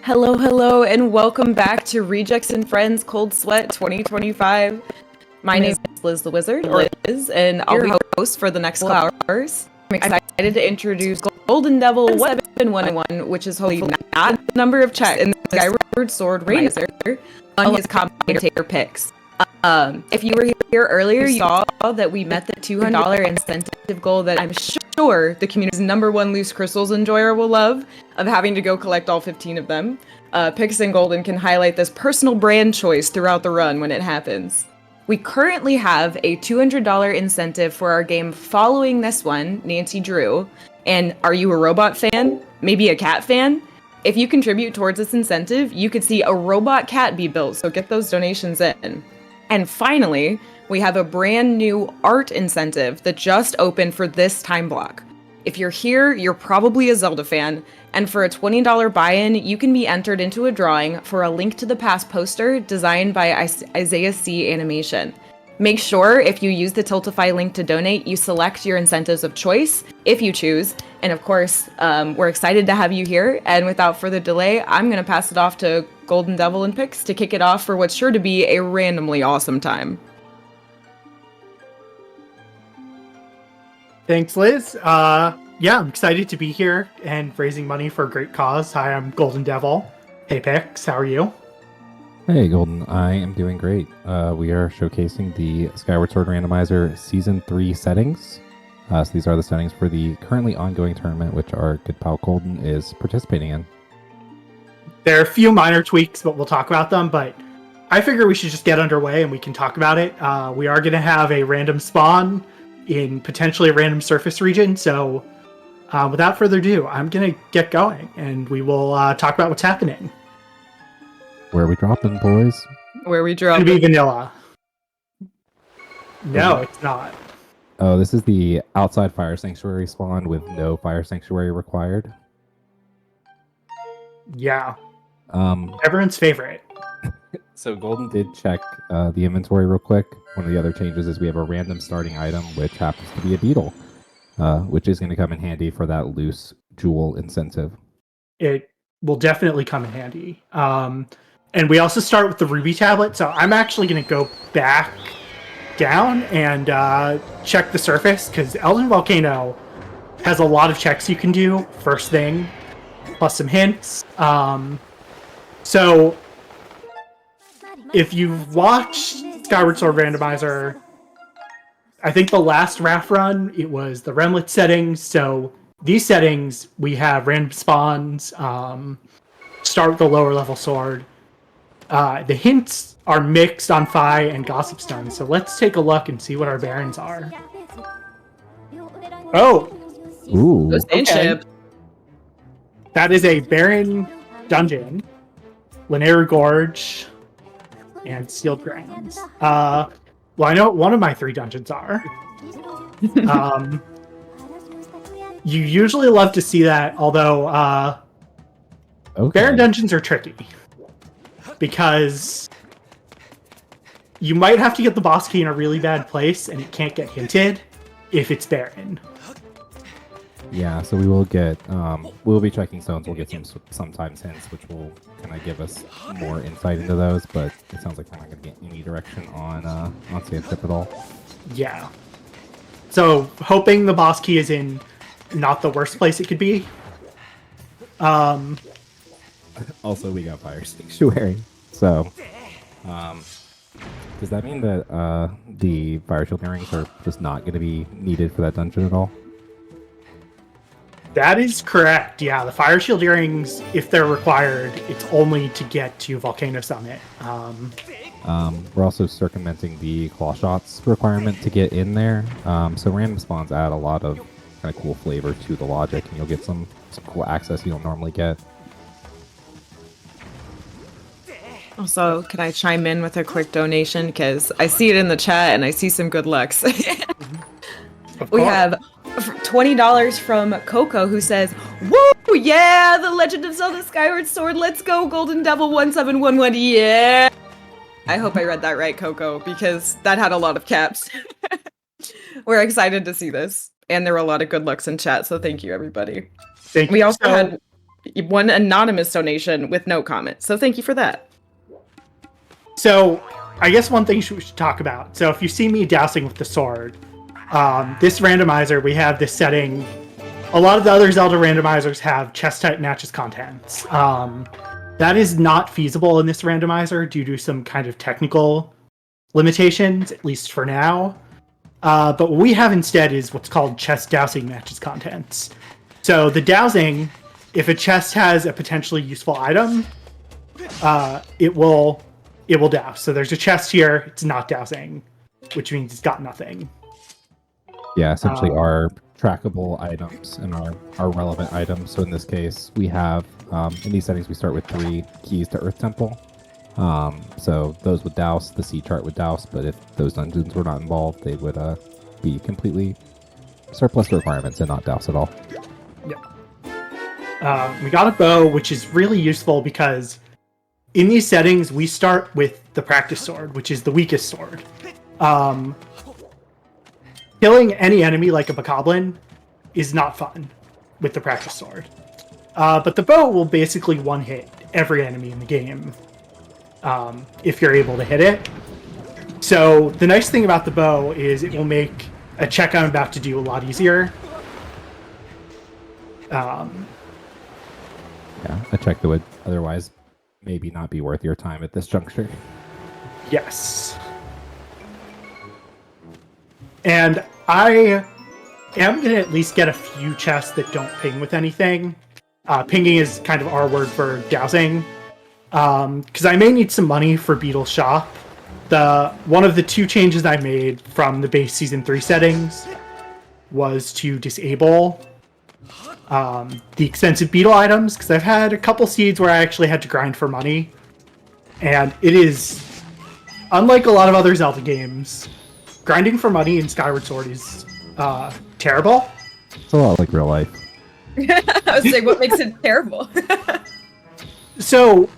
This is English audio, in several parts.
Hello, hello, and welcome back to Rejects and Friends Cold Sweat 2025. My name is Liz the Wizard, or Liz, and I'll be your host for the next couple hours. I'm excited to introduce Golden Devil 1711, which is hopefully not a number of checks in the Skyward Sword Randomizer on his commentator picks. If you were here earlier, you saw that we met the $200 incentive goal that I'm sure the community's #1 loose crystals enjoyer will love, of having to go collect all 15 of them. Pix and Golden can highlight this personal brand choice throughout the run when it happens. We currently have a $200 incentive for our game following this one, Nancy Drew. And are you a robot fan? Maybe a cat fan? If you contribute towards this incentive, you could see a robot cat be built, so get those donations in. And finally, we have a brand new art incentive that just opened for this time block. If you're here, you're probably a Zelda fan, and for a $20 buy-in, you can be entered into a drawing for a Link to the Past poster designed by Isaiah C. Animation. Make sure if you use the Tiltify link to donate, you select your incentives of choice, if you choose. And of course, we're excited to have you here. And without further delay, I'm going to pass it off to Golden Devil and Pix to kick it off for what's sure to be a randomly awesome time. Thanks, Liz. Yeah, I'm excited to be here and raising money for a great cause. Hi, I'm Golden Devil. Hey, Pix, how are you? Hey, Golden. I am doing great. We are showcasing the Skyward Sword Randomizer Season 3 settings. So these are the settings for the currently ongoing tournament, which our good pal Golden is participating in. There are a few minor tweaks, but we'll talk about them. But I figure we should just get underway and we can talk about it. We are going to have a random spawn in potentially a random surface region. So without further ado, I'm going to get going and we will talk about what's happening. Where are we dropping, boys? Where we It's dropping? going to be vanilla. No, it's not. Oh, this is the outside fire sanctuary spawn with no fire sanctuary required. Yeah. Everyone's favorite. So Golden did check the inventory real quick. One of the other changes is we have a random starting item, which happens to be a beetle, which is going to come in handy for that loose jewel incentive. It will definitely come in handy. And we also start with the ruby tablet, so I'm actually going to go back down and check the surface, because Elden Volcano has a lot of checks you can do first thing, plus some hints. So if you've watched Skyward Sword Randomizer, I think the last RAF run, it was the Remlet settings. So these settings, we have random spawns, start with the lower level sword. The hints are mixed on Fi and Gossip Stone. So let's take a look and see what our barons are. Oh! Ooh. Okay. That is a Baron dungeon, Linear Gorge, and Sealed Grounds. Well, I know what one of my 3 dungeons are. You usually love to see that, although Baron dungeons are tricky. Because you might have to get the boss key in a really bad place, and it can't get hinted if it's Baron. Yeah, so we will get, we'll be checking stones. We'll get sometimes hints, which will kind of give us more insight into those, but it sounds like we're not going to get any direction on Sand Tip at all. Yeah. So, hoping the boss key is in not the worst place it could be. Also, we got Fire Sanctuary, so, does that mean that the Fire Shield earrings are just not going to be needed for that dungeon at all? That is correct. Yeah, the Fire Shield earrings, if they're required, it's only to get to Volcano Summit. We're also circumventing the claw shots requirement to get in there. So random spawns add a lot of kind of cool flavor to the logic, and you'll get some cool access you don't normally get. Also, can I chime in with a quick donation? Because I see it in the chat and I see some good lucks. We have $20 from Coco, who says, "Woo, yeah, the Legend of Zelda Skyward Sword, let's go, Golden Devil 1711, yeah!" I hope I read that right, Coco, because that had a lot of caps. We're excited to see this, and there were a lot of good looks in chat, so thank you, everybody. Thank we you. also had one anonymous donation with no comment. So thank you for that. So I guess one thing we should talk about. So if you see me dousing with the sword, this randomizer, we have this setting. A lot of the other Zelda randomizers have chest type matches contents. That is not feasible in this randomizer due to some kind of technical limitations, at least for now. But what we have instead is what's called chest dousing matches contents. So the dowsing, if a chest has a potentially useful item, it will douse. So there's a chest here, it's not dowsing, which means it's got nothing. Yeah, essentially our trackable items and our relevant items. So in this case, we have, in these settings, we start with 3 keys to Earth Temple. So those would douse, the C chart would douse, but if those dungeons were not involved, they would be completely surplus to requirements and not douse at all. Yeah. We got a bow, which is really useful because in these settings, we start with the practice sword, which is the weakest sword. Killing any enemy like a bokoblin is not fun with the practice sword. But the bow will basically one-hit every enemy in the game if you're able to hit it. So the nice thing about the bow is it will make a check I'm about to do a lot easier. Yeah, a check that would otherwise maybe not be worth your time at this juncture. Yes. And I am going to at least get a few chests that don't ping with anything. Pinging is kind of our word for dousing. Because I may need some money for Beetle's shop. One of the 2 changes I made from the base Season 3 settings was to disable the expensive Beetle items, because I've had a couple seeds where I actually had to grind for money. And it is, unlike a lot of other Zelda games, grinding for money in Skyward Sword is terrible. It's a lot like real life. I was saying, what makes it terrible? So,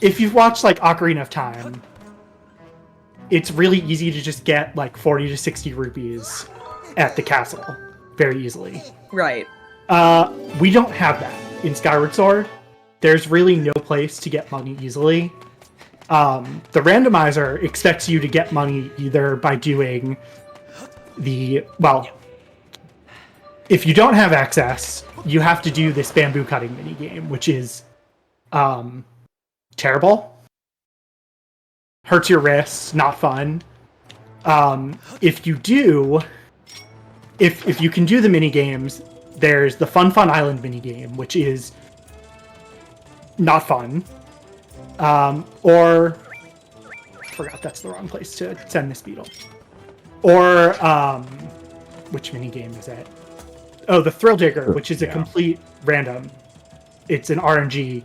if you've watched like Ocarina of Time, it's really easy to just get like 40 to 60 rupees at the castle very easily. Right. We don't have that in Skyward Sword. There's really no place to get money easily. The randomizer expects you to get money either by doing if you don't have access, you have to do this bamboo cutting minigame, which is terrible. Hurts your wrists, not fun. If you can do the minigames, there's the Fun Island minigame, which is not fun. Or I forgot that's the wrong place to send this beetle. Or which minigame is it? Oh, the Thrill Digger, which is a complete random. It's an RNG.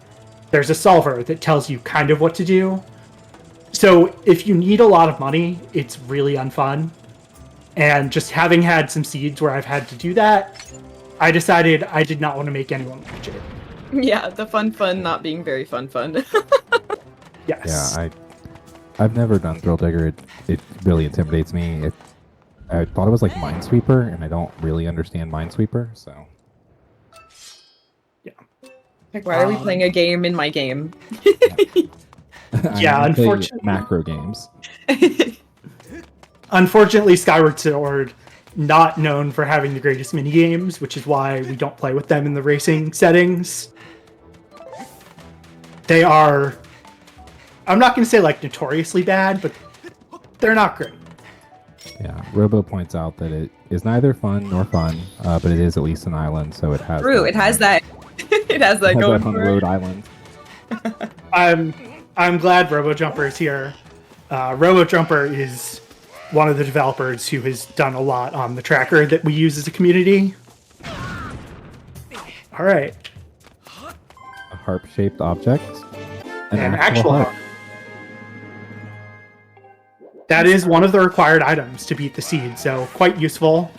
There's a solver that tells you kind of what to do. So if you need a lot of money, it's really unfun. And just having had some seeds where I've had to do that, I decided I did not want to make anyone watch it. Yeah, the fun not being very fun. Yes. Yeah, I've never done Thrill Digger. It really intimidates me. I thought it was like Minesweeper, and I don't really understand Minesweeper, so. Yeah. Like, why are we playing a game in my game? Yeah, unfortunately. Macro games. Unfortunately, Skyward Sword, not known for having the greatest minigames, which is why we don't play with them in the racing settings. They are, I'm not going to say like notoriously bad, but they're not great. Yeah, Robo points out that it is neither fun nor fun, but it is at least an island, so it has. True, it has that. It has that going on for Rhode it. Island. I'm glad RoboJumper is here. RoboJumper is one of the developers who has done a lot on the tracker that we use as a community. All right. A harp-shaped object. An actual harp. That is one of the required items to beat the seed, so quite useful.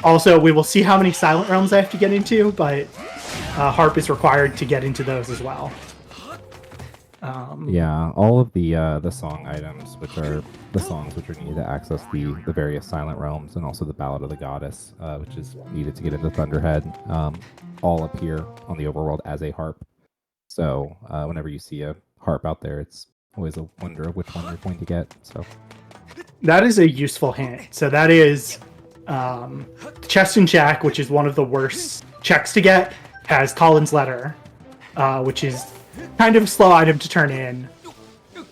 Also, we will see how many Silent Realms I have to get into, but harp is required to get into those as well. Yeah, all of the song items, which are the songs which are needed to access the various silent realms, and also the Ballad of the Goddess, which is needed to get into Thunderhead, all appear on the overworld as a harp. So whenever you see a harp out there, it's always a wonder of which one you're going to get. So that is a useful hint. So that is Chest and Jack, which is one of the worst checks to get, has Colin's Letter, which is kind of a slow item to turn in,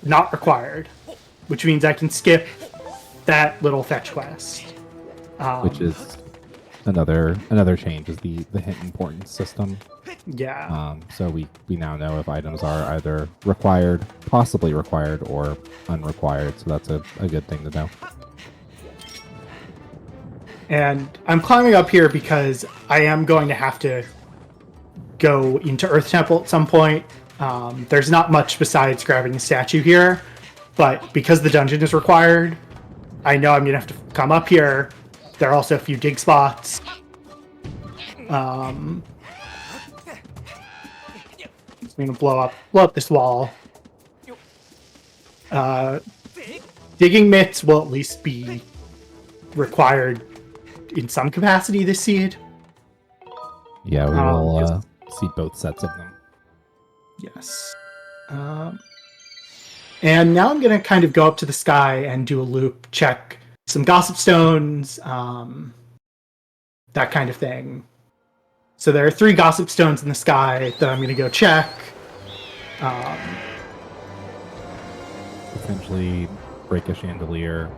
not required, which means I can skip that little fetch quest. Which is another change is the hint importance system. Yeah. So we now know if items are either required, possibly required, or unrequired. So that's a good thing to know. And I'm climbing up here because I am going to have to go into Earth Temple at some point. There's not much besides grabbing a statue here, but because the dungeon is required, I know I'm going to have to come up here. There are also a few dig spots. I'm going to blow up this wall. Digging mitts will at least be required in some capacity this seed. Yeah, we will see both sets of them. Yes. And now I'm going to kind of go up to the sky and do a loop, check some gossip stones, that kind of thing. So there are 3 gossip stones in the sky that I'm going to go check. Essentially, break a chandelier,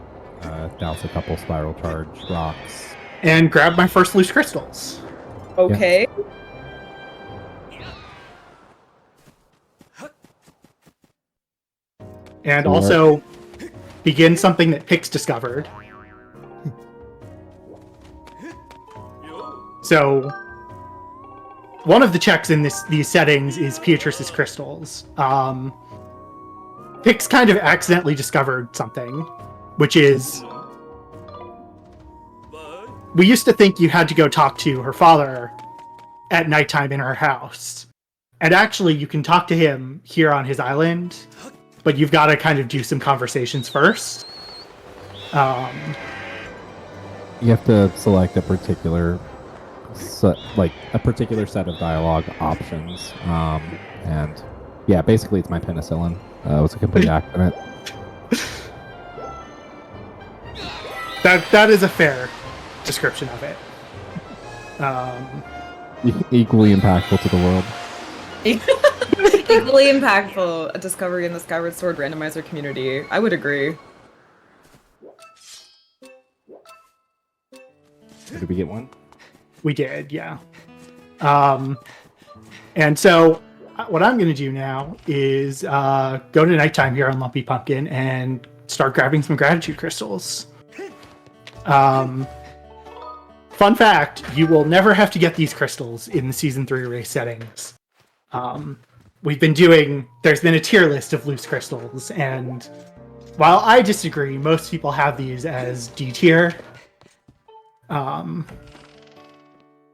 douse a couple spiral charge rocks. And grab my first loose crystals. Okay. And also begin something that Pix discovered. So one of the checks in these settings is Beatrice's crystals. Pix kind of accidentally discovered something, which is we used to think you had to go talk to her father at nighttime in her house. And actually you can talk to him here on his island, but you've got to kind of do some conversations first. You have to select a particular set of dialogue options. And yeah, basically it's my penicillin. It was a complete accident. That is a fair description of it. Equally impactful to the world. Equally impactful, a discovery in the Skyward Sword randomizer community. I would agree. Did we get one? We did, yeah. And so what I'm going to do now is go to nighttime here on Lumpy Pumpkin and start grabbing some gratitude crystals. Fun fact, you will never have to get these crystals in the Season 3 race settings. There's been a tier list of loose crystals, and while I disagree, most people have these as D tier. I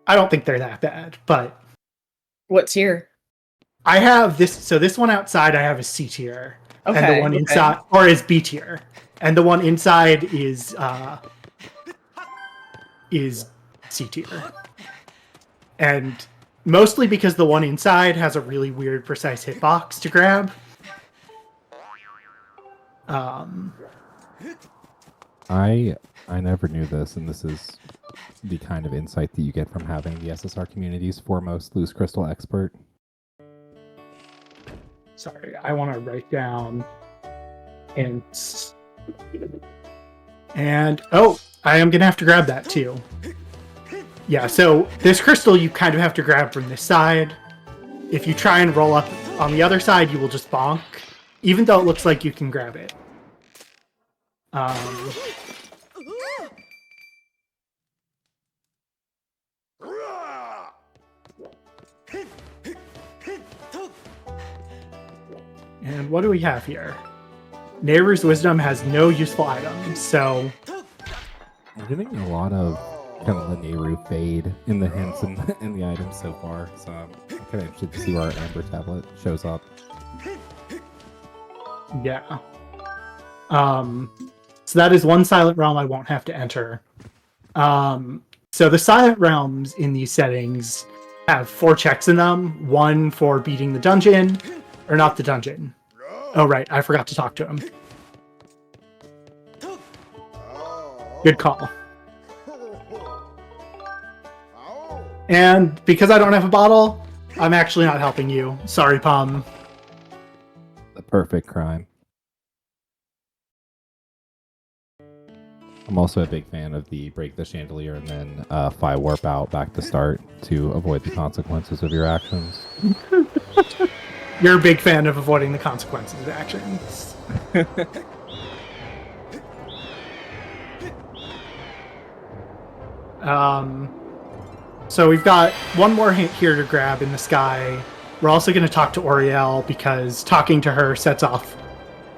don't think they're that bad, but... What tier? I have this, so this one outside I have a C tier, and the one inside, or is B tier, and the one inside is C tier. And mostly because the one inside has a really weird precise hitbox to grab. I never knew this, and this is the kind of insight that you get from having the SSR community's foremost loose crystal expert. Sorry, I want to write down hints. And oh, I am gonna have to grab that too. Yeah, so this crystal you kind of have to grab from this side. If you try and roll up on the other side, you will just bonk, even though it looks like you can grab it. And what do we have here? Nehru's Wisdom has no useful items, so... We're getting a lot of kind of the Nehru fade in the hints and in the items so far, so I'm kind of interested to see where our Amber tablet shows up. Yeah. So that is one silent realm I won't have to enter. So the silent realms in these settings have 4 checks in them. 1 for beating the dungeon, or not the dungeon. Oh, right. I forgot to talk to him. Good call. And because I don't have a bottle, I'm actually not helping you. Sorry, Pum. The perfect crime. I'm also a big fan of the break the chandelier and then fire warp out back to start to avoid the consequences of your actions. You're a big fan of avoiding the consequences of actions. So we've got one more hint here to grab in the sky. We're also going to talk to Oriel because talking to her sets off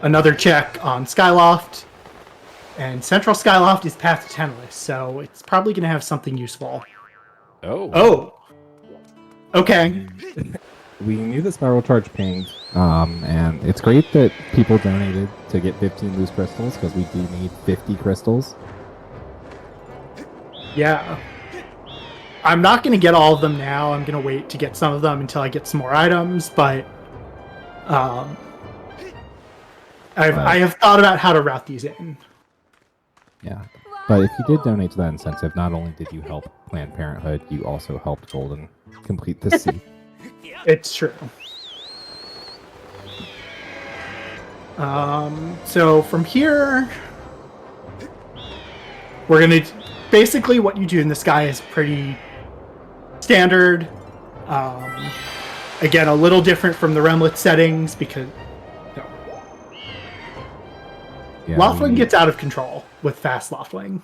another check on Skyloft. And Central Skyloft is path to Tenless, so it's probably going to have something useful. Oh. Okay. We knew the spiral charge pinged, and it's great that people donated to get 15 loose crystals, because we do need 50 crystals. Yeah. I'm not going to get all of them now. I'm going to wait to get some of them until I get some more items, but I have thought about how to route these in. Yeah. But if you did donate to that incentive, not only did you help Planned Parenthood, you also helped Golden complete the seed. It's true. So from here, we're going to... Basically, what you do in the sky is pretty standard. Again, a little different from the Remlet settings because... No. Yeah, Loftwing gets out of control with fast Loftwing.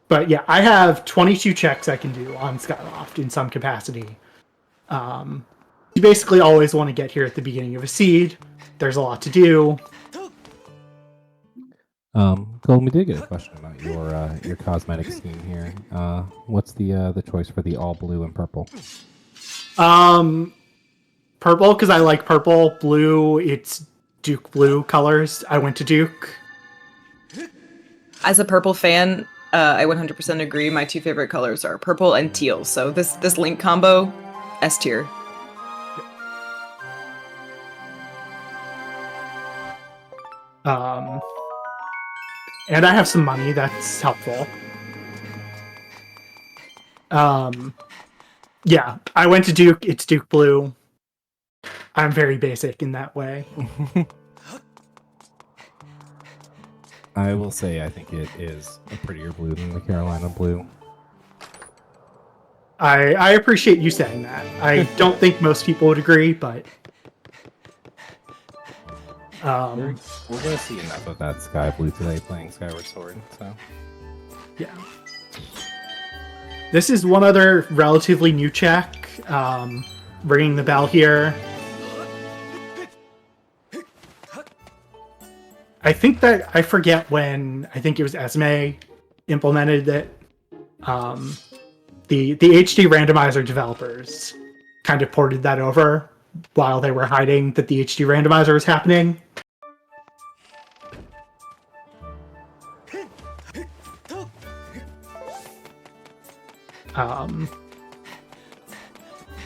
But yeah, I have 22 checks I can do on Skyloft in some capacity. You basically always want to get here at the beginning of a seed. There's a lot to do. Golden, we did get a question about your cosmetic scheme here. What's the choice for the all blue and purple? Purple, because I like purple. Blue, it's Duke blue colors. I went to Duke. As a purple fan, I 100% agree. My 2 favorite colors are purple and teal. So this link combo, S tier. And I have some money. That's helpful. Yeah, I went to Duke. It's Duke blue. I'm very basic in that way. I will say I think it is a prettier blue than the Carolina blue. I appreciate you saying that. I don't think most people would agree, but... We're going to see enough of that sky blue today playing Skyward Sword, so... Yeah. This is one other relatively new check. Ringing the bell here. I think that... I forget when... I think it was Esme implemented that... The HD randomizer developers kind of ported that over while they were hiding that the HD randomizer was happening.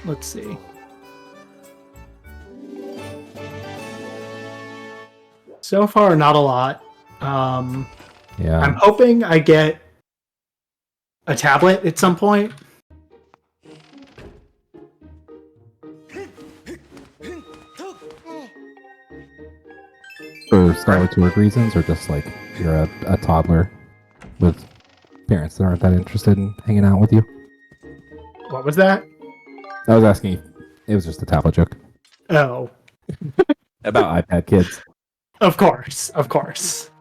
Let's see. So far, not a lot. Yeah. I'm hoping I get a tablet at some point. For Skyward Sword reasons, or just like you're a toddler with parents that aren't that interested in hanging out with you? What was that? I was asking you, it was just a tablet joke. Oh. About iPad kids. Of course, of course.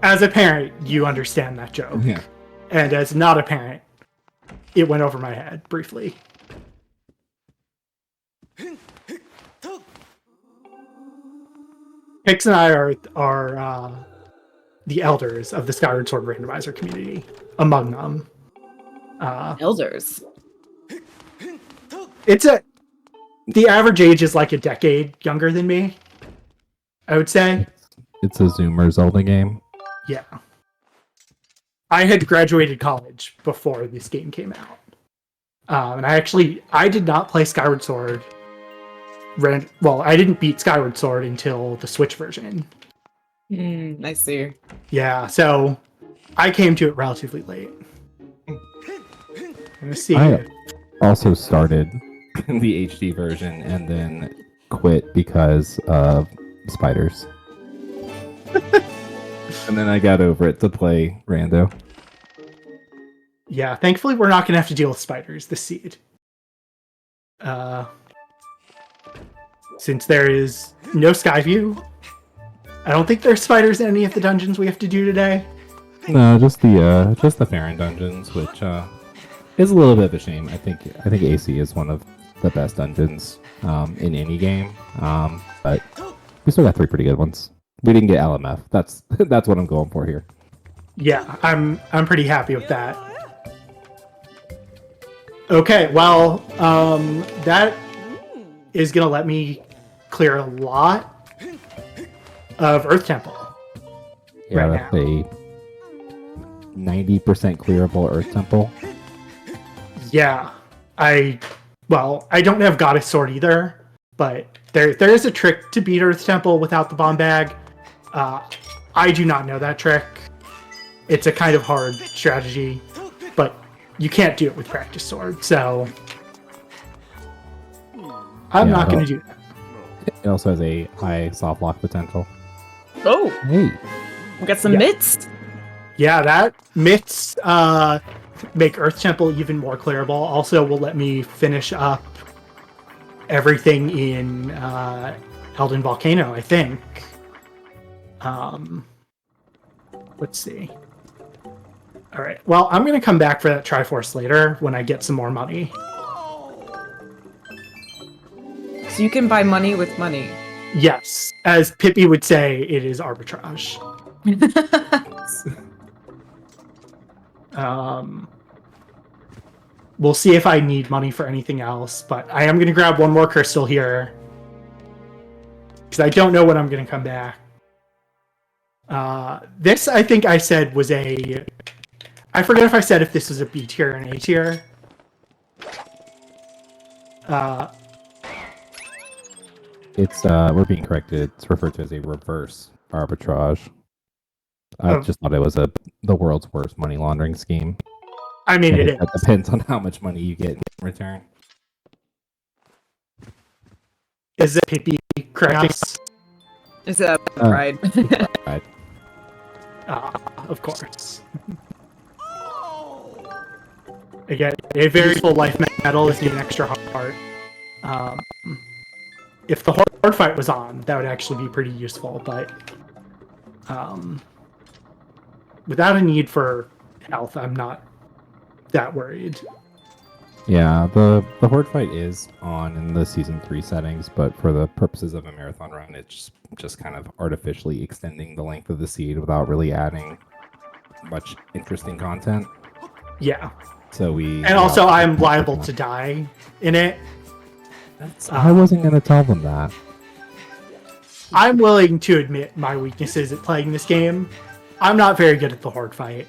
As a parent, you understand that joke. Yeah. And as not a parent, it went over my head briefly. Pix and I are the elders of the Skyward Sword randomizer community. Among them. Elders. It's a... the average age is like a decade younger than me, I would say. It's a Zoomer Zelda game. Yeah. I had graduated college before this game came out. And I did not play Skyward Sword. Well, I didn't beat Skyward Sword until the Switch version. I see. Yeah, so I came to it relatively late. Let's see. I also started the HD version and then quit because of spiders. And then I got over it to play Rando. Yeah, thankfully we're not going to have to deal with spiders this seed. Since there is no sky view, I don't think there's spiders in any of the dungeons we have to do today. No, just the Farron dungeons, which is a little bit of a shame. I think AC is one of the best dungeons in any game. But we still got 3 pretty good ones. We didn't get LMF. That's what I'm going for here. Yeah, I'm pretty happy with that. Okay, well, that is gonna let me clear a lot of Earth Temple. Yeah, right that's now. a 90% clearable Earth Temple. Yeah, I don't have Goddess Sword either, but there is a trick to beat Earth Temple without the bomb bag. I do not know that trick. It's a kind of hard strategy, but you can't do it with Practice Sword, so I'm not going to do that. It also has a high soft lock potential. Oh, Hey, we got some Yeah. mitts. Yeah, that myths make Earth Temple even more clearable. Also, will let me finish up everything in Elden Volcano, I think. Let's see. All right. Well, I'm going to come back for that Triforce later when I get some more money. So you can buy money with money. Yes, as Pippi would say, it is arbitrage. We'll see if I need money for anything else, but I am going to grab one more crystal here because I don't know when I'm going to come back. This, I think I said, was a... I forget if I said if this was a B tier or an A tier. it's we're being corrected. It's referred to as a reverse arbitrage. I just thought it was the world's worst money laundering scheme. I mean, it That is. depends on how much money you get in return. Is it Pippi correct? Is that pride? Right. Of course. Again, a very full life medal is an extra heart. If the horde fight was on, that would actually be pretty useful, but without a need for health, I'm not that worried. Yeah, the horde fight is on in the season 3 settings, but for the purposes of a marathon run, it's just kind of artificially extending the length of the seed without really adding much interesting content. Yeah. So And also, I'm liable to die in it. I wasn't going to tell them that. I'm willing to admit my weaknesses at playing this game. I'm not very good at the horde fight.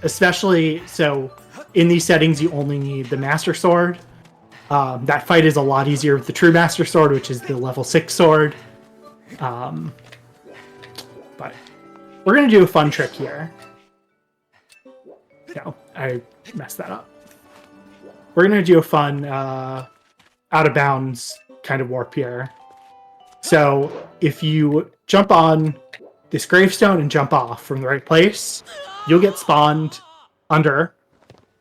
Especially, so in these settings, you only need the Master Sword. That fight is a lot easier with the True Master Sword, which is the level 6 sword. But we're going to do a fun trick here. No, I messed that up. We're going to do a fun out-of-bounds kind of warp here. So if you jump on this gravestone and jump off from the right place, you'll get spawned under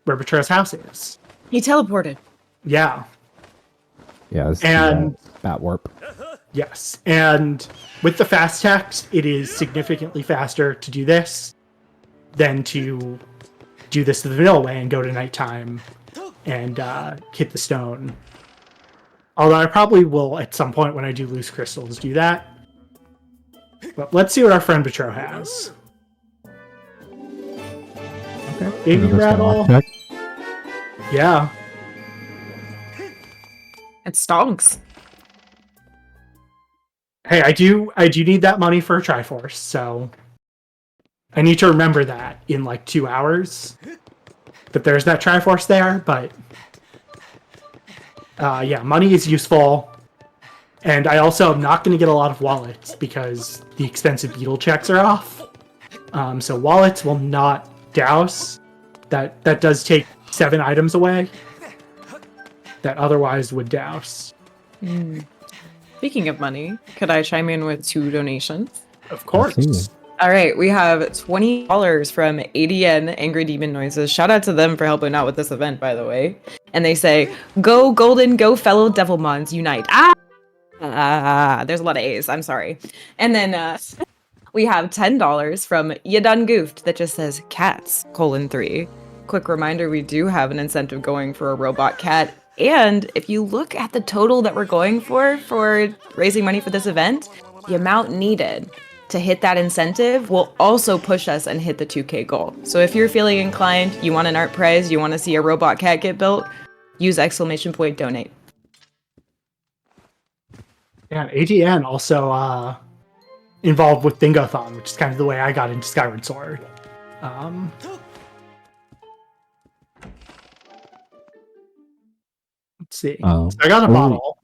where Betrayal's house is. He teleported. Yeah. Yeah, it's And- Bat Warp. Yes. And with the fast text, it is significantly faster to do this than to do this the vanilla way and go to nighttime and hit the stone. Although I probably will, at some point when I do lose crystals, do that. But let's see what our friend Betro has. Okay. Baby Another rattle. Skylock check. Yeah. It stonks. Hey, I do need that money for a Triforce, so I need to remember that in like 2 hours. But there's that Triforce there, but yeah, money is useful. And I also am not going to get a lot of wallets because the expensive beetle checks are off. So wallets will not douse. That does take 7 items away that otherwise would douse. Speaking of money, could I chime in with 2 donations? Of course. Absolutely. All right, we have $20 from ADN Angry Demon Noises. Shout out to them for helping out with this event, by the way. And they say, "Go Golden, go fellow Devilmons, unite!" There's a lot of A's. I'm sorry. And then we have $10 from Ya Done Goofed that just says cats, 3. Quick reminder, we do have an incentive going for a robot cat. And if you look at the total that we're going for raising money for this event, the amount needed to hit that incentive will also push us and hit the 2K goal. So if you're feeling inclined, you want an art prize, you want to see a robot cat get built, use !donate. Yeah, ATN also involved with Dingothon, which is kind of the way I got into Skyward Sword. Let's see. So I got a bottle.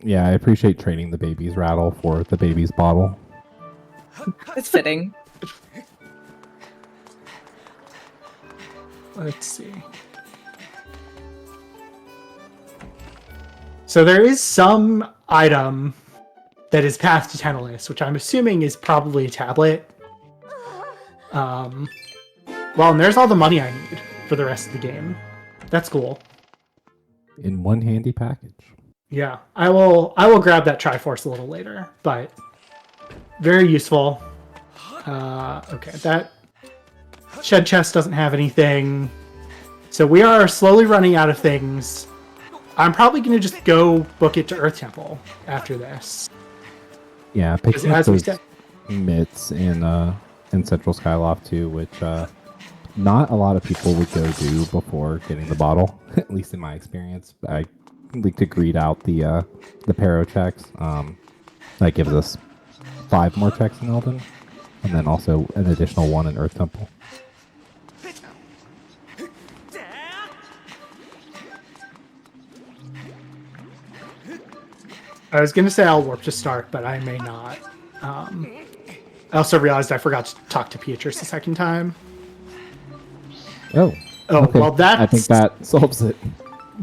Yeah, I appreciate trading the baby's rattle for the baby's bottle. It's fitting. Let's see. So there is some item that is past to Tennis, which I'm assuming is probably a tablet. Well, and there's all the money I need for the rest of the game. That's cool. In one handy package. Yeah, I will grab that Triforce a little later, but very useful. Okay, that shed chest doesn't have anything. So we are slowly running out of things. I'm probably going to just go book it to Earth Temple after this. Yeah, picking up As we those said, mitts in Central Skyloft too, which not a lot of people would go do before getting the bottle. At least in my experience, I like to greed out the Paro checks. That gives us 5 more checks in Elden, and then also an additional 1 in Earth Temple. I was going to say I'll warp to start, but I may not. I also realized I forgot to talk to Beatrice a second time. Oh, okay. Well, I think that solves it.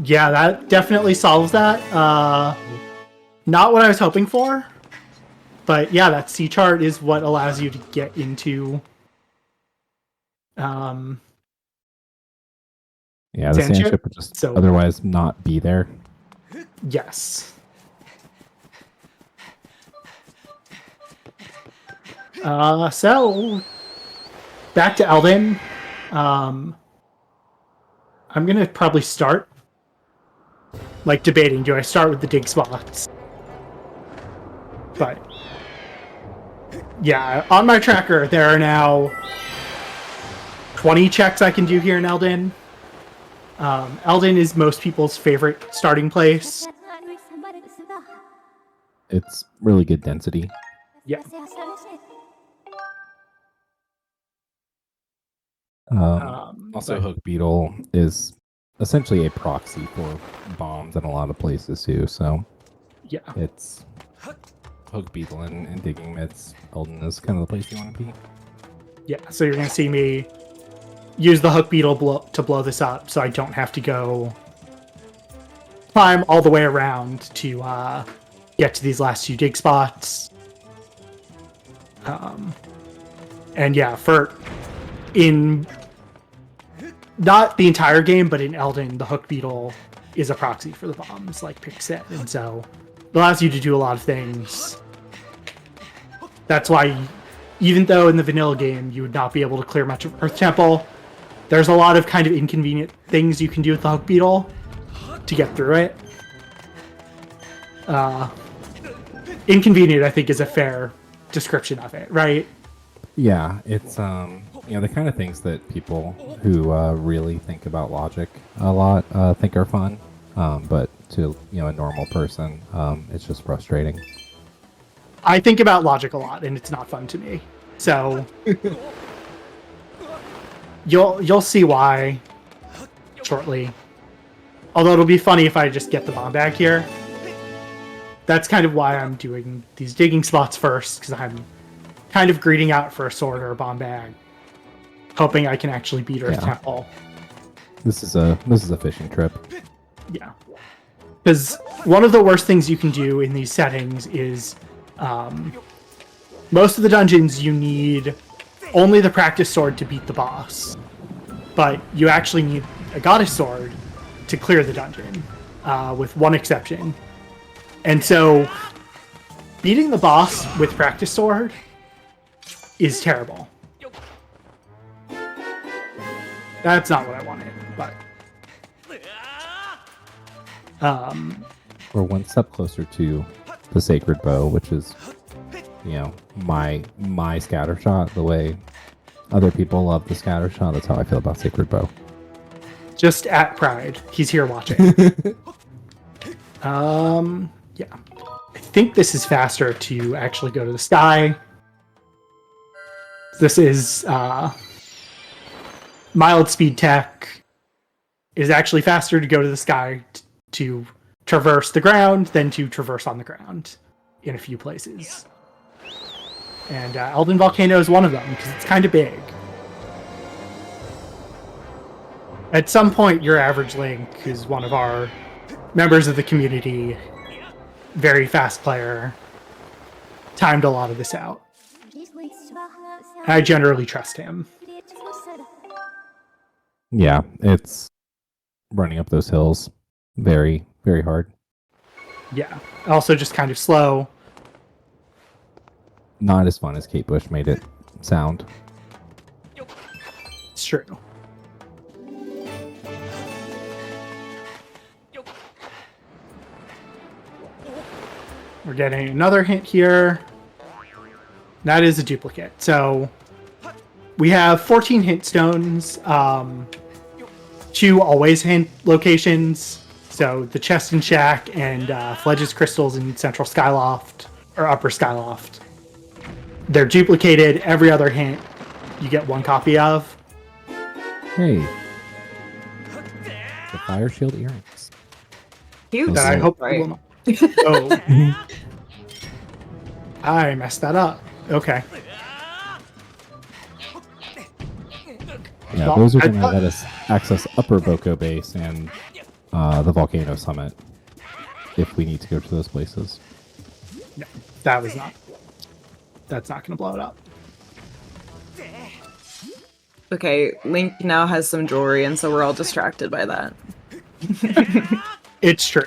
Yeah, that definitely solves that. Not what I was hoping for, but yeah, that C chart is what allows you to get into. Yeah, the sand ship would just otherwise not be there. Yes. So back to Elden. I'm gonna probably start like debating, do I start with the dig spots? But yeah, on my tracker there are now 20 checks I can do here in Elden. Elden is most people's favorite starting place. It's really good density. Yeah. Also, Hook Beetle is essentially a proxy for bombs in a lot of places too. So yeah, it's Hook Beetle and digging mitts. Elden is kind of the place you want to be. Yeah, so you're gonna see me use the Hook Beetle to blow this up, so I don't have to go climb all the way around to get to these last 2 dig spots. And yeah, in not the entire game, but in Elden, the Hook Beetle is a proxy for the bombs, like Pick said, and so it allows you to do a lot of things. That's why, even though in the vanilla game you would not be able to clear much of Earth Temple, there's a lot of kind of inconvenient things you can do with the Hook Beetle to get through it. Inconvenient, I think, is a fair description of it, right? Yeah, it's the kind of things that people who really think about logic a lot think are fun, but to a normal person, it's just frustrating. I think about logic a lot, and it's not fun to me. So you'll see why shortly. Although it'll be funny if I just get the bomb bag here. That's kind of why I'm doing these digging spots first, because I'm kind of greeting out for a sword or a bomb bag, hoping I can actually beat Earth Temple. This is a fishing trip. Yeah. Because one of the worst things you can do in these settings is most of the dungeons you need only the practice sword to beat the boss. But you actually need a goddess sword to clear the dungeon, with one exception. And so beating the boss with practice sword is terrible. That's not what I wanted, but we're one step closer to the sacred bow, which is, you know, my scatter shot. The way other people love the scatter shot, that's how I feel about sacred bow. just at Pride. He's here watching. Yeah. I think this is faster to actually go to the sky. This is mild speed tech. It is actually faster to go to the sky to traverse the ground than to traverse on the ground in a few places. And Elden Volcano is one of them because it's kind of big. At some point, your average Link, who's one of our members of the community, very fast player, timed a lot of this out. I generally trust him. Yeah, it's running up those hills very, very hard. Yeah. Also just kind of slow. Not as fun as Kate Bush made it sound. It's true. We're getting another hint here. That is a duplicate. So we have 14 hint stones, 2 always hint locations. So the chest and shack and Fledge's crystals in Central Skyloft or Upper Skyloft. They're duplicated. Every other hint you get 1 copy of. Hey, the fire shield earrings. Cute. That I hope right. will not. Oh. I messed that up. Okay. Yeah, Well, those are I going to thought- let us access Upper Boko Base and the Volcano Summit if we need to go to those places. No, that was not. That's not going to blow it up. Okay, Link now has some jewelry, and so we're all distracted by that. It's true.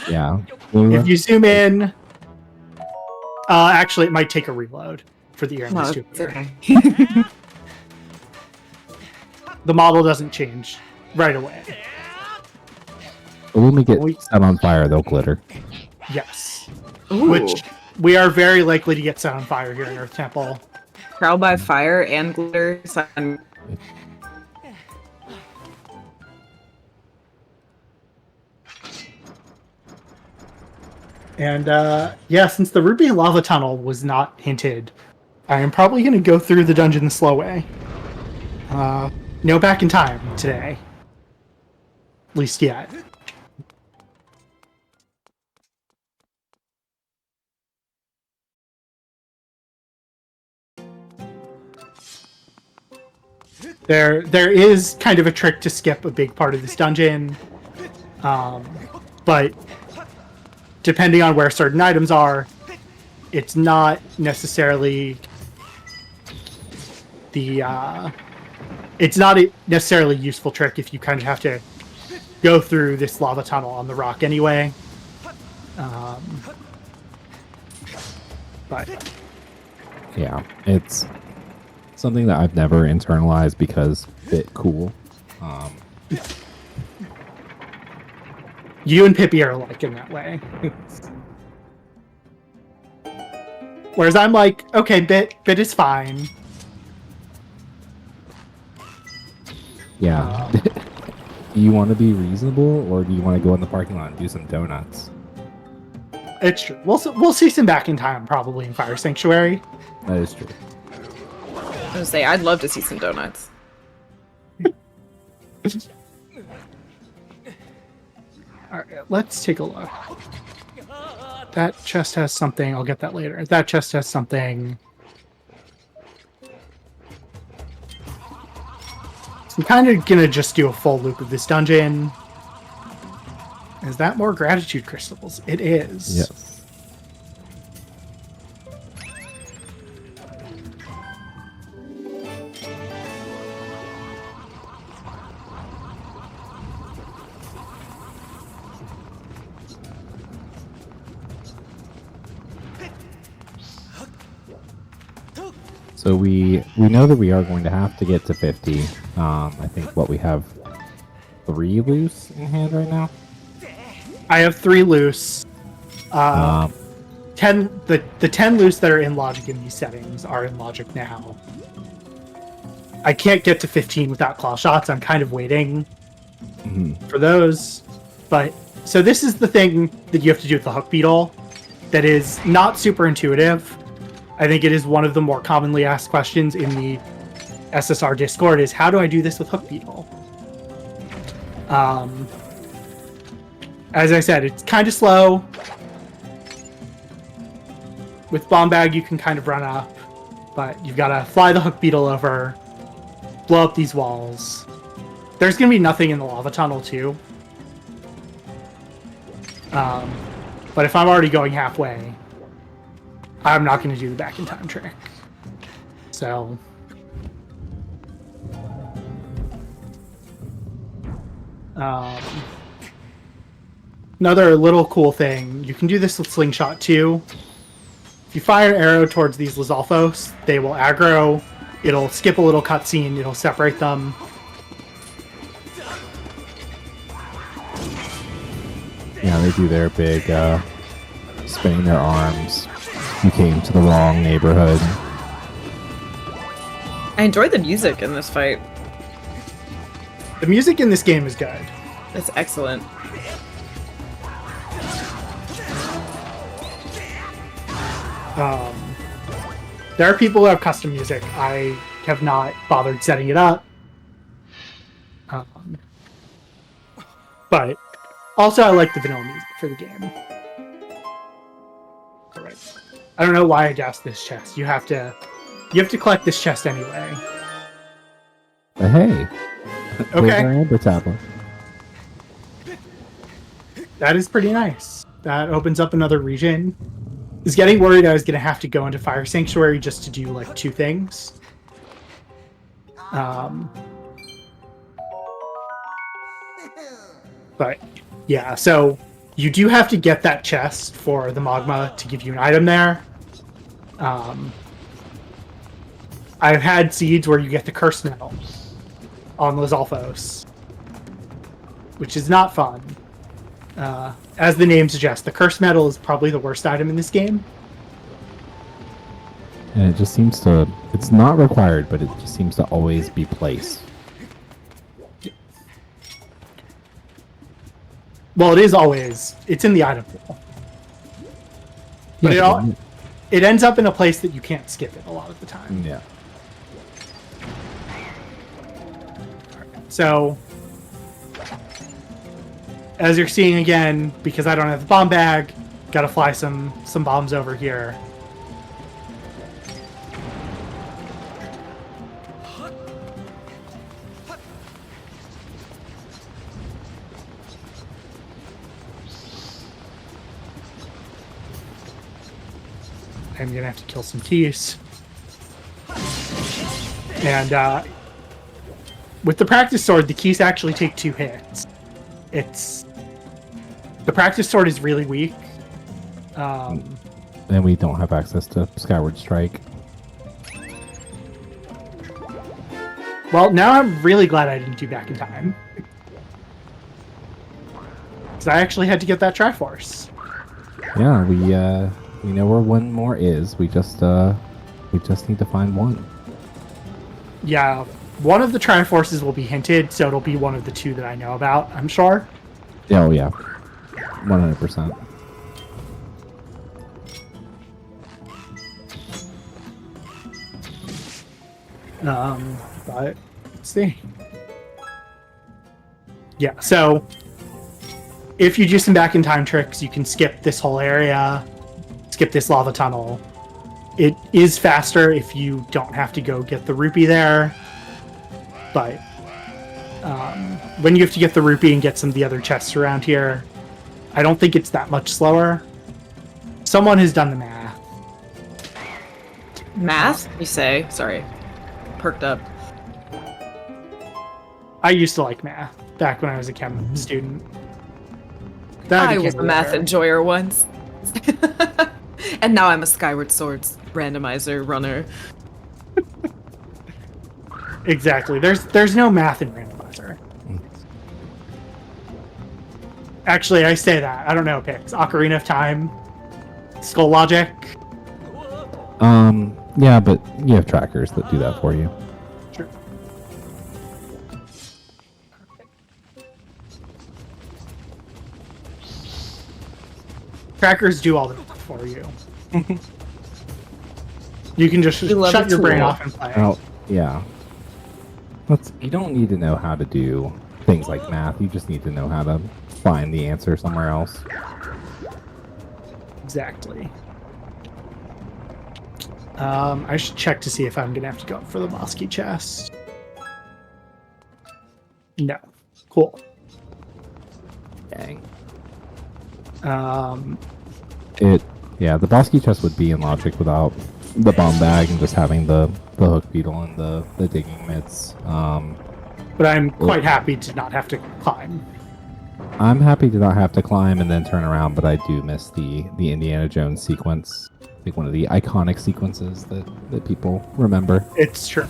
Yeah. If you zoom in, actually, it might take a reload for the earring No, it's distributor. okay. The model doesn't change right away. But when we get We- set on fire, they'll glitter. Yes. Ooh. Which we are very likely to get set on fire here in Earth Temple. Trial by fire and glitter. And yeah, since the Ruby Lava Tunnel was not hinted, I am probably going to go through the dungeon the slow way. No back in time today. At least yet. There is kind of a trick to skip a big part of this dungeon, but depending on where certain items are, it's not necessarily it's not a necessarily useful trick if you kind of have to go through this lava tunnel on the rock anyway. But Yeah, it's something that I've never internalized because bit cool. you and Pippi are alike in that way. Whereas I'm like, okay, bit is fine. Yeah. Do you want to be reasonable, or do you want to go in the parking lot and do some donuts? It's true. We'll see some back in time probably in Fire Sanctuary. That is true. I was gonna say, I'd love to see some donuts. Alright, let's take a look. That chest has something. I'll get that later. That chest has something. So I'm kind of gonna just do a full loop of this dungeon. Is that more gratitude crystals? It is. Yes. So we know that we are going to have to get to 50. I think what we have 3 loose in hand right now. I have 3 loose. 10 the 10 loose that are in logic in these settings are in logic now. I can't get to 15 without claw shots. I'm kind of waiting for those. But so this is the thing that you have to do with the hook beetle that is not super intuitive. I think it is one of the more commonly asked questions in the SSR Discord is how do I do this with hook beetle? As I said, it's kind of slow. With bomb bag, you can kind of run up, but you've got to fly the hook beetle over, blow up these walls. There's going to be nothing in the lava tunnel too. But if I'm already going halfway, I'm not going to do the back in time trick. So another little cool thing, you can do this with slingshot too. If you fire an arrow towards these Lizalfos, they will aggro. It'll skip a little cutscene. It'll separate them. Yeah, they do their big spinning their arms. You came to the wrong neighborhood. I enjoyed the music in this fight. The music in this game is good. It's excellent. There are people who have custom music. I have not bothered setting it up. But also I like the vanilla music for the game. Alright. I don't know why I doused this chest. You have to collect this chest anyway. But hey. Okay. Amber tablet. That is pretty nice. That opens up another region. I was getting worried I was going to have to go into Fire Sanctuary just to do like 2 things. But yeah, so you do have to get that chest for the magma to give you an item there. I've had seeds where you get the curse metal on Lizalfos, which is not fun. As the name suggests, the curse metal is probably the worst item in this game. And it just seems to... It's not required, but it just seems to always be placed. Well, it is always. It's in the item pool. But it ends up in a place that you can't skip it a lot of the time. Yeah. So, as you're seeing again, because I don't have the bomb bag, gotta fly some bombs over here. I'm gonna have to kill some keys. And with the practice sword, the keys actually take 2 hits. The practice sword is really weak. And we don't have access to Skyward Strike. Well, now I'm really glad I didn't do back in time. Because I actually had to get that Triforce. Yeah, we know where one more is. We just need to find one. Yeah, one of the Triforces will be hinted, so it'll be one of the 2 that I know about, I'm sure. Oh yeah, 100%. But let's see. Yeah, so if you do some back in time tricks, you can skip this whole area, skip this lava tunnel. It is faster if you don't have to go get the rupee there, but when you have to get the rupee and get some of the other chests around here, I don't think it's that much slower. Someone has done the math. Math, you say? Sorry. Perked up. I used to like math back when I was a chem student. I was a math enjoyer once. And now I'm a Skyward Swords randomizer runner. Exactly. There's no math in randomizer. Actually, I say that. I don't know picks. Ocarina of Time, Skull Logic. Yeah, but you have trackers that do that for you. Sure. Trackers do all the work for you. You can just shut your brain off and play. Oh, yeah. You don't need to know how to do things like math. You just need to know how to find the answer somewhere else. Exactly. I should check to see if I'm gonna have to go for the Mosky chest. No. Cool. Dang. Yeah, the Bosky chest would be in Logic without the bomb bag and just having the hook beetle and the digging mitts. but I'm quite happy to not have to climb. I'm happy to not have to climb and then turn around, but I do miss the Indiana Jones sequence. I think one of the iconic sequences that people remember. It's true.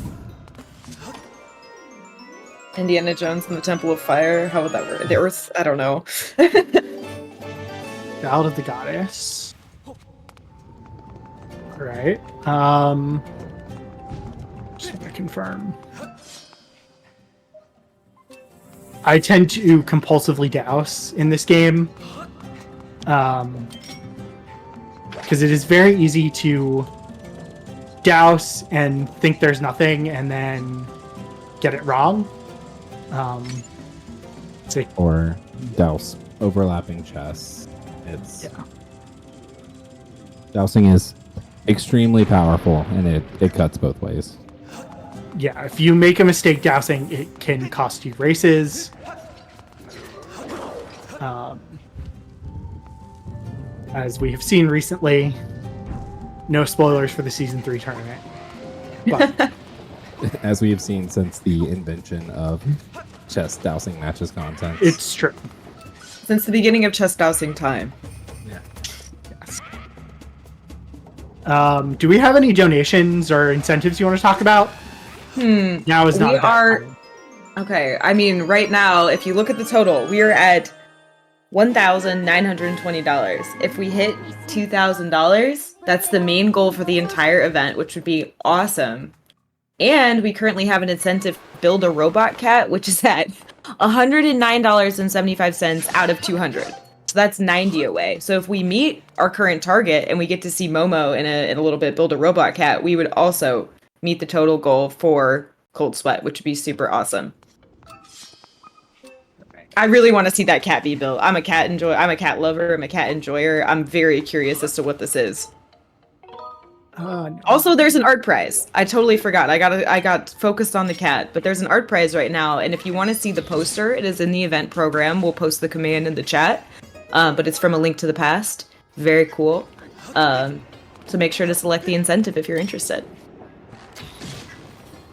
Indiana Jones and the Temple of Fire. How would that work? The Earth? I don't know. Ballad of the Goddess. Right. Just want to confirm. I tend to compulsively douse in this game. Because it is very easy to douse and think there's nothing and then get it wrong. Or douse overlapping chests. Dousing is extremely powerful and it cuts both ways. Yeah, if you make a mistake dousing, it can cost you races. As we have seen recently, no spoilers for the Season 3 tournament. But as we have seen since the invention of chest dousing matches content. It's true. Since the beginning of chest dousing time. Yeah. Yes. Do we have any donations or incentives you want to talk about? Now is not. Okay. I mean, right now, if you look at the total, we are at $1,920. If we hit $2,000, that's the main goal for the entire event, which would be awesome. And we currently have an incentive to build a robot cat, which is at $109.75 out of 200. So that's 90 away. So if we meet our current target and we get to see Momo in a little bit build a robot cat, we would also meet the total goal for Cold Sweat, which would be super awesome. I really want to see that cat be built. I'm a cat lover. I'm a cat enjoyer. I'm very curious as to what this is. No. Also, there's an art prize. I totally forgot. I got focused on the cat, but there's an art prize right now. And if you want to see the poster, it is in the event program. We'll post the command in the chat. But it's from A Link to the Past. Very cool. So make sure to select the incentive if you're interested.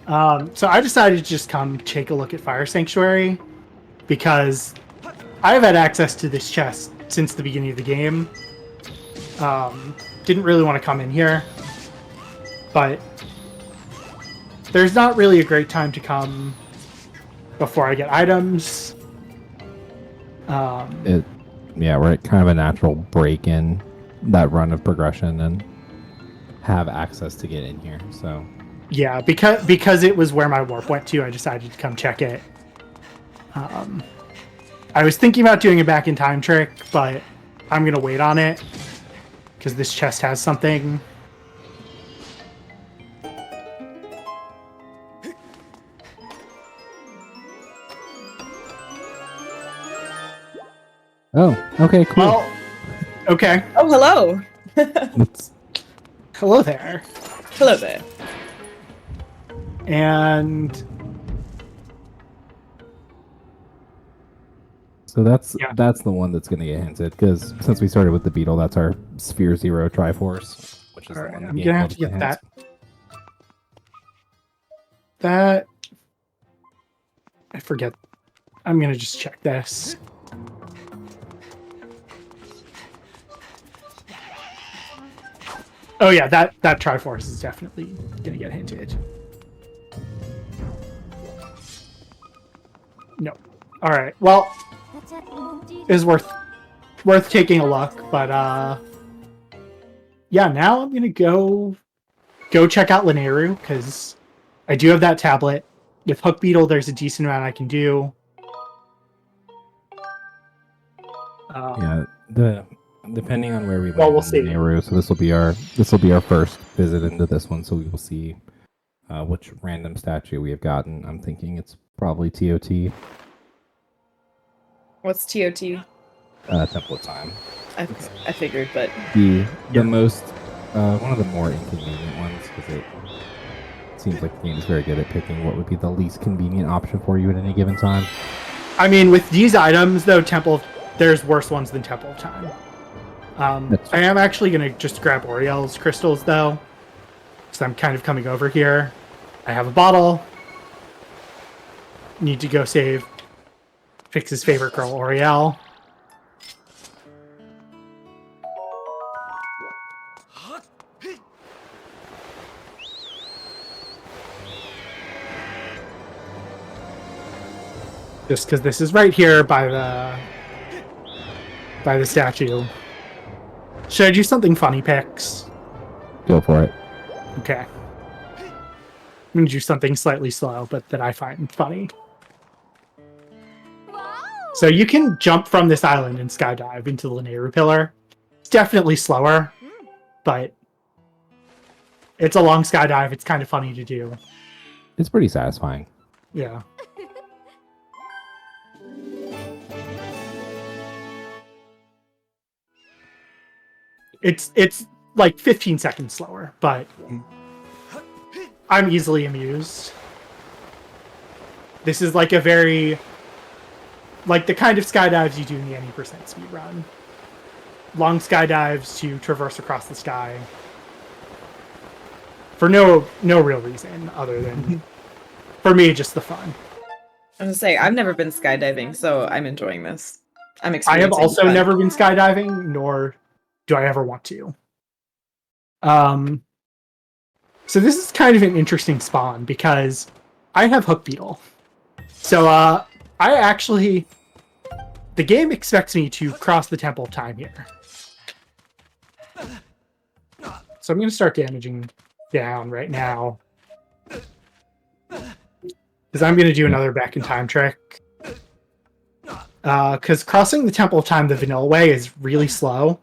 So I decided to just come take a look at Fire Sanctuary because I've had access to this chest since the beginning of the game. Didn't really want to come in here, but there's not really a great time to come before I get items. We're at kind of a natural break in that run of progression and have access to get in here. So yeah, because it was where my warp went to, I decided to come check it. I was thinking about doing a back in time trick, but I'm gonna wait on it because this chest has something. Okay, cool. Well, okay. Oh, hello. Hello there. Hello there. And So that's Yeah. the one that's going to get hinted, because since we started with the beetle, that's our Sphere Zero Triforce, which is all the right, one the I'm game gonna have loves to get hint. that. That I forget. I'm gonna just check this. Oh yeah, that Triforce is definitely gonna get hinted. No. All right. Well, it is worth taking a look, but yeah. Now I'm gonna go check out Linearu because I do have that tablet. With Hook Beetle, there's a decent amount I can do. Yeah, depending on where we land Well, we'll in see. Nehru, so this will be our first visit into this one, so we will see which random statue we have gotten. I'm thinking it's probably TOT, What's TOT? Temple of Time. I figured, but The Yeah. most one of the more inconvenient ones, because it seems like the game is very good at picking what would be the least convenient option for you at any given time. I mean, with these items though, there's worse ones than Temple of Time. I am actually gonna just grab Oriel's crystals though, because I'm kind of coming over here. I have a bottle. Need to go save Fix's favorite girl, Oriel. Just because this is right here by the statue. Should I do something funny, Pix? Go for it. Okay. I'm gonna do something slightly slow, but that I find funny. So you can jump from this island and skydive into the Linearu Pillar. It's definitely slower, but it's a long skydive. It's kind of funny to do. It's pretty satisfying. Yeah. It's like 15 seconds slower, but I'm easily amused. This is like a very like the kind of skydives you do in the any percent speed run. Long skydives to traverse across the sky for no real reason other than for me just the fun. I'm gonna say I've never been skydiving, so I'm enjoying this. I'm I experiencing have also fun. never been skydiving, nor do I ever want to. So this is kind of an interesting spawn because I have Hook Beetle. So I actually the game expects me to cross the Temple of Time here. So I'm going to start damaging down right now. Because I'm going to do another back in time trick. Because crossing the Temple of Time the vanilla way is really slow.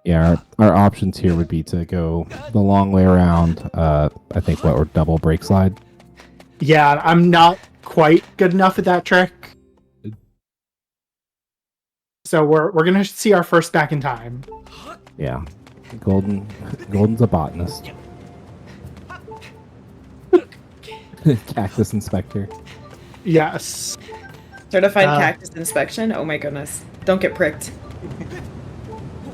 Yeah, our options here would be to go the long way around. I think or double break slide. Yeah, I'm not quite good enough at that trick. So we're gonna see our first back in time. Yeah, Golden's a botanist. Cactus inspector. Yes. Certified cactus inspection. Oh my goodness! Don't get pricked.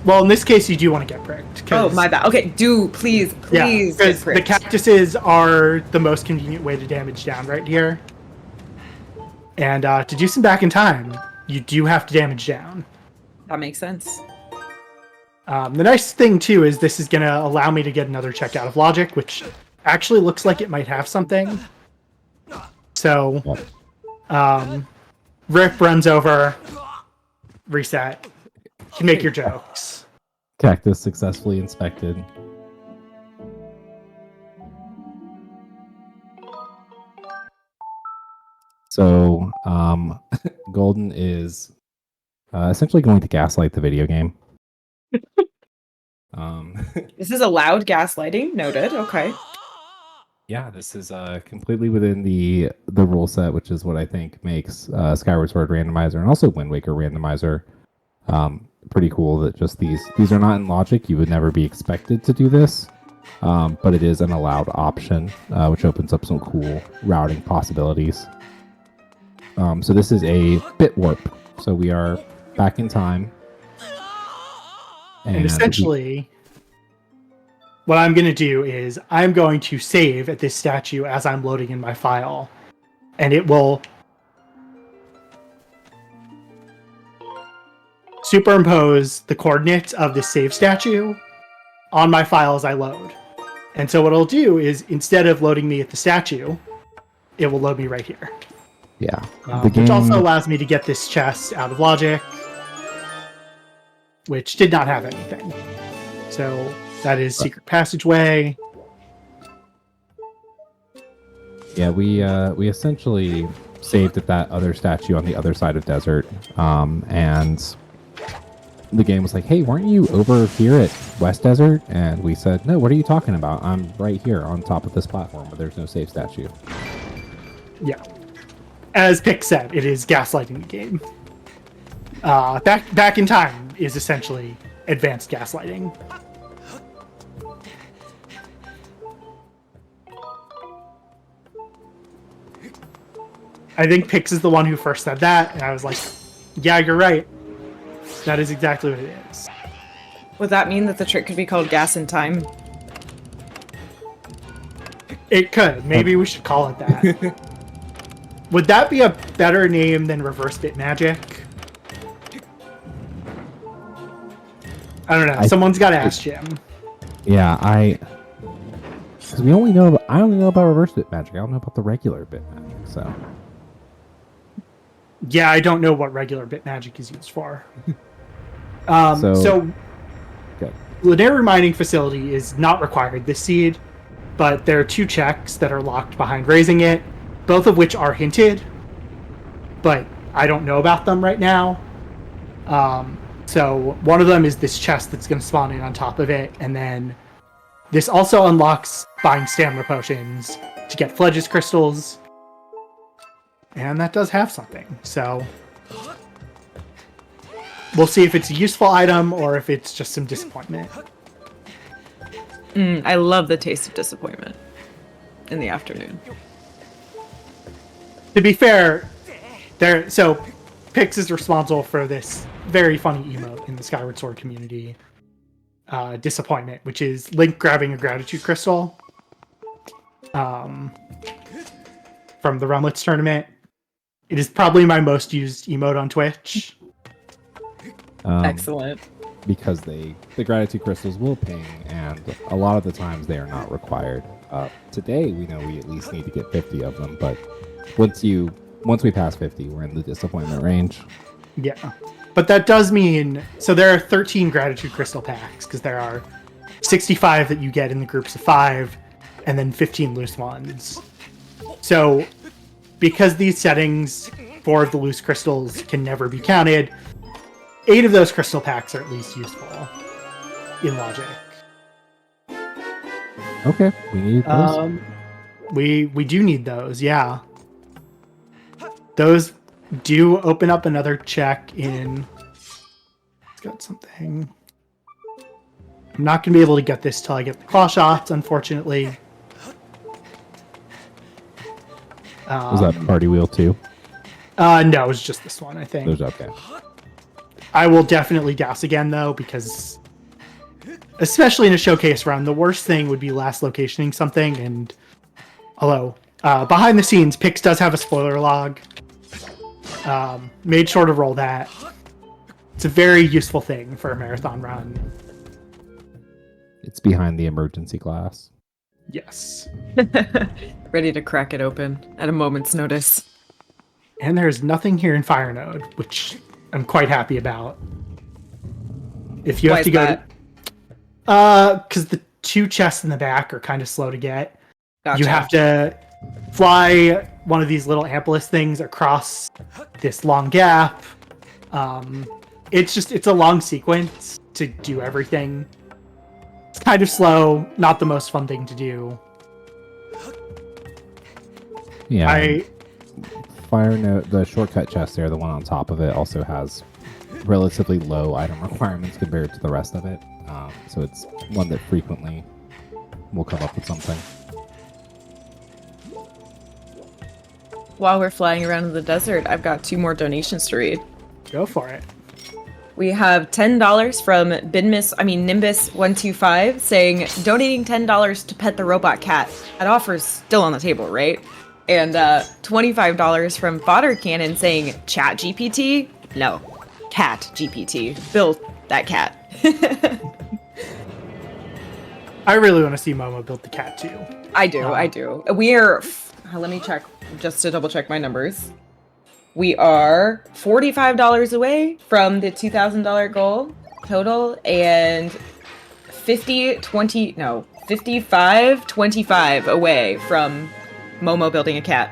Well, in this case, you do want to get pricked. Oh my bad. Okay, please. Yeah, Get because the pricked. cactuses are the most convenient way to damage down right here. And to do some back in time, you do have to damage down. That makes sense. The nice thing too is this is going to allow me to get another check out of logic, which actually looks like it might have something. So, Rip runs over, reset. You can make your jokes. Cactus successfully inspected. So, Golden is essentially going to gaslight the video game. This is allowed gaslighting. Noted. Okay. Yeah, this is completely within the rule set, which is what I think makes Skyward Sword Randomizer and also Wind Waker Randomizer pretty cool. That just these are not in logic. You would never be expected to do this, but it is an allowed option, which opens up some cool routing possibilities. So this is a bit warp. So we are back in time, and essentially. What I'm going to do is I'm going to save at this statue as I'm loading in my file, and it will superimpose the coordinates of the save statue on my file as I load. And so what it'll do is instead of loading me at the statue, it will load me right here. Yeah. Which also allows me to get this chest out of logic, which did not have anything. So that is secret passageway. Yeah, we essentially saved at that other statue on the other side of desert, and the game was like, "Hey, weren't you over here at West Desert?" And we said, "No, what are you talking about? I'm right here on top of this platform, but there's no save statue." Yeah, as Pick said, it is gaslighting the game. Back in time is essentially advanced gaslighting. I think Pix is the one who first said that, and I was like, yeah, you're right. That is exactly what it is. Would that mean that the trick could be called Gas in Time? It could. Maybe we should call it that. Would that be a better name than Reverse Bit Magic? I don't know. Someone's got to ask Jim. Yeah, because I only know about Reverse Bit Magic. I don't know about the regular Bit Magic, so... Yeah, I don't know what regular bit magic is used for. So Linear Mining Facility is not required this seed, but there are 2 checks that are locked behind raising it, both of which are hinted, but I don't know about them right now. So one of them is this chest that's going to spawn in on top of it, and then this also unlocks buying stamina potions to get Fledge's crystals. And that does have something, so we'll see if it's a useful item or if it's just some disappointment. I love the taste of disappointment in the afternoon. To be fair, so Pix is responsible for this very funny emote in the Skyward Sword community, Disappointment, which is Link grabbing a gratitude crystal from the Rumlets tournament. It is probably my most used emote on Twitch. Excellent. Because the gratitude crystals will ping, and a lot of the times they are not required. Today, we know we at least need to get 50 of them, but once we pass 50, we're in the disappointment range. Yeah, but that does mean... So there are 13 gratitude crystal packs, because there are 65 that you get in the groups of 5, and then 15 loose ones. So... because these settings, 4 of the loose crystals can never be counted, 8 of those crystal packs are at least useful in logic. Okay, we need those. We do need those, yeah. Those do open up another check in... It's got something... I'm not going to be able to get this till I get the claw shots, unfortunately. Was that party wheel too? No, it was just this one, I think. There's okay. I will definitely gas again, though, because especially in a showcase run, the worst thing would be last locationing something, and although behind the scenes, Pix does have a spoiler log. Made sure to roll that. It's a very useful thing for a marathon run. It's behind the emergency glass. Yes. Ready to crack it open at a moment's notice. And there's nothing here in Fire Node, which I'm quite happy about. If you Why have to is go that? because the 2 chests in the back are kind of slow to get. Gotcha. You have to fly one of these little Ampolis things across this long gap. It's a long sequence to do everything. It's kind of slow, not the most fun thing to do. Yeah. Fire note, the shortcut chest there, the one on top of it, also has relatively low item requirements compared to the rest of it. So it's one that frequently will come up with something. While we're flying around in the desert, I've got 2 more donations to read. Go for it. We have $10 from Nimbus125 saying, donating $10 to pet the robot cat. That offer's still on the table, right? And $25 from Fodder Cannon saying, Chat GPT? No, Cat GPT. Build that cat. I really want to see Momo build the cat too. I do. We are, let me check, just to double check my numbers. We are $45 away from the $2,000 goal total and 55-25 away from Momo building a cat.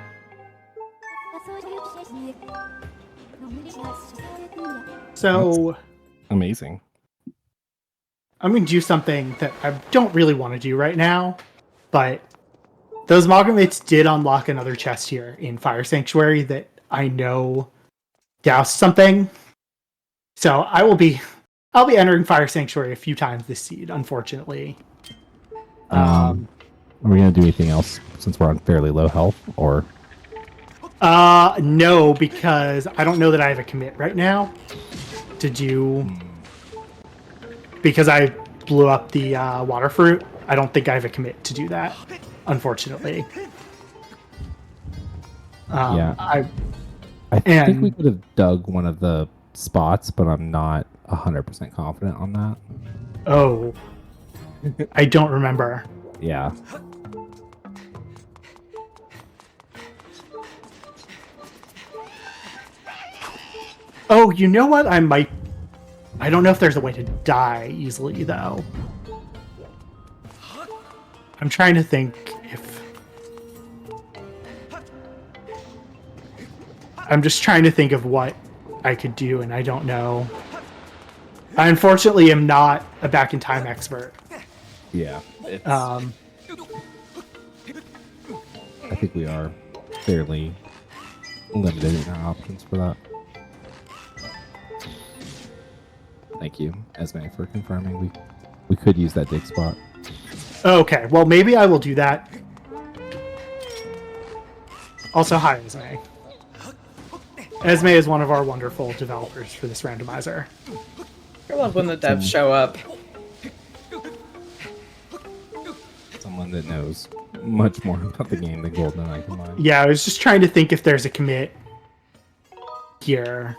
So amazing. I'm going to do something that I don't really want to do right now, but those Mogamates did unlock another chest here in Fire Sanctuary that I know doused something. So I'll be entering Fire Sanctuary a few times this seed, unfortunately. Are we going to do anything else since we're on fairly low health, or? No, because I don't know that I have a commit right now to do. Because I blew up the water fruit, I don't think I have a commit to do that, unfortunately. Yeah. I think we could have dug one of the spots, but I'm not 100% confident on that. Oh. I don't remember. Yeah. Oh, you know what? I don't know if there's a way to die easily, though. I'm trying to think if... I'm just trying to think of what I could do, and I don't know. I unfortunately am not a back-in-time expert. Yeah. I think we are fairly limited in our options for that. Thank you, Esme, for confirming. We could use that dig spot. Okay, well, maybe I will do that. Also, hi, Esme. Esme is one of our wonderful developers for this randomizer. I love when the devs show up. Someone that knows much more about the game than Golden and I combined. Yeah, I was just trying to think if there's a commit here.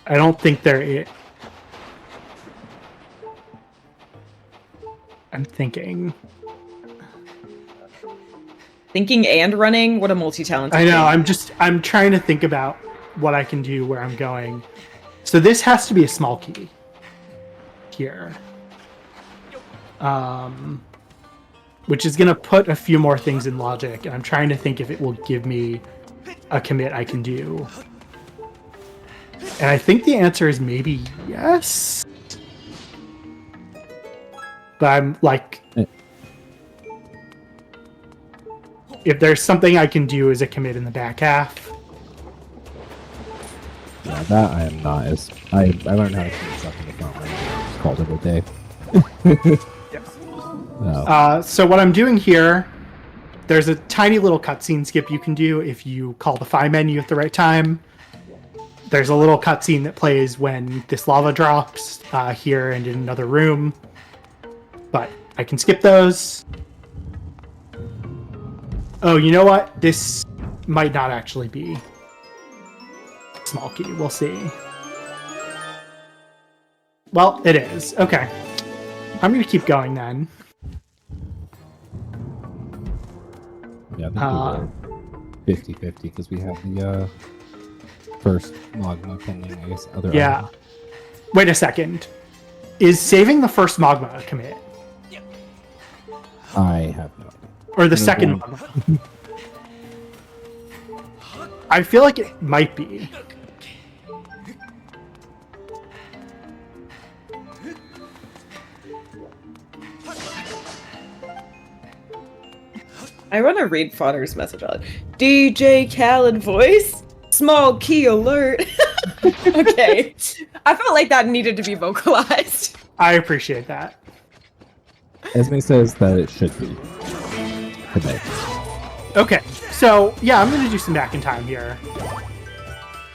I don't think there is. I'm thinking. Thinking and running? What a multi-talented I know, game. I'm trying to think about what I can do, where I'm going. So this has to be a small key. Here. Which is going to put a few more things in logic, and I'm trying to think if it will give me a commit I can do. And I think the answer is maybe yes. But I'm like... If there's something I can do as a commit in the back half. Yeah, that I am not as... I learned how to commit stuff in the front line. Just called it a day. Yeah. So what I'm doing here, there's a tiny little cutscene skip you can do if you call the Phi menu at the right time. There's a little cutscene that plays when this lava drops here and in another room. But I can skip those. Oh, you know what? This might not actually be a small key. We'll see. Well, it is. Okay. I'm going to keep going then. Yeah, I think we were 50-50 because we have the first magma pending, I guess. Yeah. Items. Wait a second. Is saving the first magma a commit? I have no idea. Or the second magma? I feel like it might be. I want to read Fodder's message on DJ Khaled voice. Small key alert. Okay. I felt like that needed to be vocalized. I appreciate that. Esme says that it should be. Today. Okay, so yeah, I'm gonna do some back in time here.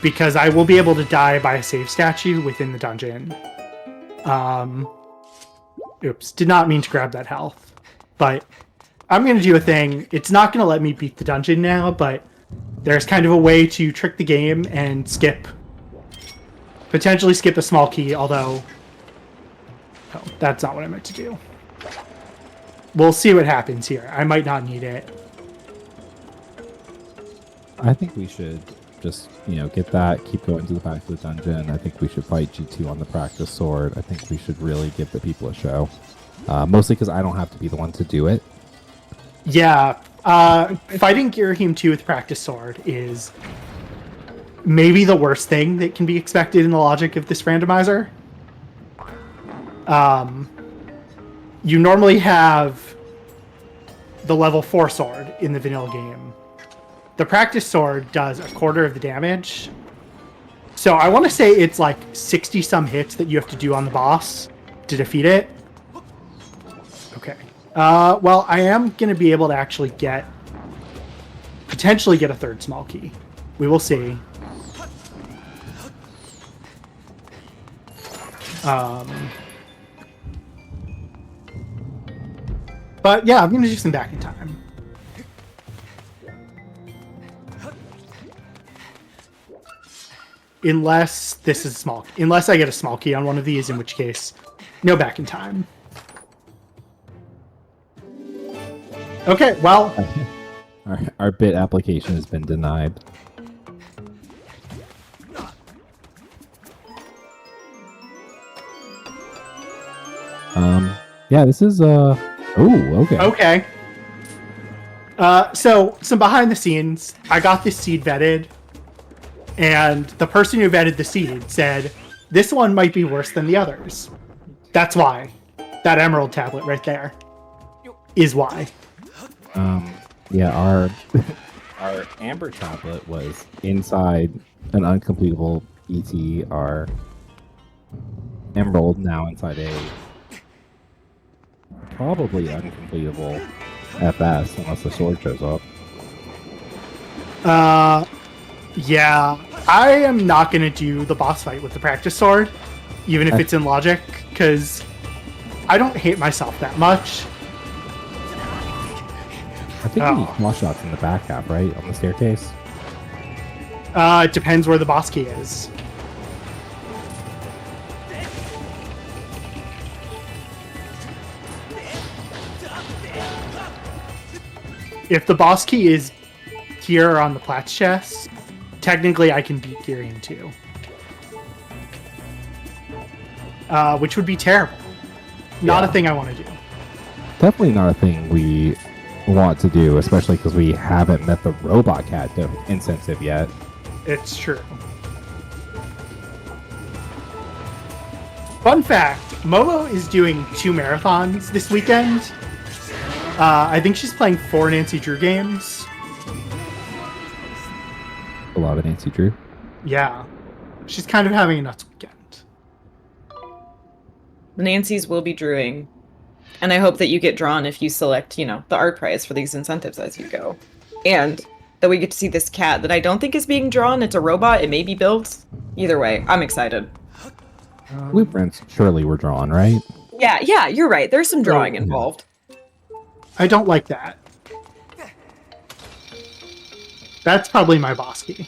Because I will be able to die by a save statue within the dungeon. Oops, did not mean to grab that health. But I'm gonna do a thing. It's not gonna let me beat the dungeon now, but there's kind of a way to trick the game and potentially skip a small key, although... Oh, that's not what I meant to do. We'll see what happens here. I might not need it. I think we should just, get that, keep going to the back of the dungeon. I think we should fight G2 on the practice sword. I think we should really give the people a show. Mostly because I don't have to be the one to do it. Yeah, fighting Girahim 2 with practice sword is maybe the worst thing that can be expected in the logic of this randomizer. You normally have the level 4 sword in the vanilla game. The practice sword does a quarter of the damage. So I want to say it's like 60 some hits that you have to do on the boss to defeat it. Okay. Well, I am going to be able to actually potentially get a third small key. We will see. But yeah, I'm going to do some back in time. Unless this is small. Unless I get a small key on one of these, in which case, no back in time. Okay, well... Our bit application has been denied. Yeah, this is, Oh, okay. Okay. So, some behind the scenes, I got this seed vetted, and the person who vetted the seed said, this one might be worse than the others. That's why. That emerald tablet right there is why. Yeah, our amber tablet was inside an uncompletable ET, our emerald now inside a probably uncompletable FS, unless the sword shows up. Yeah, I am not going to do the boss fight with the practice sword, even if it's in logic, because I don't hate myself that much. I think we need small shots in the back half, right? On the staircase? It depends where the boss key is. If the boss key is here on the Plat's chest, technically I can beat Girahim 2. Which would be terrible. Not a thing I want to do. Definitely not a thing we want to do, especially because we haven't met the robot cat incentive yet. It's true. Fun fact, Momo is doing 2 marathons this weekend. I think she's playing 4 Nancy Drew games. A lot of Nancy Drew. Yeah. She's kind of having a nuts weekend. The Nancys will be drewing. And I hope that you get drawn if you select, the art prize for these incentives as you go. And that we get to see this cat that I don't think is being drawn. It's a robot. It may be built. Either way, I'm excited. Blueprints surely were drawn, right? Yeah, you're right. There's some drawing involved. I don't like that. That's probably my boss key.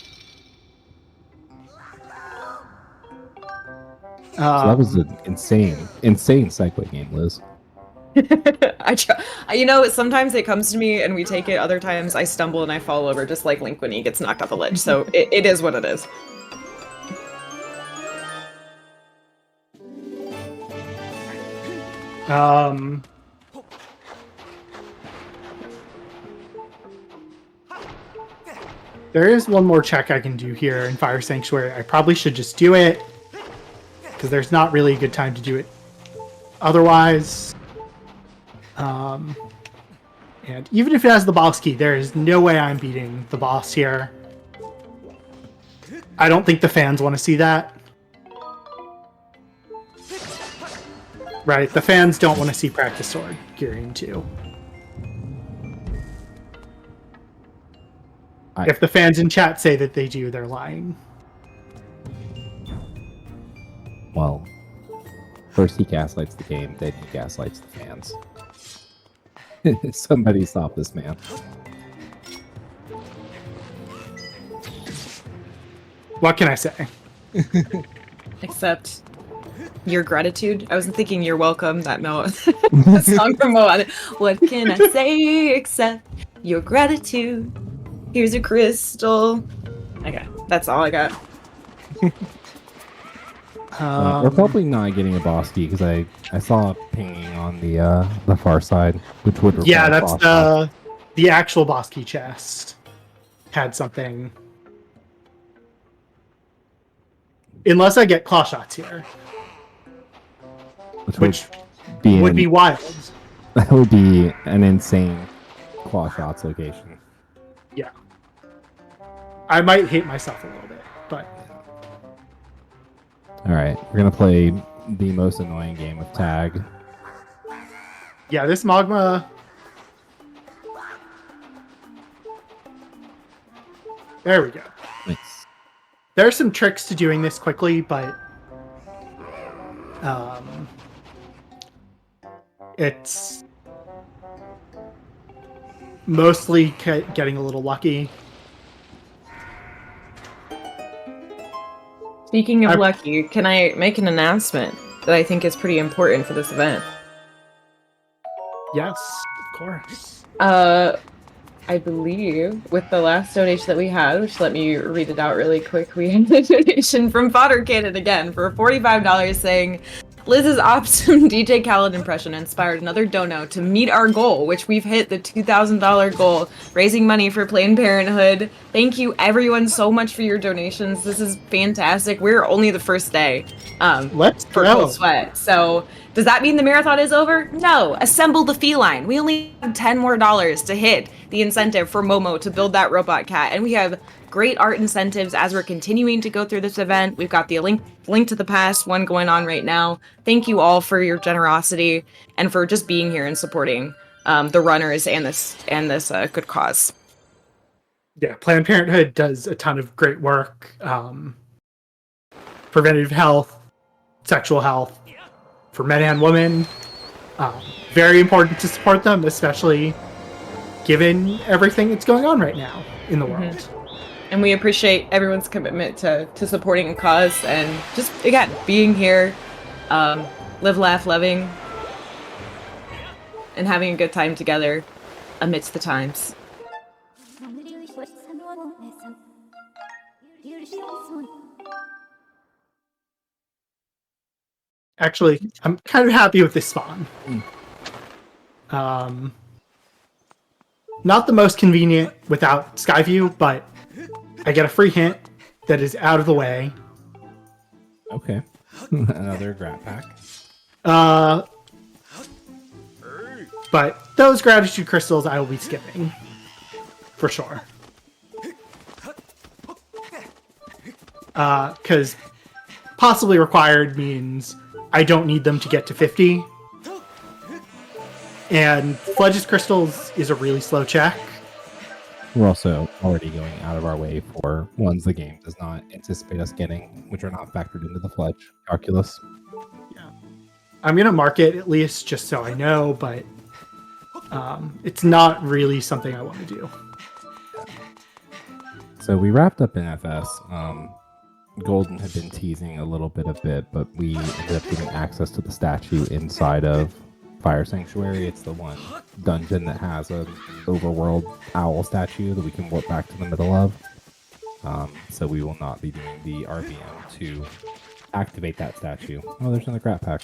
So that was an insane segue game, Liz. Sometimes it comes to me and we take it. Other times I stumble and I fall over, just like Link when he gets knocked off a ledge. So it is what it is. There is one more check I can do here in Fire Sanctuary. I probably should just do it, because there's not really a good time to do it otherwise. And even if it has the boss key, there is no way I'm beating the boss here. I don't think the fans want to see that. Right, the fans don't want to see Practice Sword Gearing 2. If the fans in chat say that they do, they're lying. Well, first he gaslights the game, then he gaslights the fans. Somebody stop this man. What can I say? Except your gratitude. I wasn't thinking you're welcome, that the song from Moana. What can I say except your gratitude? Here's a crystal. Okay, that's all I got. We're probably not getting a boss key because I saw a pinging on the far side, which would require yeah, that's the actual boss key chest had something. Unless I get claw shots here, which would be wild. That would be an insane claw shots location. Yeah, I might hate myself a little bit, but. All right, we're gonna play the most annoying game of tag. Yeah, this magma. There we go. Nice. There are some tricks to doing this quickly, but it's mostly getting a little lucky. Speaking of lucky, can I make an announcement that I think is pretty important for this event? Yes, of course. I believe with the last donation that we had, which let me read it out really quick, we had a donation from Fodder Cannon again for $45 saying, Liz's awesome DJ Khaled impression inspired another dono to meet our goal, which we've hit the $2,000 goal, raising money for Planned Parenthood. Thank you everyone so much for your donations. This is fantastic. We're only the first day Let's for go. Cold Sweat. So does that mean the marathon is over? No. Assemble the feline. We only have $10 more to hit the incentive for Momo to build that robot cat. And we have great art incentives as we're continuing to go through this event. We've got the link to the past one going on right now. Thank you all for your generosity and for just being here and supporting the runners and this good cause. Yeah, Planned Parenthood does a ton of great work. Preventative health, sexual health for men and women. Very important to support them, especially given everything that's going on right now in the world. And we appreciate everyone's commitment to supporting a cause and just, again, being here, live, laugh, loving, and having a good time together amidst the times. Actually, I'm kind of happy with this spawn. Not the most convenient without Skyview, but I get a free hint that is out of the way. Okay. Another Grat Pack. But those gratitude crystals I will be skipping. For sure. Because possibly required means I don't need them to get to 50. And Fledge's crystals is a really slow check. We're also already going out of our way for ones the game does not anticipate us getting, which are not factored into the Fledge calculus. Yeah. I'm going to mark it at least just so I know, but it's not really something I want to do. So we wrapped up in FS. Golden had been teasing a little bit of it, but we ended up getting access to the statue inside of Fire Sanctuary. It's the one dungeon that has an overworld owl statue that we can warp back to the middle of. So we will not be doing the RVM to activate that statue. Oh, there's another Grat Pack.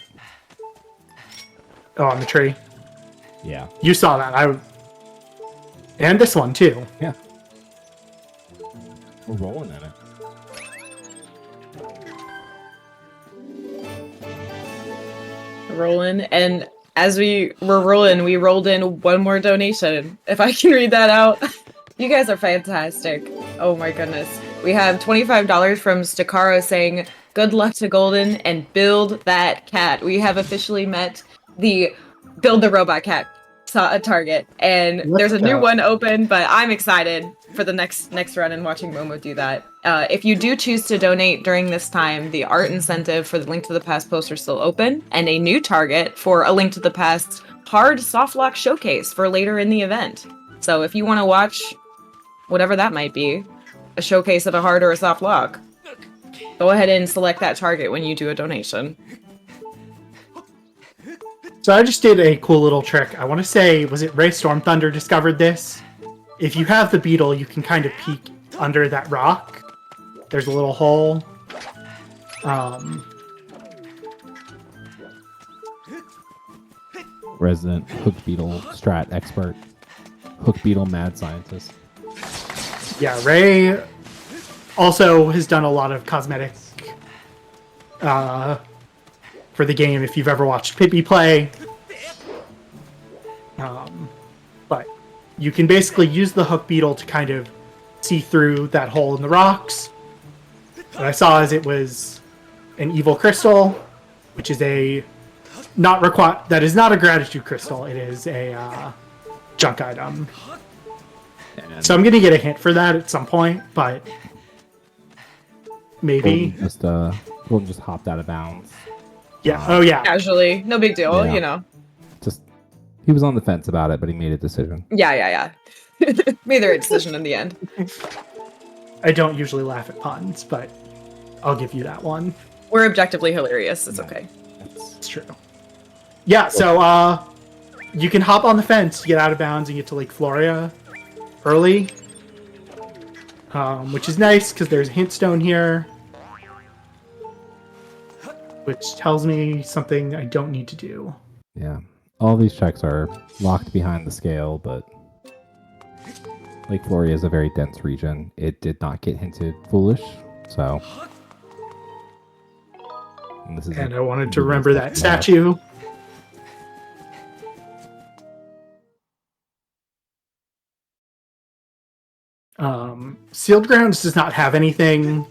Oh, on the tree. Yeah. You saw that. And this one too. Yeah. We're rolling in it. Rolling. And as we were rolling, we rolled in one more donation. If I can read that out. You guys are fantastic. Oh my goodness. We have $25 from Stakaro saying, good luck to Golden and build that cat. We have officially met the build the robot cat target. And there's a new one open, but I'm excited for the next run and watching Momo do that. If you do choose to donate during this time, the art incentive for the Link to the Past poster is still open, and a new target for a Link to the Past hard softlock showcase for later in the event. So if you want to watch whatever that might be, a showcase of a hard or a soft lock, go ahead and select that target when you do a donation. So I just did a cool little trick. I want to say, was it Ray Storm Thunder discovered this? If you have the beetle, you can kind of peek under that rock. There's a little hole. Resident hook beetle strat expert. Hook beetle mad scientist. Yeah, Ray also has done a lot of cosmetic for the game, if you've ever watched Pippi play. But you can basically use the hook beetle to kind of see through that hole in the rocks. What I saw is it was an evil crystal, which is a that is not a gratitude crystal. It is a junk item. So I'm gonna get a hint for that at some point, but maybe Golden just hopped out of bounds. Yeah. Oh yeah. Casually, no big deal, Yeah. you know. Just he was on the fence about it, but he made a decision. Yeah. Made the right decision in the end. I don't usually laugh at puns, but I'll give you that one. We're objectively hilarious. It's okay. It's true. Yeah. So you can hop on the fence, get out of bounds, and get to Lake Floria early, which is nice because there's a hint stone here, which tells me something I don't need to do. Yeah. All these checks are locked behind the scale, but Lake Floria is a very dense region. It did not get hinted foolish, so. And I wanted to remember that statue. Sealed Grounds does not have anything,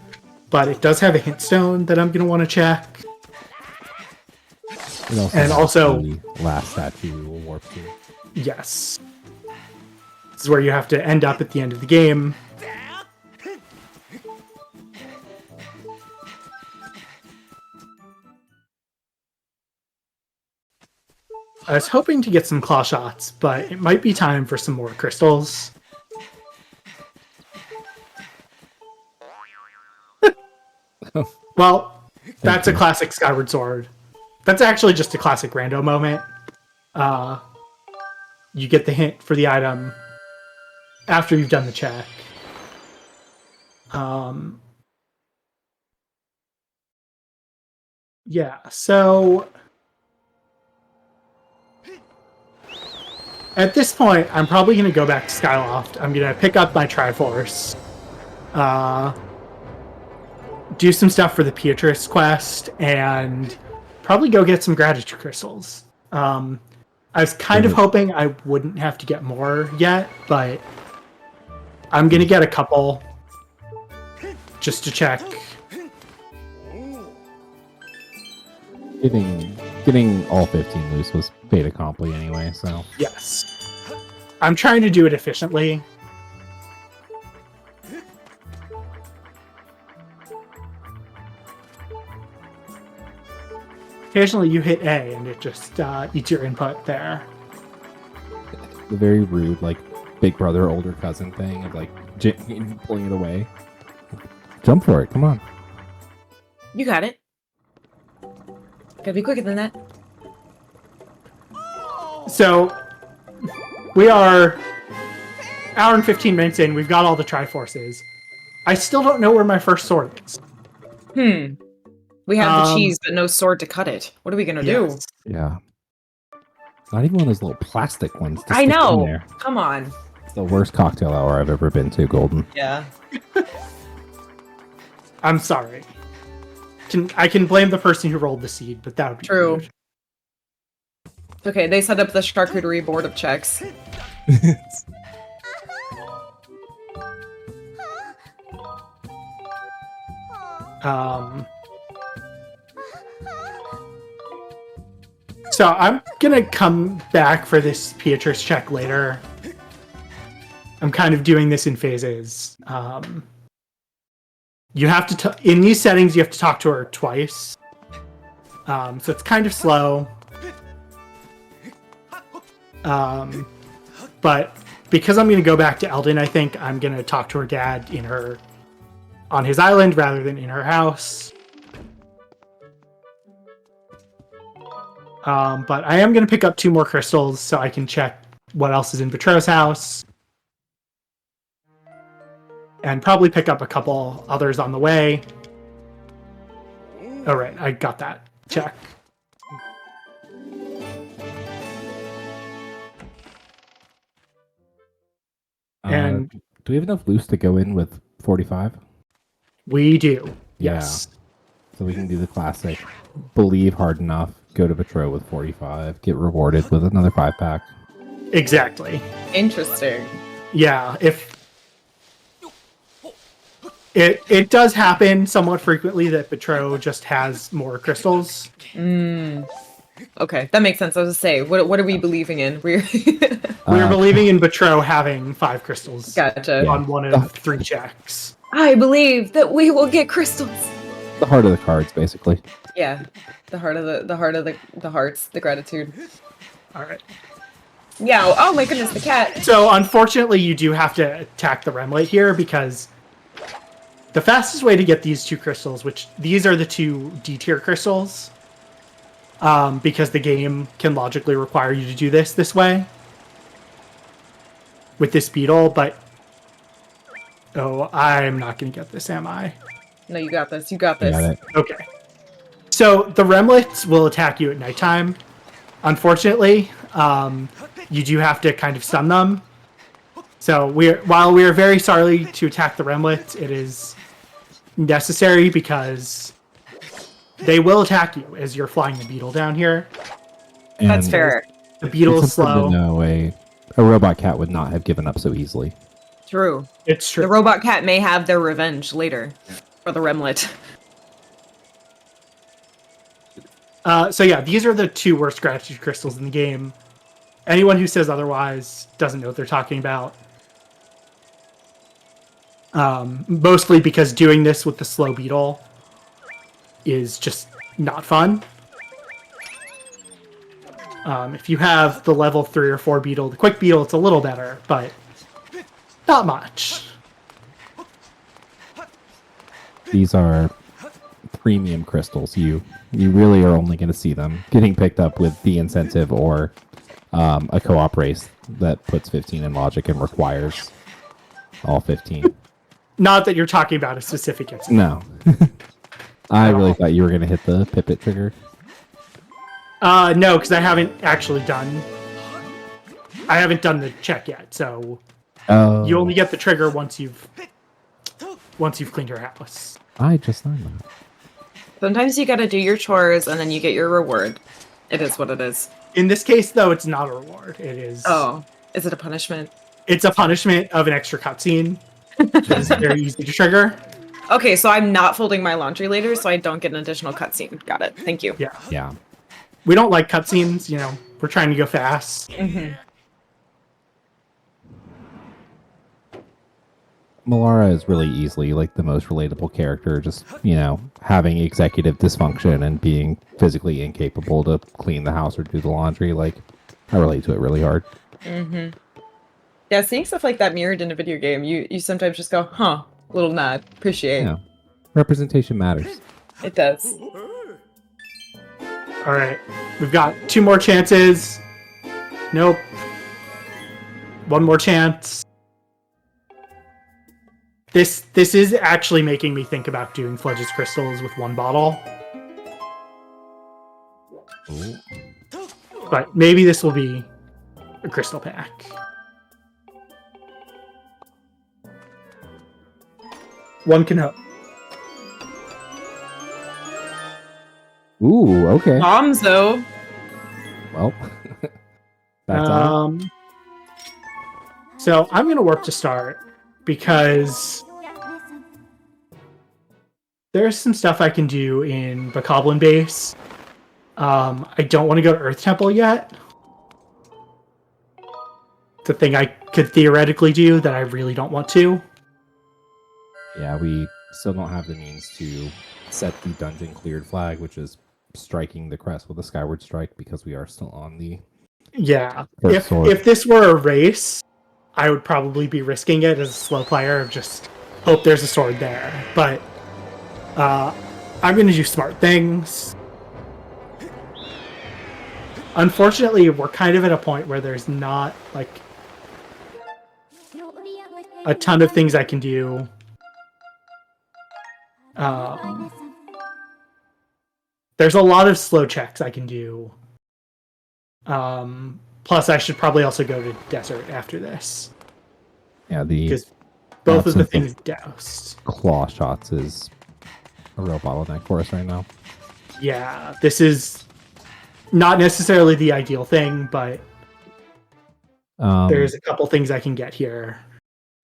but it does have a hint stone that I'm going to want to check. And also the last statue will warp to. Yes. This is where you have to end up at the end of the game. I was hoping to get some claw shots, but it might be time for some more crystals. Well, that's a classic Skyward Sword. That's actually just a classic rando moment. You get the hint for the item after you've done the check. Yeah, so at this point, I'm probably going to go back to Skyloft. I'm going to pick up my Triforce. Do some stuff for the Beatrice quest, and probably go get some gratitude crystals. I was kind of hoping I wouldn't have to get more yet, but I'm going to get a couple just to check. Getting all 15 loose was fait accompli anyway, so. Yes. I'm trying to do it efficiently. Occasionally you hit A and it just eats your input there. The very rude, like, big brother, older cousin thing of, like, pulling it away. Jump for it, come on. You got it. Gotta be quicker than that. So, we are hour and 15 minutes in. We've got all the Triforces. I still don't know where my first sword is. We have the cheese, but no sword to cut it. What are we gonna do? Yeah. Not even one of those little plastic ones. I know. There. Come on. It's the worst cocktail hour I've ever been to, Golden. Yeah. I'm sorry. I can blame the person who rolled the seed, but that would be true. Rude. Okay, they set up the charcuterie board of checks. So I'm gonna come back for this Beatrice check later. I'm kind of doing this in phases. You have to in these settings you have to talk to her twice. So it's kind of slow. But because I'm gonna go back to Eldon, I think I'm gonna talk to her dad on his island rather than in her house. But I am going to pick up 2 more crystals so I can check what else is in Betro's house. And probably pick up a couple others on the way. All right, I got that. Check. And do we have enough loose to go in with 45? We do. Yeah. Yes. So we can do the classic. Believe hard enough. Go to Petro with 45. Get rewarded with another 5-pack. Exactly. Interesting. Yeah. If it does happen somewhat frequently that Petro just has more crystals. Okay, that makes sense. I was to say, what are we believing in? We're believing in Betro having 5 crystals gotcha. on one of 3 checks. I believe that we will get crystals. The heart of the cards, basically. Yeah, the heart of the hearts, the gratitude. All right. Yeah. Oh my goodness, the cat. So unfortunately, you do have to attack the Remlite here because the fastest way to get these 2 crystals, which these are the 2 D tier crystals, because the game can logically require you to do this way with this beetle, but I'm not going to get this, am I? No, you got this. You got this. Got it. Okay. So the Remlites will attack you at nighttime. Unfortunately, you do have to kind of stun them. So while we are very sorry to attack the Remlites, it is necessary because they will attack you as you're flying the beetle down here. And That's fair. The beetle is slow. No, a robot cat would not have given up so easily. True. It's true. The robot cat may have their revenge later for the Remlet. So yeah, these are the 2 worst gratitude crystals in the game. Anyone who says otherwise doesn't know what they're talking about. Mostly because doing this with the slow beetle is just not fun. If you have the level 3 or 4 beetle, the quick beetle, it's a little better, but not much. These are premium crystals. You really are only going to see them getting picked up with the incentive or a co-op race that puts 15 in logic and requires all 15. Not that you're talking about a specific instance. No. I really thought you were going to hit the pipit trigger. No, because I haven't actually done the check yet, so you only get the trigger once you've cleaned your house. I just learned that. Sometimes you gotta do your chores and then you get your reward. It is what it is. In this case, though, it's not a reward. It is. Oh, is it a punishment? It's a punishment of an extra cutscene, which is very easy to trigger. Okay, so I'm not folding my laundry later, so I don't get an additional cutscene. Got it. Thank you. Yeah. Yeah. We don't like cutscenes, we're trying to go fast. Mm-hmm. Melara is really easily like the most relatable character, just, having executive dysfunction and being physically incapable to clean the house or do the laundry. Like, I relate to it really hard. Mm-hmm. Yeah, seeing stuff like that mirrored in a video game, you sometimes just go, huh, little nod, appreciate. Yeah. Representation matters. It does. All right, we've got 2 more chances. Nope. 1 more chance. This is actually making me think about doing Fledge's crystals with 1 bottle. Ooh. But maybe this will be a crystal pack. One can hope. Ooh, okay. Bombs, though. Well, Back to So I'm going to work to start because there's some stuff I can do in the Bokoblin base. I don't want to go to Earth Temple yet. The thing I could theoretically do that I really don't want to. Yeah, we still don't have the means to set the dungeon cleared flag, which is striking the crest with a Skyward Strike, because we are still on the If this were a race, I would probably be risking it as a slow player of just hope there's a sword there. But I'm going to do smart things. Unfortunately, we're kind of at a point where there's not like a ton of things I can do. There's a lot of slow checks I can do. Plus, I should probably also go to Desert after this. Yeah, because both of the things doused. Claw shots is a real bottleneck for us right now. Yeah, this is not necessarily the ideal thing, but there's a couple things I can get here.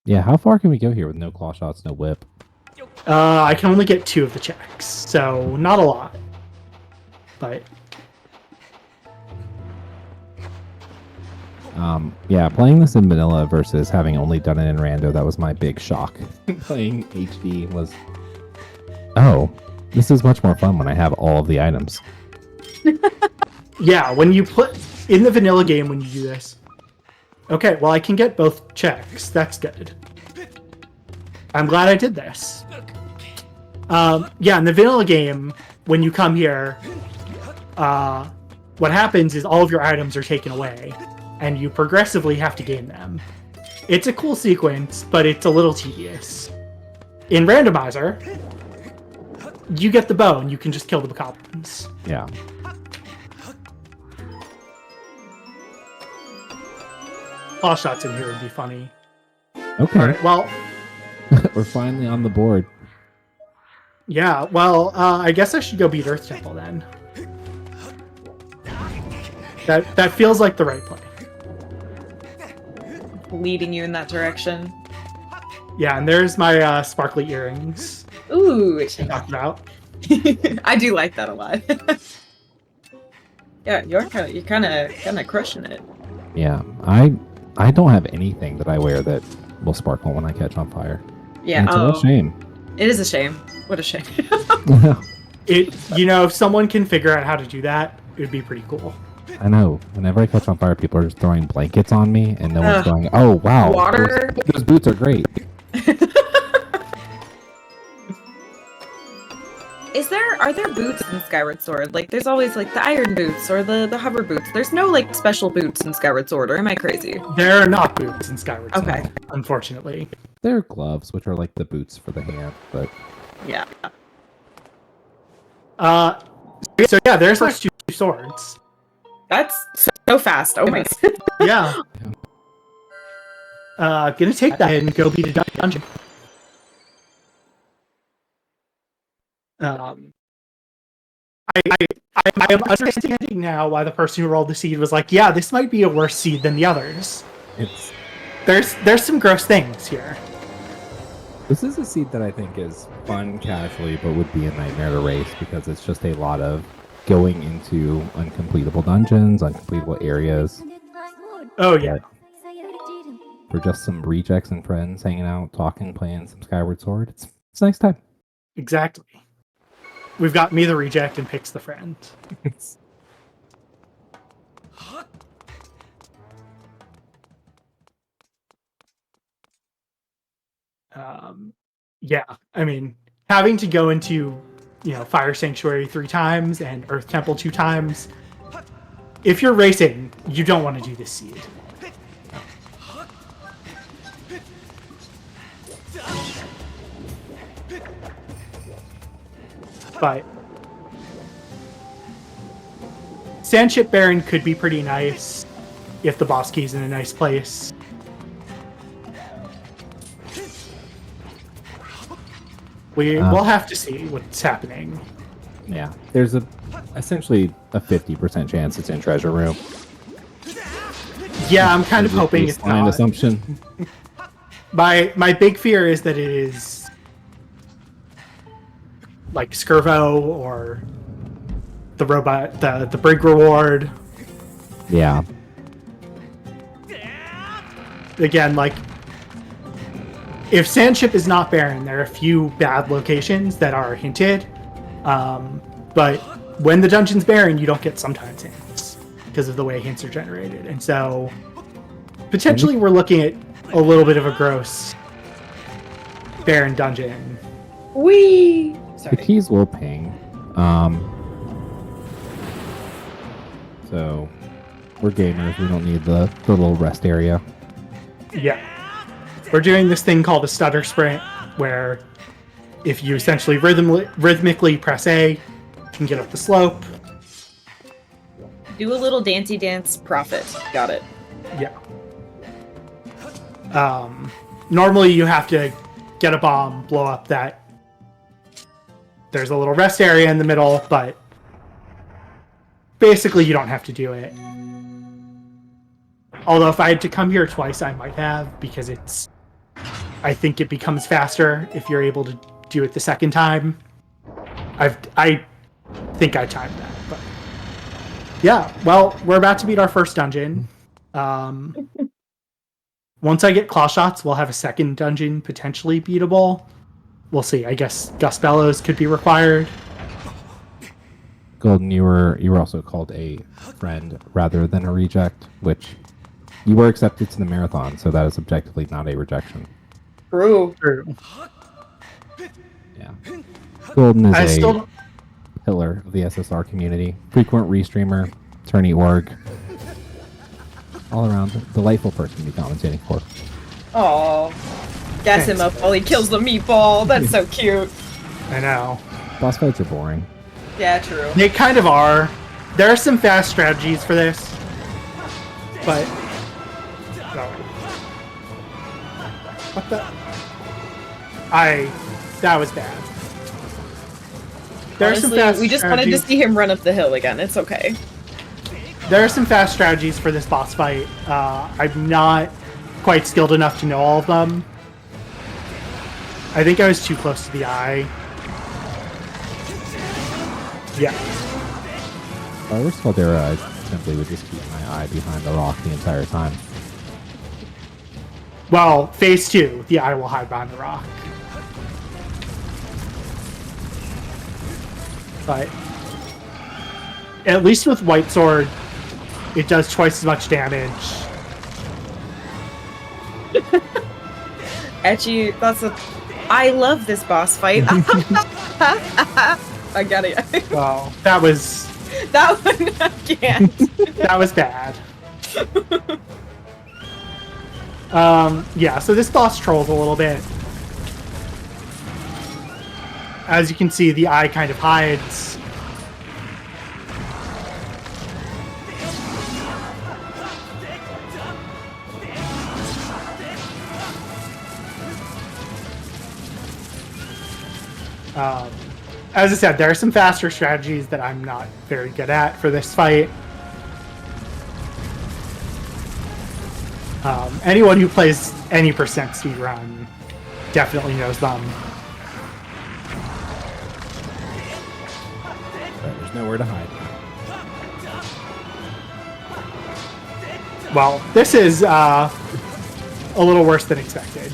Yeah, how far can we go here with no claw shots, no whip? I can only get 2 of the checks, so not a lot. But yeah, playing this in vanilla versus having only done it in rando, that was my big shock. Playing HD was, oh, this is much more fun when I have all of the items. Yeah, when you put in the vanilla game, when you do this. Okay, well, I can get both checks. That's good. I'm glad I did this. Yeah, in the vanilla game, when you come here, what happens is all of your items are taken away, and you progressively have to gain them. It's a cool sequence, but it's a little tedious. In Randomizer, you get the bow, and you can just kill the Bokoblins. Yeah. Claw shots in here would be funny. Okay. All right, well, we're finally on the board. yeah, well, I guess I should go beat Earth Temple then. That feels like the right play. Leading you in that direction. Yeah, and there's my sparkly earrings. Ooh, I talked about. I do like that a lot. Yeah, you're kind of crushing it. Yeah, I don't have anything that I wear that will sparkle when I catch on fire. Yeah, and it's a real shame. It is a shame. What a shame. If someone can figure out how to do that, it would be pretty cool. I know. Whenever I catch on fire, people are just throwing blankets on me, and no one's going, "Oh wow, water. Those boots are great." Are there boots in Skyward Sword? Like, there's always like the iron boots or the hover boots. There's no like special boots in Skyward Sword, or am I crazy? There are not boots in Skyward Sword, okay, unfortunately. There are gloves, which are like the boots for the hand, but yeah. So yeah, there's like 2 swords. That's so fast. Oh my god. Yeah. Gonna take that and go beat a dungeon. I am understanding now why the person who rolled the seed was like, yeah, this might be a worse seed than the others. There's some gross things here. This is a seed that I think is fun casually, but would be a nightmare to race because it's just a lot of going into uncompletable dungeons, uncompletable areas. Oh yeah. For just some rejects and friends hanging out, talking, playing some Skyward Sword, it's a nice time. Exactly. We've got me the reject and Pix the friend. Yeah, I mean, having to go into, Fire Sanctuary 3 times and Earth Temple 2 times, if you're racing, you don't want to do this seed. But Sandship Baron could be pretty nice if the boss key's in a nice place. We'll have to see what's happening. Yeah, there's essentially a 50% chance it's in Treasure Room. Yeah, I'm kind of hoping it's Baseline not. assumption. My big fear is that it is like Skirvo or the robot, the Brig reward. Yeah. Again, like, if Sandship is not barren, there are a few bad locations that are hinted. But when the dungeon's barren, you don't get sometimes hints because of the way hints are generated. And so potentially we're looking at a little bit of a gross barren dungeon. Whee! The Sorry. keys will ping. So we're gamers. We don't need the little rest area. Yeah. We're doing this thing called a stutter sprint, where if you essentially rhythmically press A, you can get up the slope. Do a little dancey dance profit. Got it. Yeah. Normally you have to get a bomb, blow up that. There's a little rest area in the middle, but basically you don't have to do it. Although if I had to come here twice, I might have, because I think it becomes faster if you're able to do it the second time. I think I timed that, but yeah. Well, we're about to beat our first dungeon. Once I get claw shots, we'll have a second dungeon potentially beatable. We'll see. I guess Gus Bellows could be required. Golden, you were also called a friend rather than a reject, which you were accepted to the marathon, so that is objectively not a rejection. True. Yeah. Golden is a pillar of the SSR community, frequent restreamer, attorney org, all around delightful person to be commentating for. Aw. Gas him up while he kills the meatball. That's so cute. I know. Boss fights are boring. Yeah, true. They kind of are. There are some fast strategies for this, but what the? That was bad. There Honestly, are some fast we just wanted to see him run up the hill again. It's okay. There are some fast strategies for this boss fight. I'm not quite skilled enough to know all of them. I think I was too close to the eye. Yeah. If I were Scaldera, I simply would just keep my eye behind the rock the entire time. Well, phase 2, the eye will hide behind the rock. But at least with White Sword, it does twice as much damage. Actually, I love this boss fight. I got it. Well, that was... That one I can't. That was bad. Yeah, so this boss trolls a little bit. As you can see, the eye kind of hides. As I said, there are some faster strategies that I'm not very good at for this fight. Anyone who plays any percent speedrun definitely knows them. Right, there's nowhere to hide. Well, this is a little worse than expected.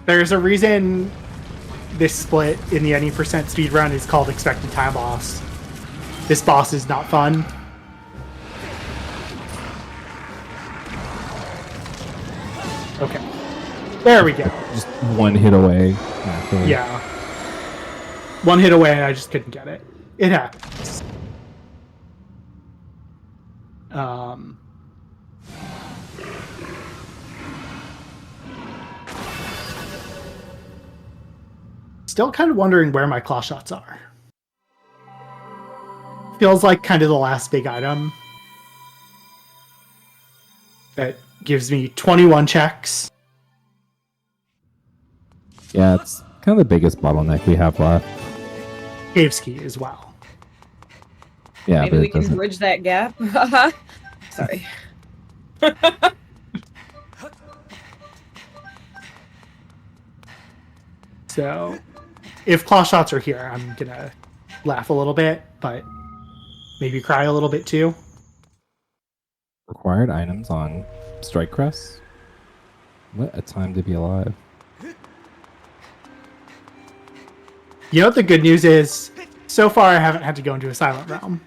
There's a reason this split in the any percent speedrun is called expected time loss. This boss is not fun. Okay. There we go. Just one hit away. Actually. Yeah. One hit away, I just couldn't get it. It happens. Still kind of wondering where my claw shots are. Feels like kind of the last big item that gives me 21 checks. Yeah, it's kind of the biggest bottleneck we have left. Cave ski as well. Yeah, Maybe but we it can doesn't. bridge that gap. Sorry. So, if claw shots are here, I'm gonna laugh a little bit, but maybe cry a little bit too. Required items on Strike Crest. What a time to be alive. You know what the good news is? So far, I haven't had to go into a silent realm.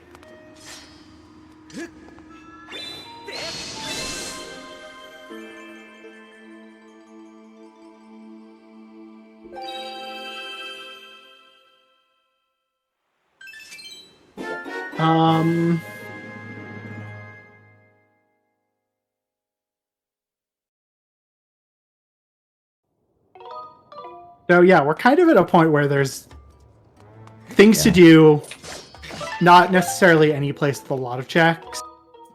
So yeah, we're kind of at a point where there's things to do, not necessarily any place with a lot of checks.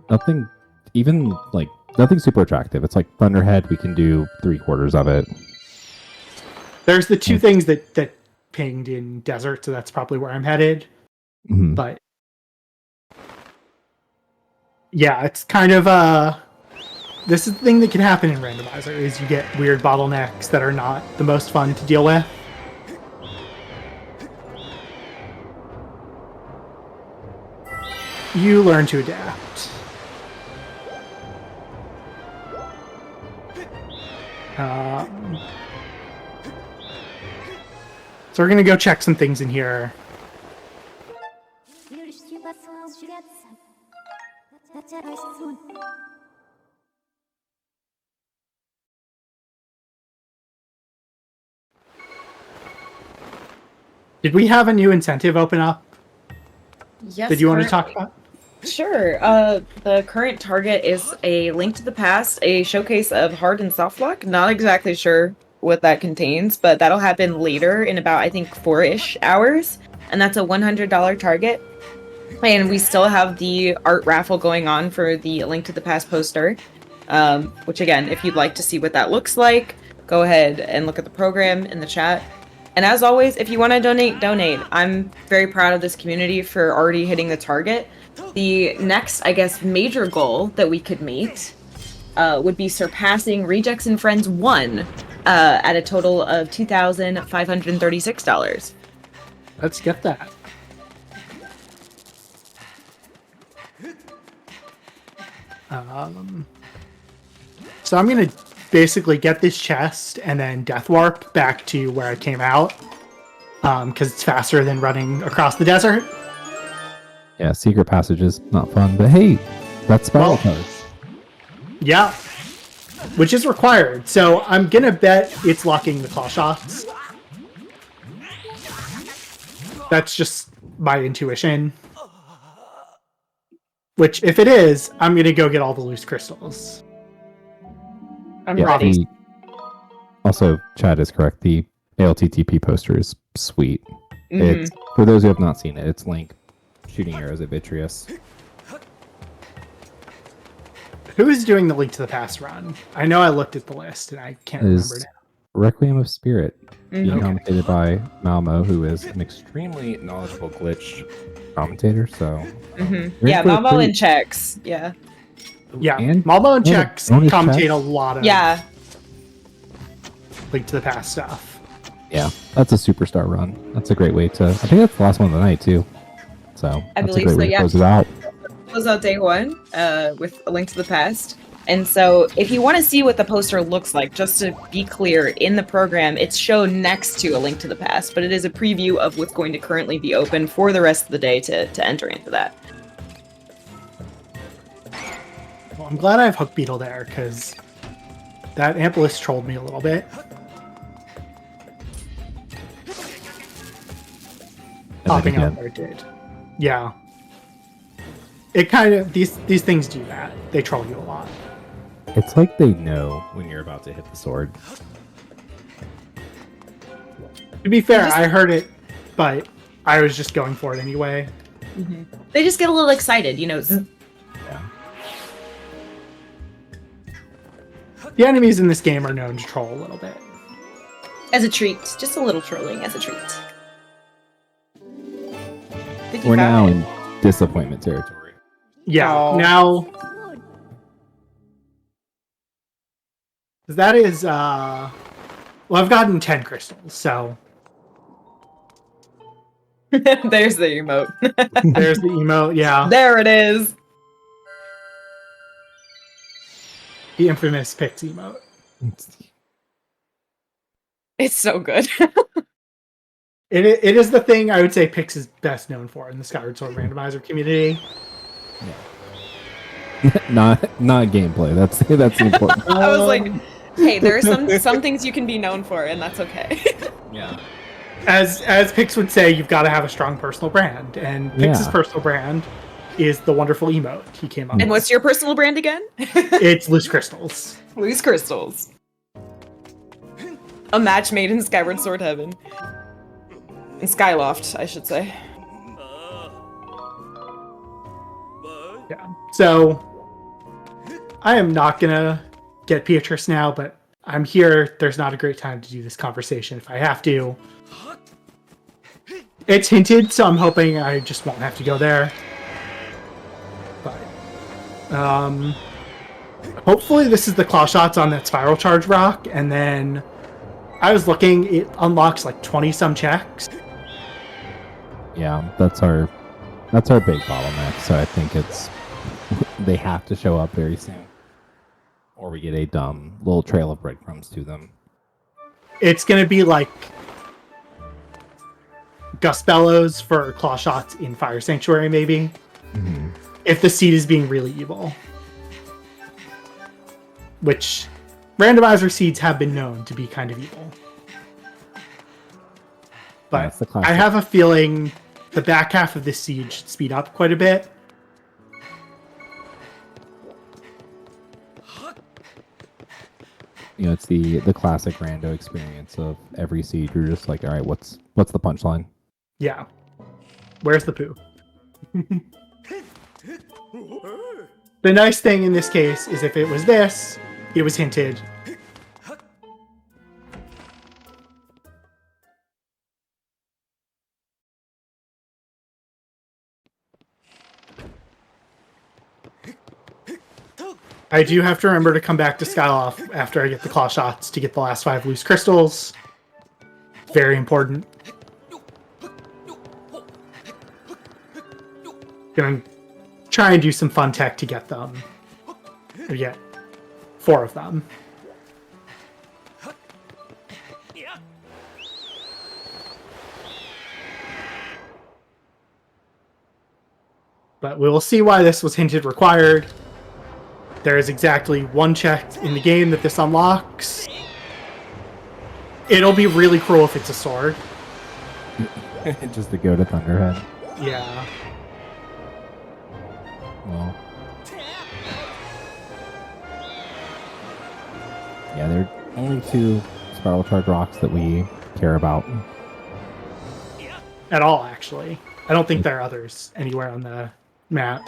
Nothing, even like nothing super attractive. It's like Thunderhead. We can do 3/4 of it. There's the two things that pinged in desert, so that's probably where I'm headed. Mhm. But yeah, it's kind of this is the thing that can happen in randomizer is you get weird bottlenecks that are not the most fun to deal with. You learn to adapt. So we're gonna go check some things in here. Did we have a new incentive open up Yes. that you want to talk about? Sure. The current target is a Link to the Past, a showcase of hard and soft lock. Not exactly sure what that contains, but that'll happen later in about, I think, 4-ish hours. And that's a $100 target. And we still have the art raffle going on for the Link to the Past poster. Which again, if you'd like to see what that looks like, go ahead and look at the program in the chat. And as always, if you want to donate. I'm very proud of this community for already hitting the target. The next, I guess, major goal that we could meet would be surpassing Rejects and Friends 1 at a total of $2,536. Let's get that. So I'm gonna basically get this chest and then death warp back to where I came out, because it's faster than running across the desert. Yeah, secret passages not fun, but hey, that's spiral cards. Yeah, which is required. So I'm gonna bet it's locking the claw shots. That's just my intuition. Which, if it is, I'm gonna go get all the loose crystals. I'm ready. Also, Chad is correct. The ALTTP poster is sweet. Mm-hmm. It's for those who have not seen it. It's Link shooting arrows at Vitreous. Who is doing the Link to the Past run? I know I looked at the list and I can't remember now. Requiem of Spirit, being Okay. commentated by Malmo, who is an extremely knowledgeable glitch commentator. So, Yeah, Malmo in checks. Yeah. Yeah, and Malmo and Checks bonus commentate checks. a lot of Yeah. Link to the Past stuff. Yeah, that's a superstar run. That's a great way to. I think that's the last one of the night too. So I that's a believe great so, way to yeah. close it out. Close out day one with A Link to the Past. And so if you want to see what the poster looks like, just to be clear, in the program, it's shown next to A Link to the Past, but it is a preview of what's going to currently be open for the rest of the day to enter into that. Well, I'm glad I have Hook Beetle there, because that Ampelus trolled me a little bit. Popping out where it did. Yeah. It kind of, these things do that. They troll you a lot. It's like they know when you're about to hit the sword. To be fair, I heard it, but I was just going for it anyway. They just get a little excited, you know. Yeah. The enemies in this game are known to troll a little bit. As a treat. Just a little trolling as a treat. We're now in disappointment territory. Yeah, Oh. now... That is, well, I've gotten 10 crystals, so... There's the emote. There's the emote, yeah. There it is. The infamous Pix emote. It's so good. It is the thing I would say Pix is best known for in the Skyward Sword randomizer community. not gameplay. That's the important. I was like, hey, there are some things you can be known for, and that's okay. Yeah. As Pix would say, you've got to have a strong personal brand, and Pix's personal brand is the wonderful emote he came up with. And what's your personal brand again? It's Loose Crystals. Loose Crystals. A match made in Skyward Sword Heaven. In Skyloft, I should say. Yeah. So, I am not gonna get Beatrice now, but I'm here. There's not a great time to do this conversation if I have to. It's hinted, so I'm hoping I just won't have to go there. But, hopefully this is the claw shots on that spiral charge rock, and then I was looking, it unlocks like 20-some checks. Yeah, that's our big bottleneck. So I think they have to show up very soon, or we get a dumb little trail of breadcrumbs to them. It's gonna be like Gust Bellows for claw shots in Fire Sanctuary, maybe. Mm-hmm. If the seed is being really evil. Which randomizer seeds have been known to be kind of evil. But I have a feeling the back half of this seed should speed up quite a bit. You know, it's the classic rando experience of every seed. You're just like, all right, what's the punchline? Yeah. Where's the poo? The nice thing in this case is if it was this, it was hinted. I do have to remember to come back to Skyloft after I get the claw shots to get the last 5 loose crystals. Very important. Gonna try and do some fun tech to get them. Or get 4 of them. But we will see why this was hinted required. There is exactly 1 check in the game that this unlocks. It'll be really cruel if it's a sword. Just to go to Thunderhead. Yeah. Well. Yeah, there are only 2 spiral charge rocks that we care about. At all, actually. I don't think there are others anywhere on the map.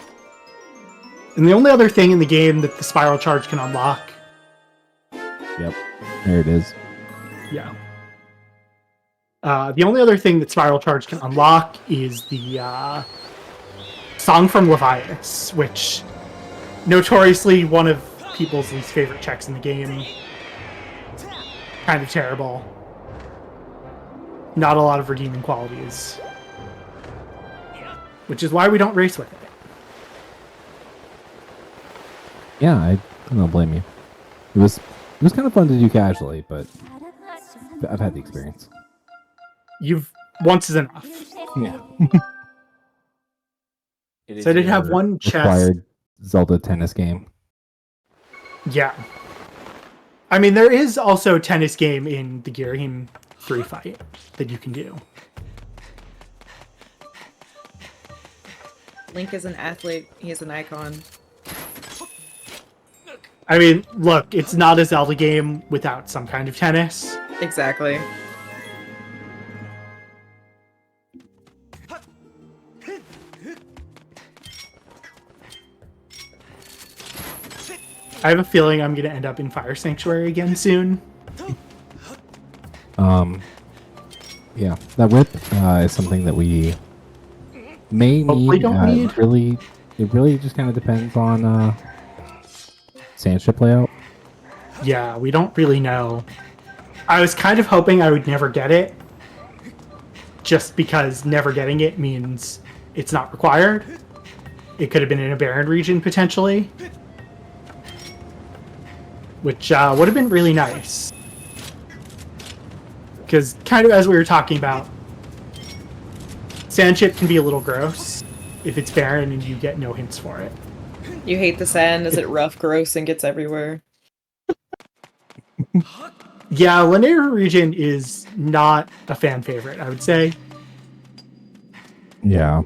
And the only other thing in the game that the spiral charge can unlock... Yep, there it is. Yeah. The only other thing that spiral charge can unlock is the Song from Leviathan, which notoriously one of people's least favorite checks in the game. Kind of terrible. Not a lot of redeeming qualities. Which is why we don't race with it. Yeah, I don't blame you. It was kind of fun to do casually, but I've had the experience. Once is enough. Yeah. So I did have 1 chest. Required Zelda tennis game. Yeah. I mean, there is also a tennis game in the Girahim 3 fight that you can do. Link is an athlete. He is an icon. I mean, look, it's not a Zelda game without some kind of tennis. Exactly. I have a feeling I'm going to end up in Fire Sanctuary again soon. Yeah, that whip is something that we May Hopefully need, don't need. it really just kind of depends on sand ship layout. Yeah, we don't really know. I was kind of hoping I would never get it, just because never getting it means it's not required. It could have been in a barren region, potentially. Which would have been really nice. Because, kind of as we were talking about, sand ship can be a little gross if it's barren and you get no hints for it. You hate the sand? Is it rough, gross, and gets everywhere? Yeah, Linear region is not a fan favorite, I would say. Yeah.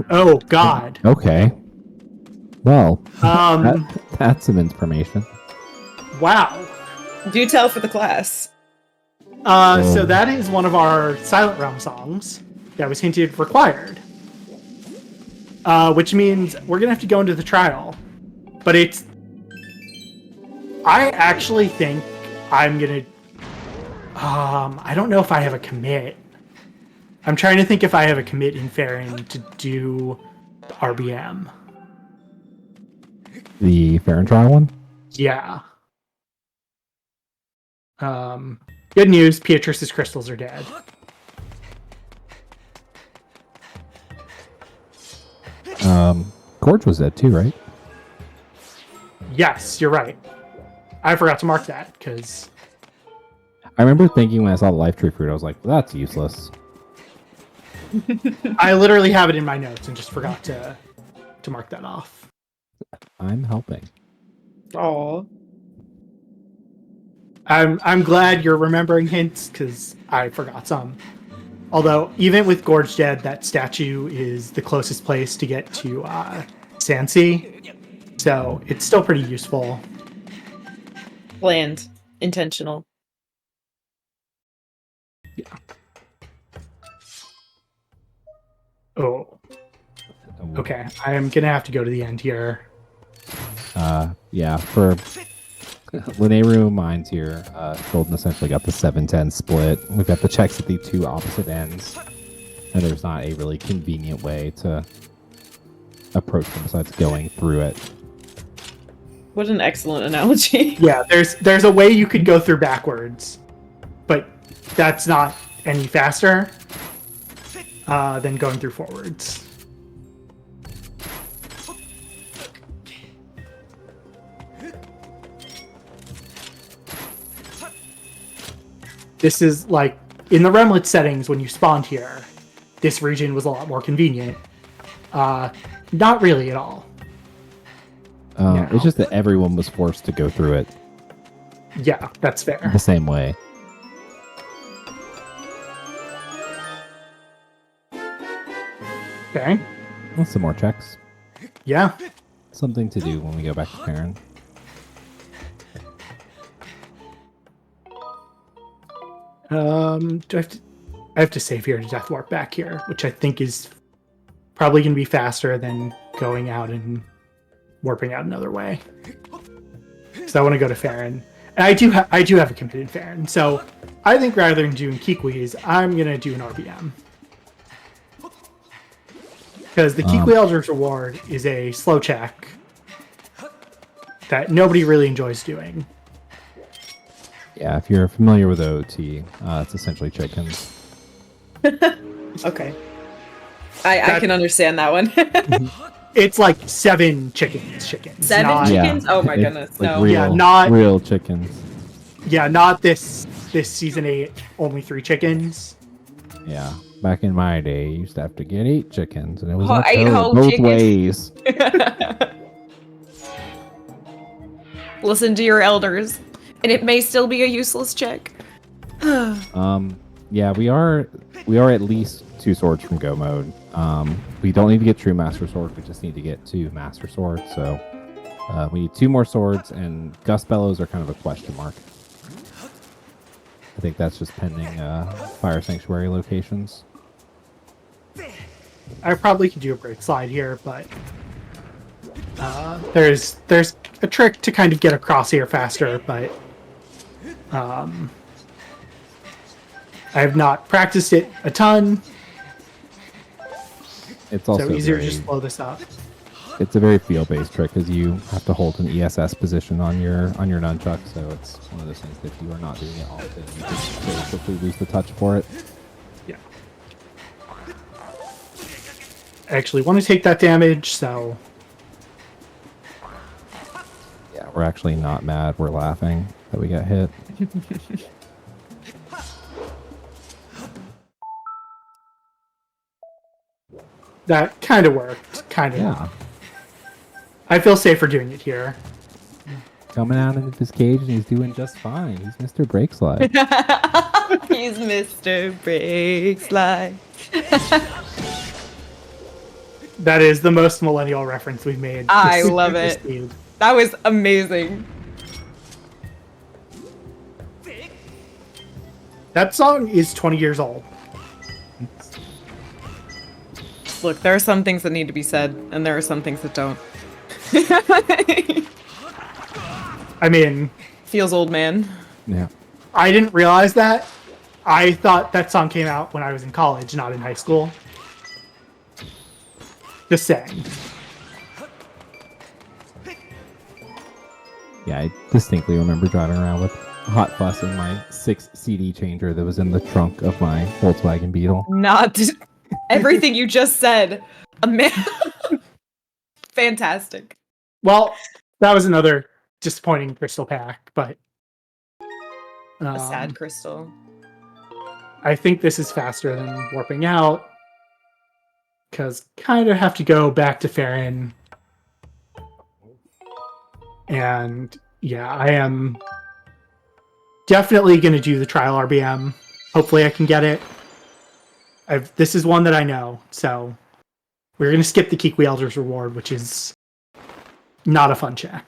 Oh, God. Okay. Well, Um, that's some information. wow. Do tell for the class. So that is one of our Silent Realm songs that was hinted required. Which means we're going to have to go into the trial. But I actually think I'm going to... I don't know if I have a commit. I'm trying to think if I have a commit in Farron to do RBM. The Farron trial one? Yeah. Good news, Beatrice's crystals are dead. Gorge was dead too, right? Yes, you're right. I forgot to mark that, because... I remember thinking when I saw the life tree fruit, I was like, that's useless. I literally have it in my notes and just forgot to mark that off. I'm helping. Oh. I'm glad you're remembering hints, because I forgot some. Although, even with Gorge dead, that statue is the closest place to get to Sansi. So, it's still pretty useful. Planned. Intentional. Yeah. Oh. Okay, I am going to have to go to the end here. Yeah, for Linearu Mines here, Golden essentially got the 7-10 split. We've got the checks at the two opposite ends, and there's not a really convenient way to approach them besides going through it. What an excellent analogy. Yeah, there's a way you could go through backwards, but that's not any faster than going through forwards. This is like, in the Remlet settings, when you spawned here, this region was a lot more convenient. Not really at all. No. It's just that everyone was forced to go through it Yeah, that's fair. the same way. Okay. Well, some more checks. Yeah. Something to do when we go back to Farron. Do I have to save here to death warp back here, which I think is probably going to be faster than going out and warping out another way. So I want to go to Farron. And I do have a committed Farron. So I think rather than doing Kikwis, I'm going to do an RBM. Because the Kikwi Elder's Reward is a slow check that nobody really enjoys doing. Yeah, if you're familiar with OT, it's essentially chickens. Okay. I can understand that one. It's like 7 chickens. 7 not, chickens? Yeah, Oh my it's goodness, like no. Real chickens. Yeah, not this season 8, only 3 chickens. Yeah, back in my day, you used to have to get 8 chickens, and it was 8 whole both chickens? ways. Listen to your elders, and it may still be a useless check. Yeah, we are at least 2 swords from go mode. We don't need to get true master sword. We just need to get 2 master swords. So we need 2 more swords, and gust bellows are kind of a question mark. I think that's just pending fire sanctuary locations. I probably could do a break slide here, but there's a trick to kind of get across here faster, but I have not practiced it a ton. It's also so easier very, to just blow this up. it's a very feel-based trick because you have to hold an ESS position on your nunchuck, so it's one of those things that if you are not doing it often, you just very quickly lose the touch for it. Yeah. I actually want to take that damage, so... Yeah, we're actually not mad. We're laughing that we got hit. That kind of worked. Kind of. Yeah. I feel safer doing it here. Coming out of his cage and he's doing just fine. He's Mr. Breakslide. He's Mr. Breakslide. That is the most millennial reference we've made. I love it. That was amazing. That song is 20 years old. Look, there are some things that need to be said, and there are some things that don't. I mean... Feels old, man. Yeah. I didn't realize that. I thought that song came out when I was in college, not in high school. Just saying. Yeah, I distinctly remember driving around with Hot Fuss in my 6 CD changer that was in the trunk of my Volkswagen Beetle. Not everything you just said. Fantastic. Well, that was another disappointing crystal pack, but... A sad crystal. I think this is faster than warping out. Because kind of have to go back to Farron. And yeah, I am definitely going to do the trial RBM. Hopefully I can get it. This is one that I know, so we're going to skip the Kikwi Elder's Reward, which is not a fun check.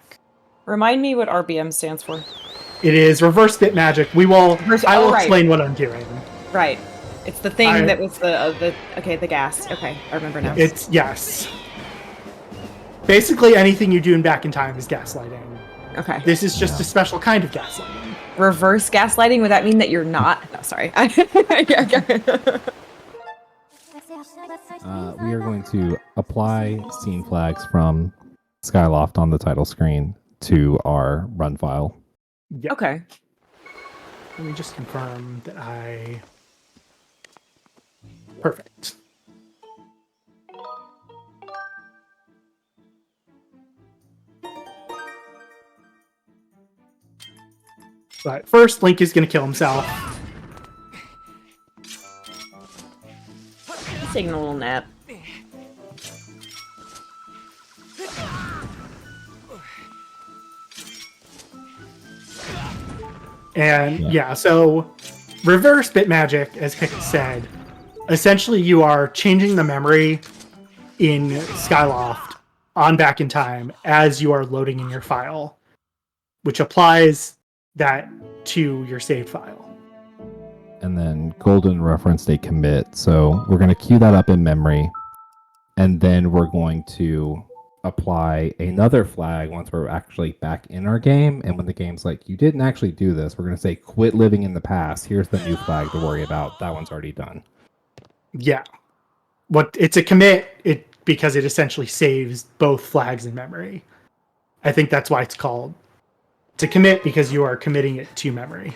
Remind me what RBM stands for. It is Reverse Bit Magic. I will explain what I'm doing. Right. It's the thing that was the gas. Okay, I remember now. It's, yes. Basically anything you do in Back in Time is gaslighting. Okay. This is just a special kind of gaslighting. Reverse gaslighting? Would that mean that you're not? No, sorry. We are going to apply scene flags from Skyloft on the title screen to our run file. Yep. Okay. Let me just confirm that I... Perfect. But first, Link is going to kill himself. He's taking a little nap. And yeah, so reverse bit magic, as Pick said, essentially you are changing the memory in Skyloft on Back in Time as you are loading in your file, which applies that to your saved file. And then Golden referenced a commit, so we're going to queue that up in memory, and then we're going to apply another flag once we're actually back in our game. And when the game's like, you didn't actually do this, we're going to say, quit living in the past. Here's the new flag to worry about. That one's already done. Yeah. It's a commit because it essentially saves both flags in memory. I think that's why it's called. It's a commit because you are committing it to memory.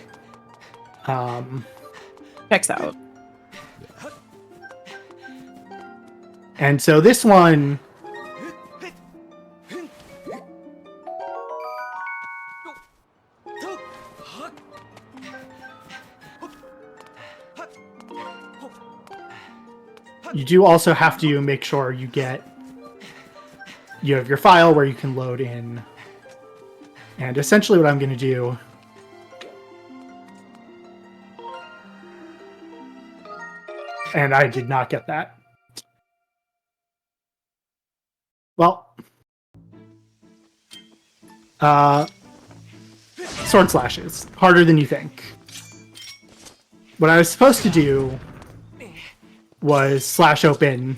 Checks out. And so this one... You do also have to make sure you have your file where you can load in. And essentially what I'm going to do and I did not get that. Well, sword slashes, harder than you think. What I was supposed to do was slash open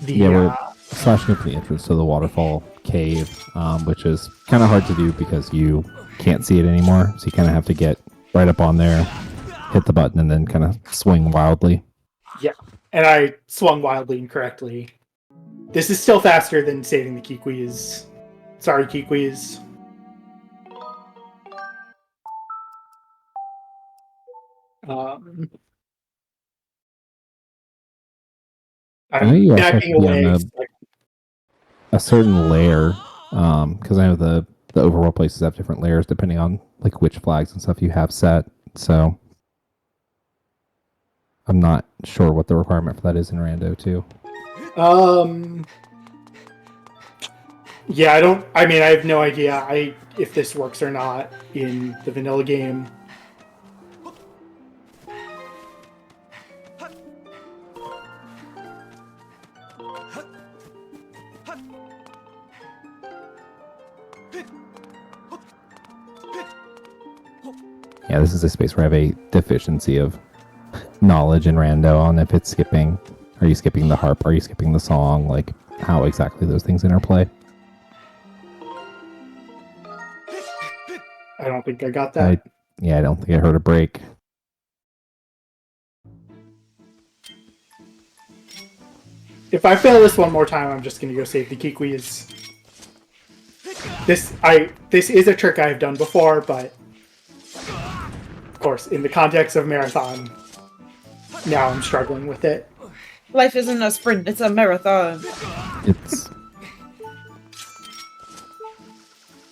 the we're slashing up the entrance to the waterfall cave, which is kind of hard to do because you can't see it anymore. So you kind of have to get right up on there, hit the button, and then kind of swing wildly. And I swung wildly incorrectly. This is still faster than saving the Kikwis. Sorry, Kikwis. I know I'm you also have backing to be away. on a certain layer, because I know the overworld places have different layers depending on like which flags and stuff you have set. So I'm not sure what the requirement for that is in Rando too. Yeah, I have no idea if this works or not in the vanilla game. Yeah, this is a space where I have a deficiency of knowledge in Rando on if it's skipping. Are you skipping the harp? Are you skipping the song? Like how exactly those things interplay. I don't think I got that. I don't think I heard a break. If I fail this one more time, I'm just gonna go save the Kikwis. This is a trick I've done before, but of course, in the context of marathon, now I'm struggling with it. Life isn't a sprint, it's a marathon.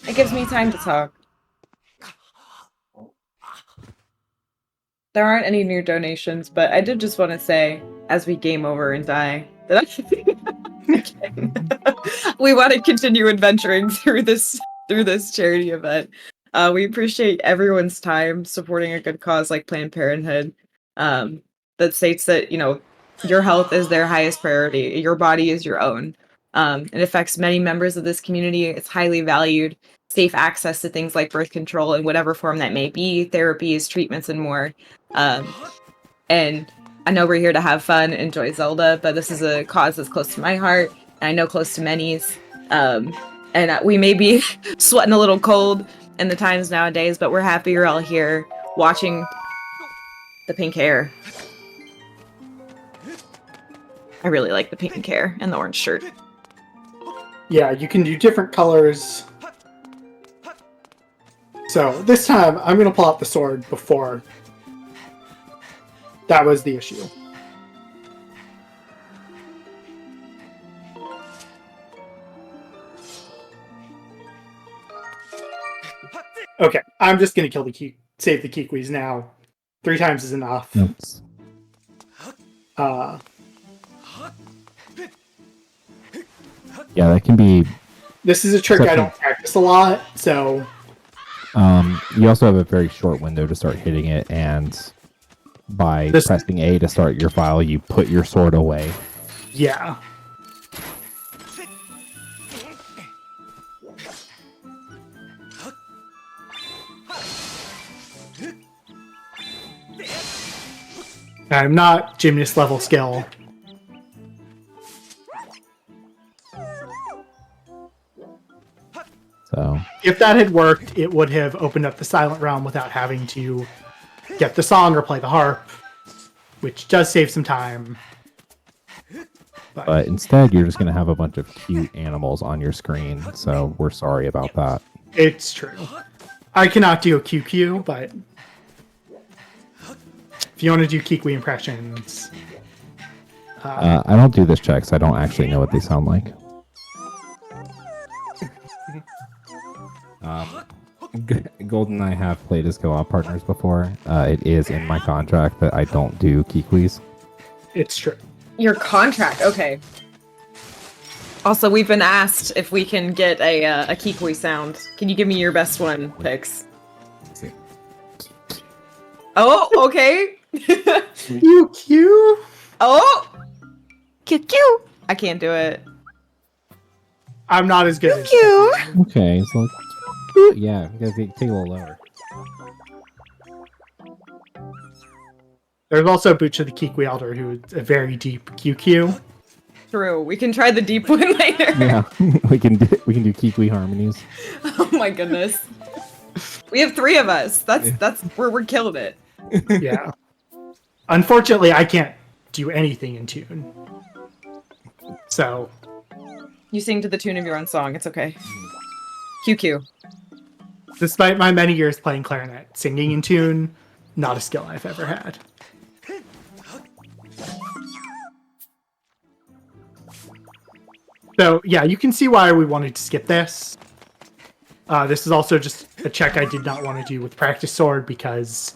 It gives me time to talk. There aren't any new donations, but I did just want to say, as we game over and die, that we want to continue adventuring through this charity event. We appreciate everyone's time supporting a good cause like Planned Parenthood. That states that, you know, your health is their highest priority. Your body is your own. It affects many members of this community. It's highly valued. Safe access to things like birth control in whatever form that may be, therapies, treatments, and more. And I know we're here to have fun, enjoy Zelda, but this is a cause that's close to my heart, and I know close to many's. And we may be sweating a little cold in the times nowadays, but we're happy you're all here watching the pink hair. I really like the pink hair and the orange shirt. Yeah, you can do different colors. So this time, I'm going to pull out the sword before. That was the issue. Okay, I'm just going to save the Kikwis now. 3 times is enough. Oops. Yeah, that can be... This is a trick I don't practice a lot, so... you also have a very short window to start hitting it, and by pressing A to start your file, you put your sword away. Yeah. I'm not gymnast level skill. So if that had worked, it would have opened up the silent realm without having to get the song or play the harp, which does save some time. But instead, you're just going to have a bunch of cute animals on your screen, so we're sorry about that. It's true. I cannot do a QQ, but if you want to do Kikwi impressions... I don't do this check, so I don't actually know what they sound like. Gold and I have played as co-op partners before. It is in my contract that I don't do Kikwis. It's true. Your contract, okay. Also, we've been asked if we can get a Kikwi sound. Can you give me your best one, Pix? Let's see. Oh, okay. QQ. Oh, QQ. I can't do it. I'm not as good as QQ. Okay, so yeah, you gotta take a little lower. There's also Butcha the Kikwii Elder, who's a very deep QQ. True. We can try the deep one later. Yeah, we can do Kikwii harmonies. Oh my goodness. We have 3 of us. That's where we're killing it. Yeah. Unfortunately, I can't do anything in tune. So You sing to the tune of your own song. It's okay. QQ. despite my many years playing clarinet, singing in tune, not a skill I've ever had. So yeah, you can see why we wanted to skip this. This is also just a check I did not want to do with practice sword because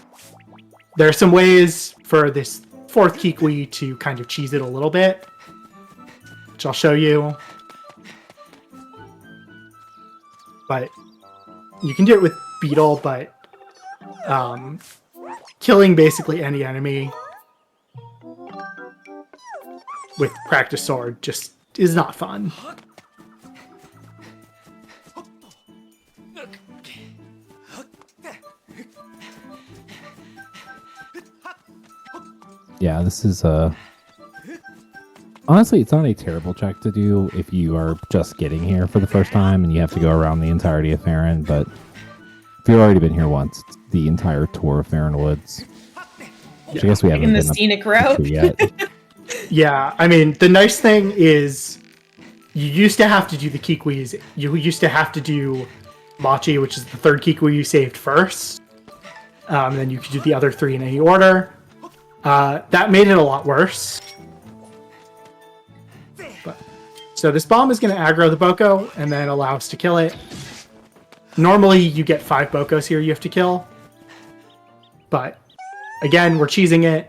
there are some ways for this fourth Kikwi to kind of cheese it a little bit, which I'll show you. But you can do it with Beetle, but killing basically any enemy with practice sword just is not fun. Yeah, this is honestly, it's not a terrible check to do if you are just getting here for the first time and you have to go around the entirety of Farron, but if you've already been here once, it's the entire tour of Farron Woods. Which I guess we haven't In the been up scenic to route. yet. Yeah, I mean, the nice thing is you used to have to do the Kikwis. You used to have to do Machi, which is the third Kikwi you saved first. Then you could do the other three in any order. That made it a lot worse. So this bomb is going to aggro the Boko and then allow us to kill it. Normally you get 5 Bokos here you have to kill. But again, we're cheesing it.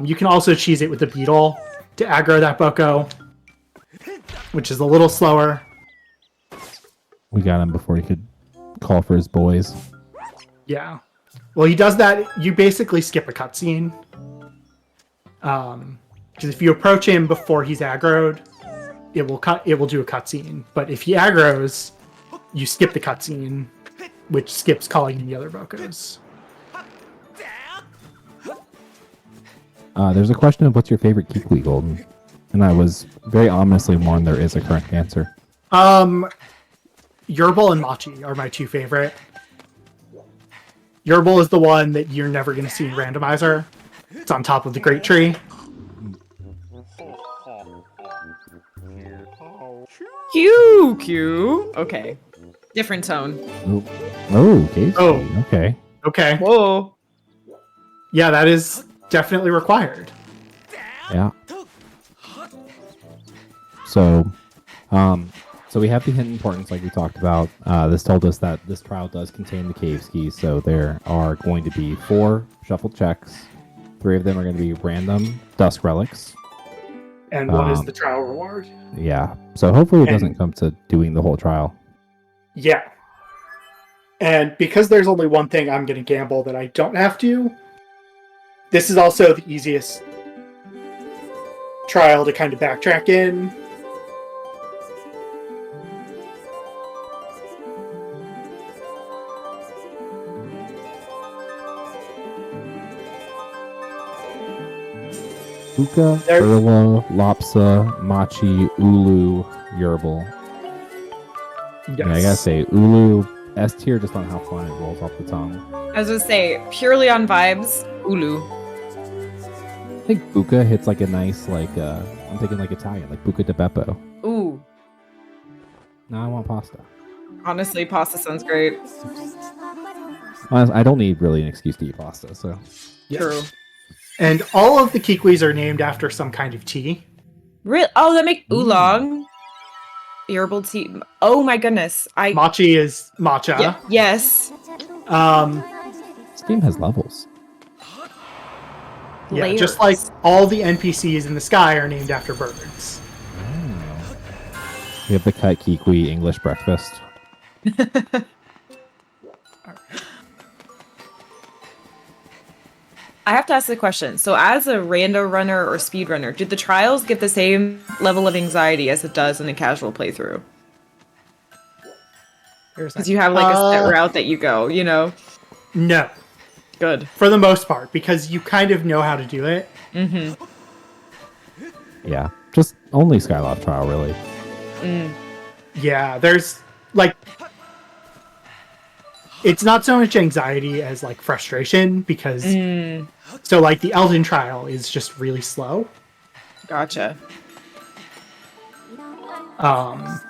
You can also cheese it with the Beetle to aggro that Boko, which is a little slower. We got him before he could call for his boys. Yeah. Well, he does that. You basically skip a cutscene. Because if you approach him before he's aggroed, it will do a cutscene. But if he aggroes, you skip the cutscene, which skips calling in the other Bokos. There's a question of what's your favorite Kikwi, Golden? And I was very ominously warned there is a correct answer. Yerbal and Machi are my 2 favorite. Yerbal is the one that you're never going to see in Randomizer. It's on top of the Great Tree. QQ. Okay. Different tone. Oh, cave Oh. scene. Okay. Okay. Whoa. Yeah, that is definitely required. Yeah. So, so we have the hint importance like we talked about. This told us that this trial does contain the cave keys, so there are going to be 4 shuffled checks. 3 of them are going to be random dusk relics. And what is the trial reward? Yeah. So hopefully it doesn't come to doing the whole trial. Yeah. And because there's only one thing I'm going to gamble that I don't have to, this is also the easiest trial to kind of backtrack in. Uka, There- Urla, Lopsa, Machi, Ulu, Yerbal. Yes. Yeah, I gotta say, Ulu, S tier just on how fun it rolls off the tongue. I was gonna say, purely on vibes, Ulu. I think Buca hits like a nice, I'm thinking like Italian, like Buca de Beppo. Ooh. Now I want pasta. Honestly, pasta sounds great. I don't need really an excuse to eat pasta, so. Yes. True. And all of the Kikwis are named after some kind of tea. Oh, that makes oolong. Herbal tea. Oh my goodness. Machi is matcha. Yeah, yes. This game has levels. Yeah, Layers. just like all the NPCs in the sky are named after birds. We have the Kite Kikwi English breakfast. I have to ask the question. So as a rando runner or speed runner, did the trials get the same level of anxiety as it does in a casual playthrough? Because you have like a set route that you go, you know? No, Good. for the most part, because you kind of know how to do it. Mm-hmm. Yeah, just only Skyloft trial, really. Mm. Yeah, there's like It's not so much anxiety as like frustration because so like the Elden trial is just really slow. Gotcha. I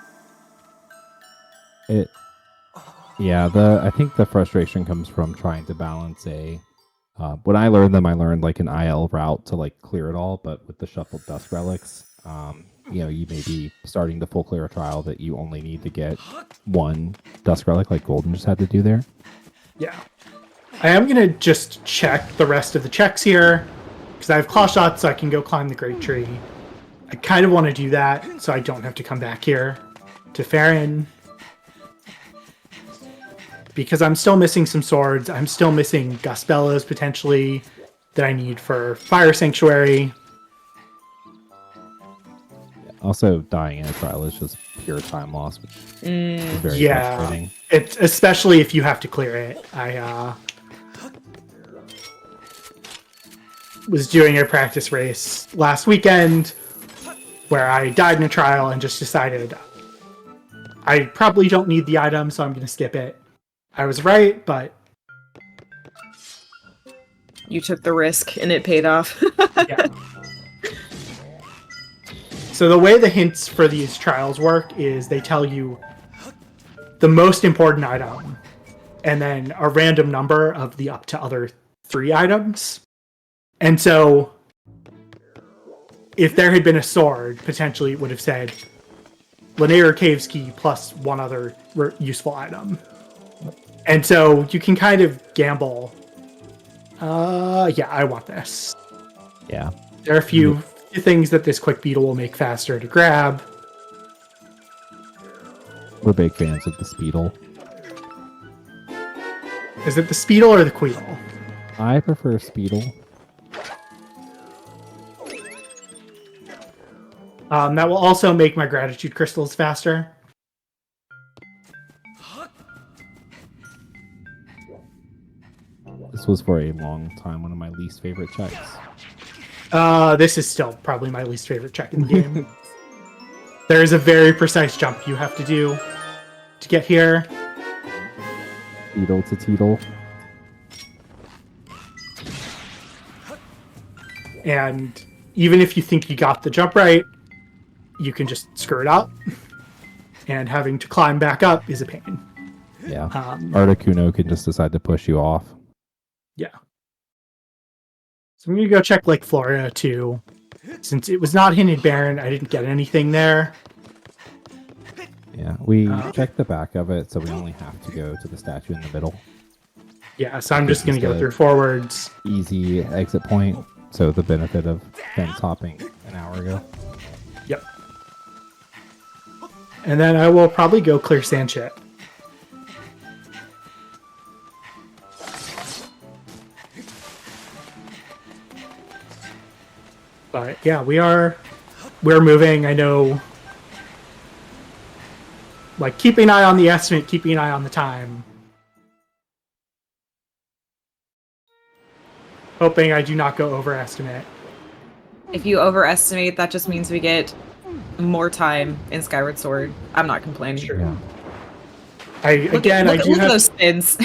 think the frustration comes from trying to balance when I learned them, I learned like an IL route to like clear it all, but with the shuffled dust relics, you may be starting the full clear trial that you only need to get one dust relic like Golden just had to do there. Yeah. I am going to just check the rest of the checks here because I have claw shots so I can go climb the great tree. I kind of want to do that so I don't have to come back here to Farron. Because I'm still missing some swords. I'm still missing Gust Bellows potentially that I need for Fire Sanctuary. Also, dying in a trial is just pure time loss, which is very frustrating. It's especially if you have to clear it. I was doing a practice race last weekend where I died in a trial and just decided I probably don't need the item, so I'm going to skip it. I was right, but you took the risk and it paid off. Yeah. So the way the hints for these trials work is they tell you the most important item and then a random number of the up to other 3 items. And so if there had been a sword, potentially it would have said Linear Caves Key plus one other useful item. And so you can kind of gamble. Yeah, I want this. Yeah. There are a few things that this quick beetle will make faster to grab. We're big fans of the Speedle. Is it the Speedle or the Queedle? I prefer Speedle. That will also make my gratitude crystals faster. This was for a long time one of my least favorite checks. This is still probably my least favorite check in the game. There is a very precise jump you have to do to get here. Beetle to Teetle. And even if you think you got the jump right, you can just screw it up. And having to climb back up is a pain. Yeah. Articuno can just decide to push you off. Yeah. So I'm going to go check Lake Floria too. Since it was not Hinted Baron, I didn't get anything there. Yeah, we checked the back of it, so we only have to go to the statue in the middle. Yeah, so I'm just going to go through forwards. Easy exit point, so the benefit of fence hopping an hour ago. Yep. And then I will probably go clear Sandship. But yeah, we're moving. I know, like, keeping an eye on the estimate, keeping an eye on the time. Hoping I do not go overestimate. If you overestimate, that just means we get more time in Skyward Sword. I'm not complaining. Sure. Yeah. I do have look at those spins.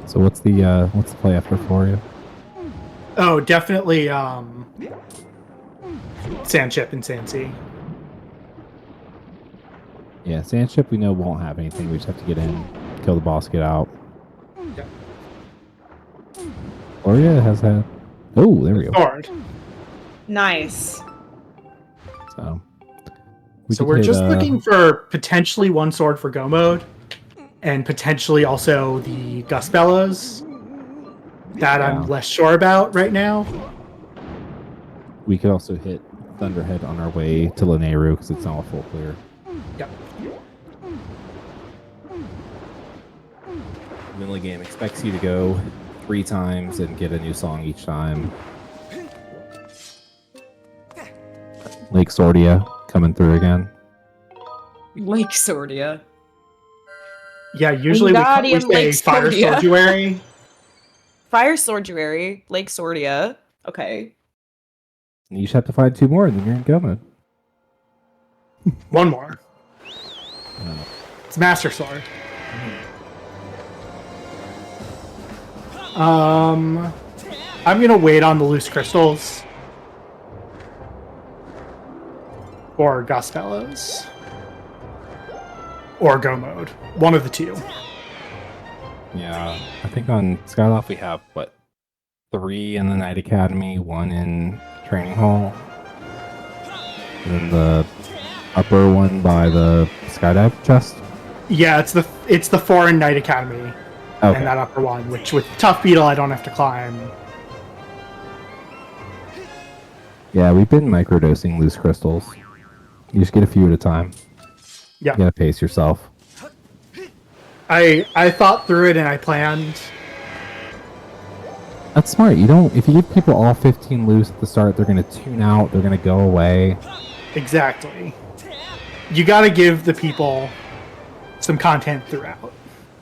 So what's the play after Floria? Oh, definitely Sandship and Sandsea. Yeah, Sandship we know won't have anything. We just have to get in, kill the boss, get out. Yep. Floria has had... Oh, there we go. Sword. Nice. So we're just looking for potentially one sword for Go mode, and potentially also the Gust Bellows. That I'm less sure about right now. We could also hit Thunderhead on our way to Lanayru because it's now a full clear. Yep. Winley game expects you to go 3 times and get a new song each time. Lake Sordia coming through again. Lake Sordia. Yeah, usually we Wingardium say Lake Fire Sordia. Soldiery. Fire Sorduary, Lake Sordia. Okay. You just have to find 2 more, and then you're in go mode. One more. It's Master Sword. I'm gonna wait on the loose crystals. Or Gospellows. Or Go Mode. One of the two. Yeah, I think on Skyloft we have, 3 in the Night Academy, 1 in Training Hall. And then the upper one by the Skydive chest. Yeah, it's the 4 in Night Academy. Okay. And that upper one, which with Tough Beetle I don't have to climb. Yeah, we've been microdosing loose crystals. You just get a few at a time. Yeah. You gotta pace yourself. I thought through it and I planned. That's smart. You don't. If you give people all 15 loose at the start, they're gonna tune out. They're gonna go away. Exactly. You gotta give the people some content throughout.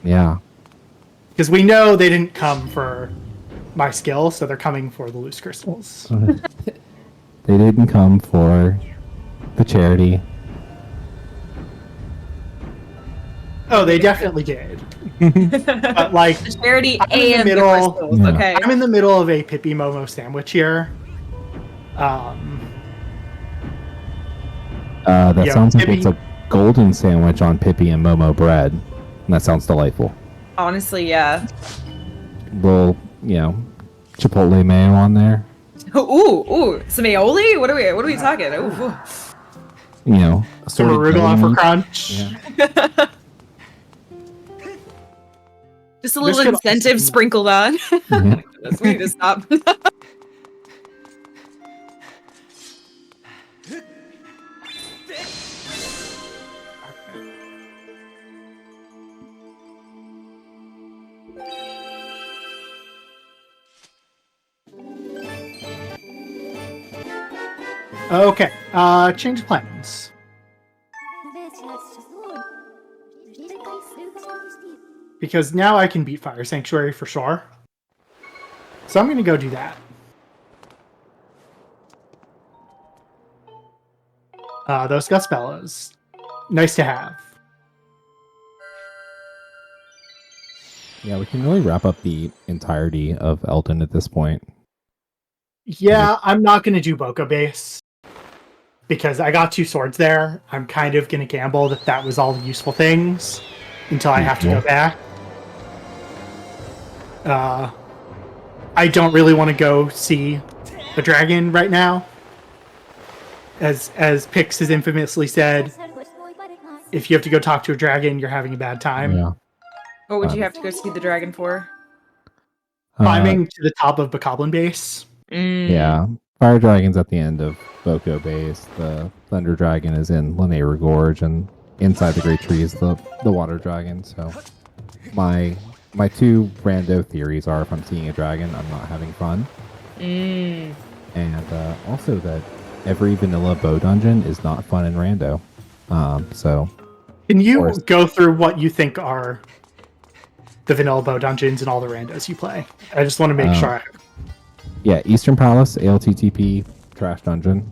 Yeah. Because we know they didn't come for my skill, so they're coming for the loose crystals. They didn't come for the charity. Oh, they definitely did. But like, The charity I'm in the and the middle. crystals. Yeah. Okay. I'm in the middle of a Pippi Momo sandwich here. That Yeah, sounds like Pippi- it's a golden sandwich on Pippi and Momo bread. And that sounds delightful. Honestly, yeah. Little, Chipotle mayo on there. Ooh, some aioli? What are we talking? Ooh. Some Assorted arugula for jelly. crunch. Yeah. Just a little This could incentive also- sprinkled on. Mhm. We need to stop. Okay, change plans. Because now I can beat Fire Sanctuary for sure. So I'm gonna go do that. Those Gospellows. Nice to have. Yeah, we can really wrap up the entirety of Elton at this point. Yeah, I'm not gonna do Boca base. Because I got 2 swords there. I'm kind of gonna gamble that that was all the useful things. Until I have to go back. I don't really want to go see a dragon right now. As Pix has infamously said, if you have to go talk to a dragon, you're having a bad time. Yeah. What would you have to go see the dragon for? Climbing to the top of Bokoblin base. Yeah. Fire Dragon's at the end of Boko base. The Thunder Dragon is in Lanayra Gorge, and inside the Great Tree is the Water Dragon. So my 2 rando theories are: if I'm seeing a dragon, I'm not having fun. And also that every vanilla bow dungeon is not fun in rando. So Can you go through what you think are the vanilla bow dungeons and all the randos you play? I just want to make sure. yeah, Eastern Palace, ALTTP, Trash Dungeon.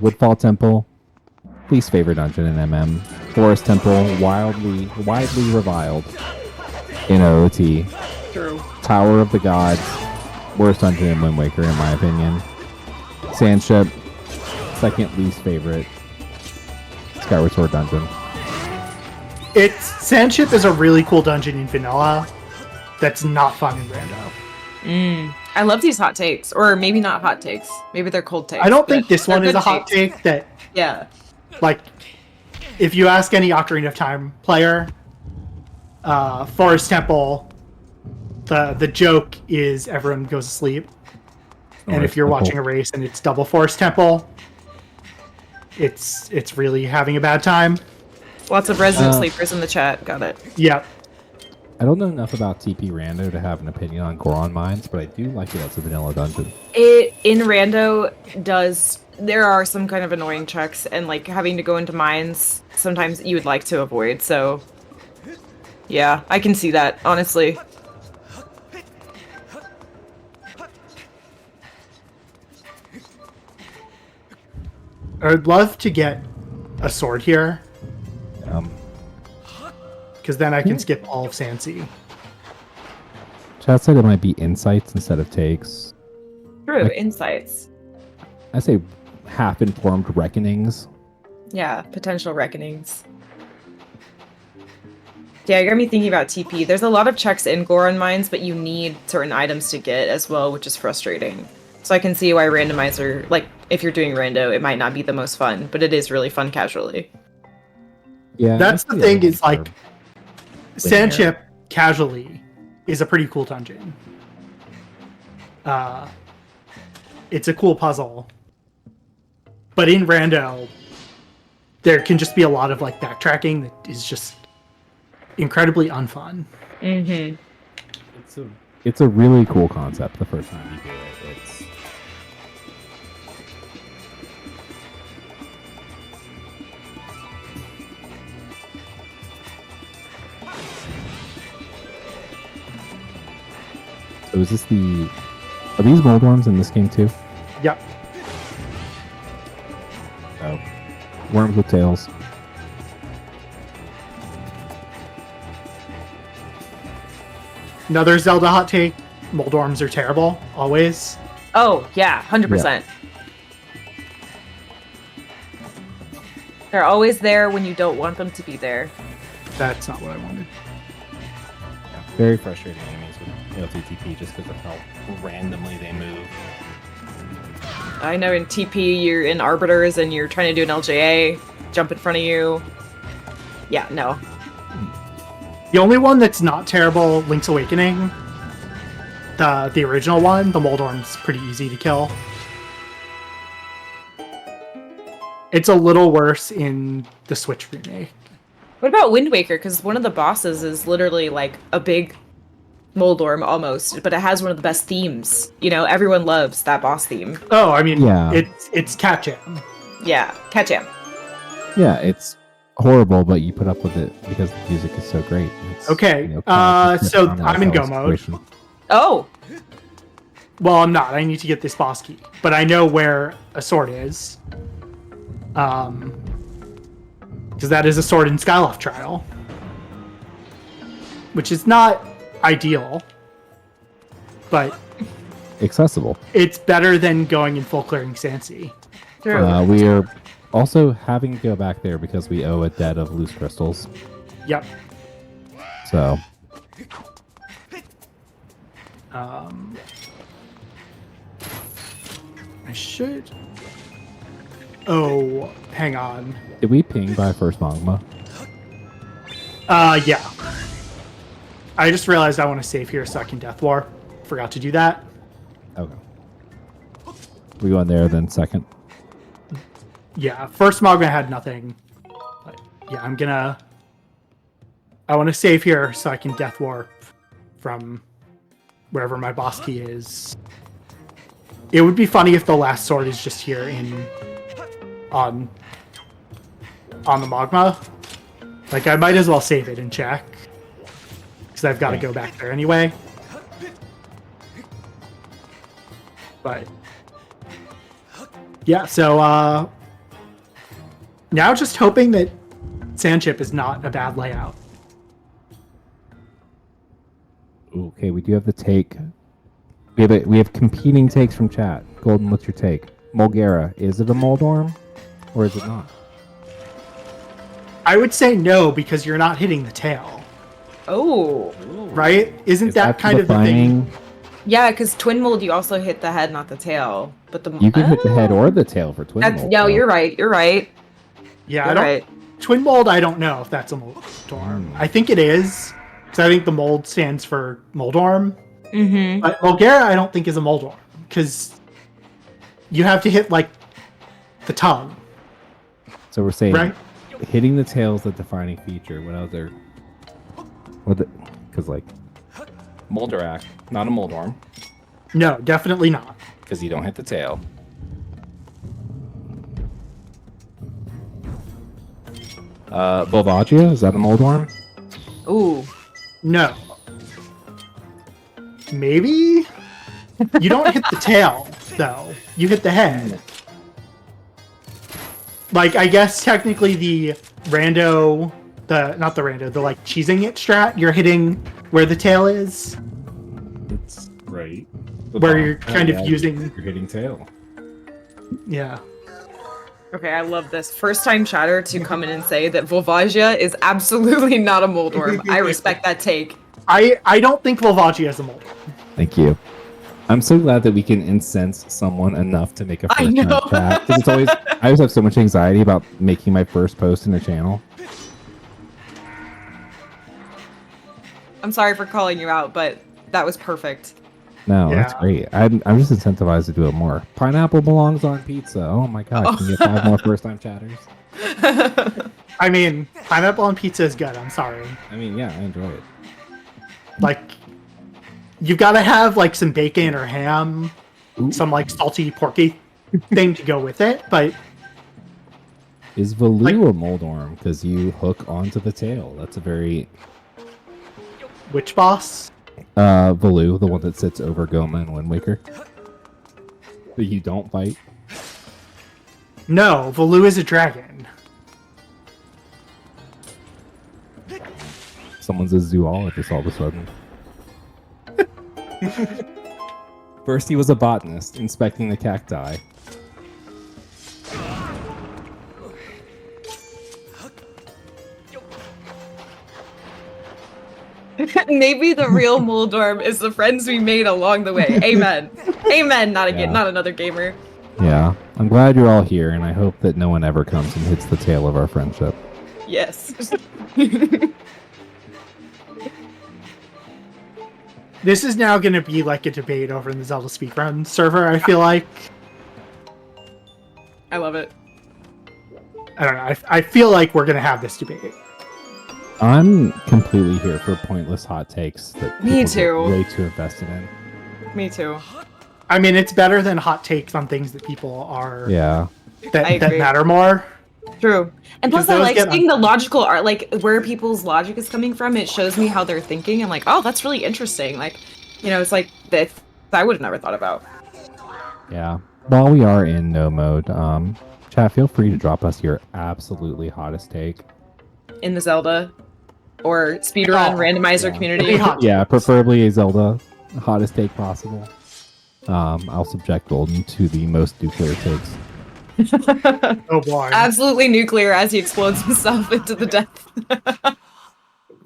Woodfall Temple, least favorite dungeon in MM. Forest Temple, widely reviled in OOT. True. Tower of the Gods, worst dungeon in Wind Waker in my opinion. Sandship, second least favorite. Skyward Sword dungeon. Sandship is a really cool dungeon in vanilla that's not fun in rando. I love these hot takes. Or maybe not hot takes. Maybe they're cold takes. I don't but think this they're one is good a hot takes. take that, Yeah. like, if you ask any Ocarina of Time player, Forest Temple, the joke is everyone goes to sleep. And if you're watching a race and it's double Forest Temple, it's really having a bad time. Lots of resident sleepers in the chat. Got it. Yep. I don't know enough about TP Rando to have an opinion on Goron Mines, but I do like it as a vanilla dungeon. It in Rando does. There are some kind of annoying checks, and like having to go into mines sometimes you would like to avoid. So, yeah, I can see that honestly. I'd love to get a sword here, because then I can skip all of Sansi. Chat said it might be insights instead of takes. True, Like- insights. I say half-informed reckonings. Yeah, potential reckonings. Yeah, you got me thinking about TP. There's a lot of checks in Goron Mines, but you need certain items to get as well, which is frustrating. So I can see why randomizer, like, if you're doing rando, it might not be the most fun, but it is really fun casually. Yeah, That's the thing, is like, linear. Sandship casually is a pretty cool dungeon. It's a cool puzzle. But in rando, there can just be a lot of like backtracking that is just incredibly unfun. Mm-hmm. It's a really cool concept the first time you do it. It's So is this the... Are these mold worms in this game too? Yep. Oh. Worms with tails. Another Zelda hot take, Moldorms are terrible, always. Oh, yeah, 100%. They're always there when you don't want them to be there. That's not what I wanted. Very frustrating enemies with LTTP just because of how randomly they move. I know in TP you're in Arbiters and you're trying to do an LJA, jump in front of you. Yeah, no. The only one that's not terrible, Link's Awakening. The original one, the Moldorm's pretty easy to kill. It's a little worse in the Switch remake. What about Wind Waker? Because one of the bosses is literally like a big Moldorm almost, but it has one of the best themes. You know, everyone loves that boss theme. Oh, I mean, Yeah. it's Cat Jam. Yeah, catch him. Yeah, it's horrible, but you put up with it because the music is so great. It's, Okay, kind of just so on a I'm in go solid mode. situation. Oh, Well, I'm not. I need to get this boss key, but I know where a sword is. Because that is a sword in Skyloft Trial, which is not ideal, but Accessible. it's better than going in full clearing Sansi. true. We are also having to go back there because we owe a debt of loose crystals. Yep. So, I should. Oh, hang on. did we ping by first magma? Yeah. I just realized I want to save here so I can Death War. Forgot to do that. Okay. We go in there then second. Yeah, first Magma had nothing. But yeah, I want to save here so I can Death Warp from wherever my boss key is. It would be funny if the last sword is just here on the Magma. Like, I might as well save it and check. Because I've got to go back there anyway. But yeah, so now just hoping that Sandship is not a bad layout. Okay, we do have the take. We have competing takes from chat. Golden, what's your take? Mulgara, is it a Moldorm or is it not? I would say no, because you're not hitting the tail, Oh. right? Isn't Is that kind of the thing? Yeah, because Twin Mold, you also hit the head, not the tail. But the You can hit the head or the tail for twin That's, mold. no, so- you're right. You're right. Yeah, You're I don't. right. Twin mold, I don't know if that's a Moldorm. I think it is, because I think the mold stands for Moldorm. Mm-hmm. But Mulgara, I don't think is a Moldorm, because you have to hit like the tongue, So we're saying right? hitting the tail is the defining feature. What other? Because, like, Moldorak, not a Moldorm, No, definitely not. because you don't hit the tail. Volvagia, is that a Moldorm? Ooh. No. Maybe? You don't hit the tail, though. You hit the head. Like, I guess technically the like cheesing it strat, you're hitting where the tail is. It's right. Where you're kind of using... You're hitting tail. Yeah. Okay, I love this. First time chatter to come in and say that Volvagia is absolutely not a Moldorm. I respect that take. I don't think Volvagia is a mold. Thank you. I'm so glad that we can incense someone enough to make a I first know. time chat. 'Cause I always have so much anxiety about making my first post in a channel. I'm sorry for calling you out, but that was perfect. No, Yeah. that's great. I'm just incentivized to do it more. Pineapple belongs on pizza. Oh my god, can you get 5 more first time chatters? I mean, pineapple on pizza is good. I'm sorry. I mean, yeah, I enjoy it. Like, you've got to have like some bacon or ham, Ooh. some like salty porky thing to go with it. But Is Valoo a Moldorm? Because you hook onto the tail. That's a very... which boss? Valoo, the one that sits over Goma and Wind Waker. That you don't fight. No, Valoo is a dragon. Someone's a zoologist all of a sudden. First he was a botanist, inspecting the cacti. Maybe the real Moldorm is the friends we made along the way. Amen. Amen. Not Yeah. not another gamer. Yeah, I'm glad you're all here, and I hope that no one ever comes and hits the tail of our friendship. Yes. This is now going to be like a debate over in the Zelda speedrun server, I feel like. I love it. I don't know. I feel like we're going to have this debate. I'm completely here for pointless hot takes that Me people get too. way too invested in. Me too. I mean, it's better than hot takes on things that people are Yeah. I that agree. matter more. True. And plus, Because I those like get seeing the logical art, like where people's logic is coming from. It shows me how they're thinking. I'm like, oh, that's really interesting. Like, you know, it's like that I would have never thought about. Yeah. While we are in no mode, chat, feel free to drop us your absolutely hottest take. In the Zelda or speedrun Oh, randomizer Be community. hot. Yeah, preferably a Zelda hottest take possible. I'll subject Golden to the most nuclear takes. Oh boy. Absolutely nuclear as he explodes himself into the depth.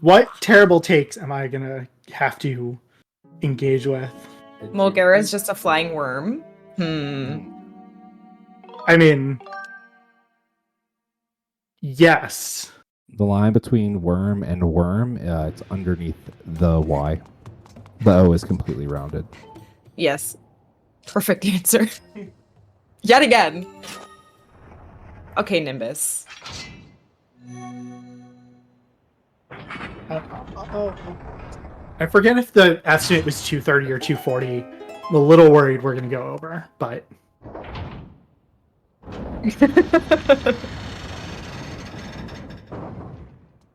What terrible takes am I going to have to engage with? Mulgara is just a flying worm. I mean, yes. The line between worm and worm, it's underneath the Y. The O is completely rounded. Yes. Perfect answer. Yet again. Okay, Nimbus. I forget if the estimate was 230 or 240. I'm a little worried we're going to go over, but...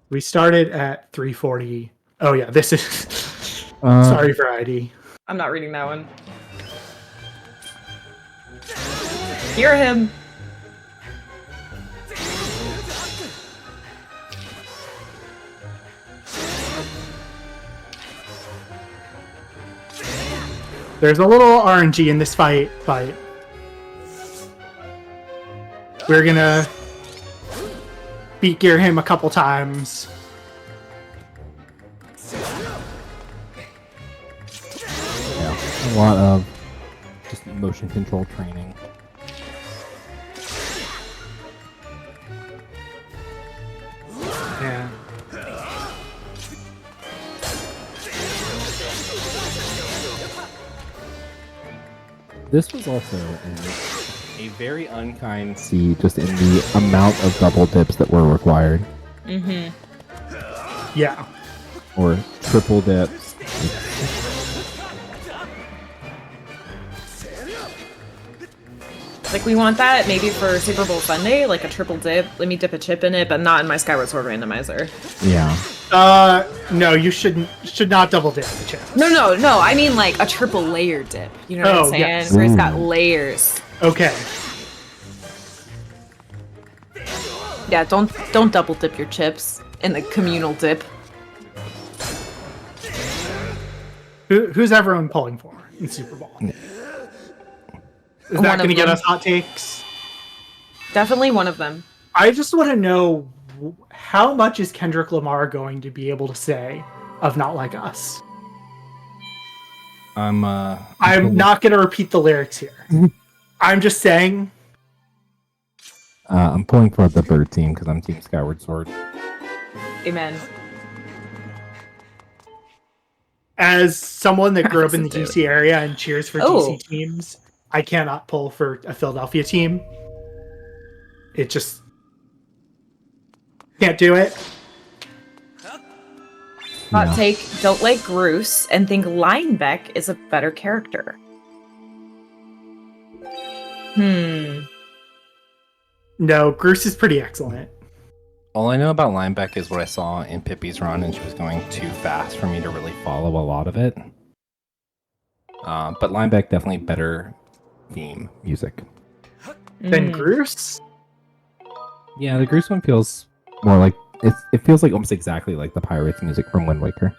We started at 340. Oh yeah, this is... Sorry for ID. I'm not reading that one. Hear him. There's a little RNG in this fight, but... We're gonna... beat gear him a couple times. Yeah, a lot of just motion control training. Yeah. This was also a very unkind see just in the amount of double dips that were required. Mm-hmm. Yeah. Or triple dip. Like, we want that maybe for Super Bowl Sunday, like a triple dip. Let me dip a chip in it, but not in my Skyward Sword randomizer. Yeah. No, you should not double dip the chips. No. I mean like a triple layer dip. You know what I'm saying? Yes. Where it's got layers. Okay. Yeah, don't double dip your chips in the communal dip. Who's everyone pulling for in Super Bowl? Is that going to get us hot takes? Definitely one of them. I just want to know, how much is Kendrick Lamar going to be able to say of Not Like Us? I'm not going to repeat the lyrics here. I'm just saying. I'm pulling for the bird team because I'm Team Skyward Sword. Amen. As someone that grew up in the DC area and cheers for DC teams, I cannot pull for a Philadelphia team. It just can't do it. Hot take, don't like Groose and think Linebeck is a better character. No, Groose is pretty excellent. All I know about Linebeck is what I saw in Pippi's run, and she was going too fast for me to really follow a lot of it. But Linebeck definitely better theme music. Than Groose? Yeah, the Groose one feels more like it feels like almost exactly like the Pirates music from Wind Waker.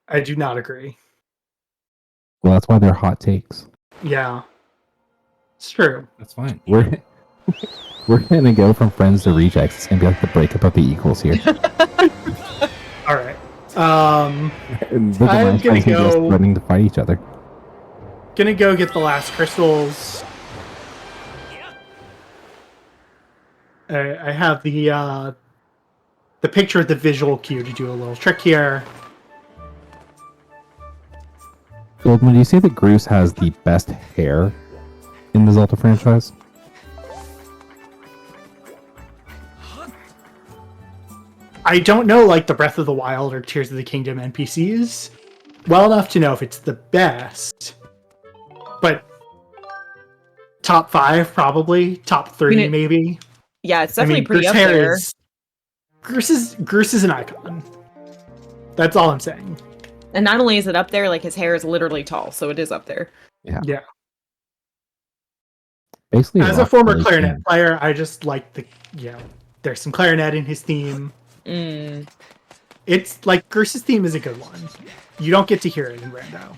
I do not agree. Well, that's why they're hot takes. Yeah. It's true. That's fine. We're gonna go from friends to rejects. It's gonna be like the breakup of the equals here. All right. I'm gonna go just running to fight each other. Gonna go get the last crystals. I have the picture of the visual cue to do a little trick here. Goldman, do you say that Groose has the best hair in the Zelda franchise? I don't know, like, the Breath of the Wild or Tears of the Kingdom NPCs well enough to know if it's the best. But top 5, probably. Top 3, maybe. Yeah, it's definitely pretty up there. Groose is an icon. That's all I'm saying. And not only is it up there, like, his hair is literally tall, so it is up there. Yeah. Basically, as a former clarinet player, I just like there's some clarinet in his theme. It's like Groos's theme is a good one. You don't get to hear it in Rando.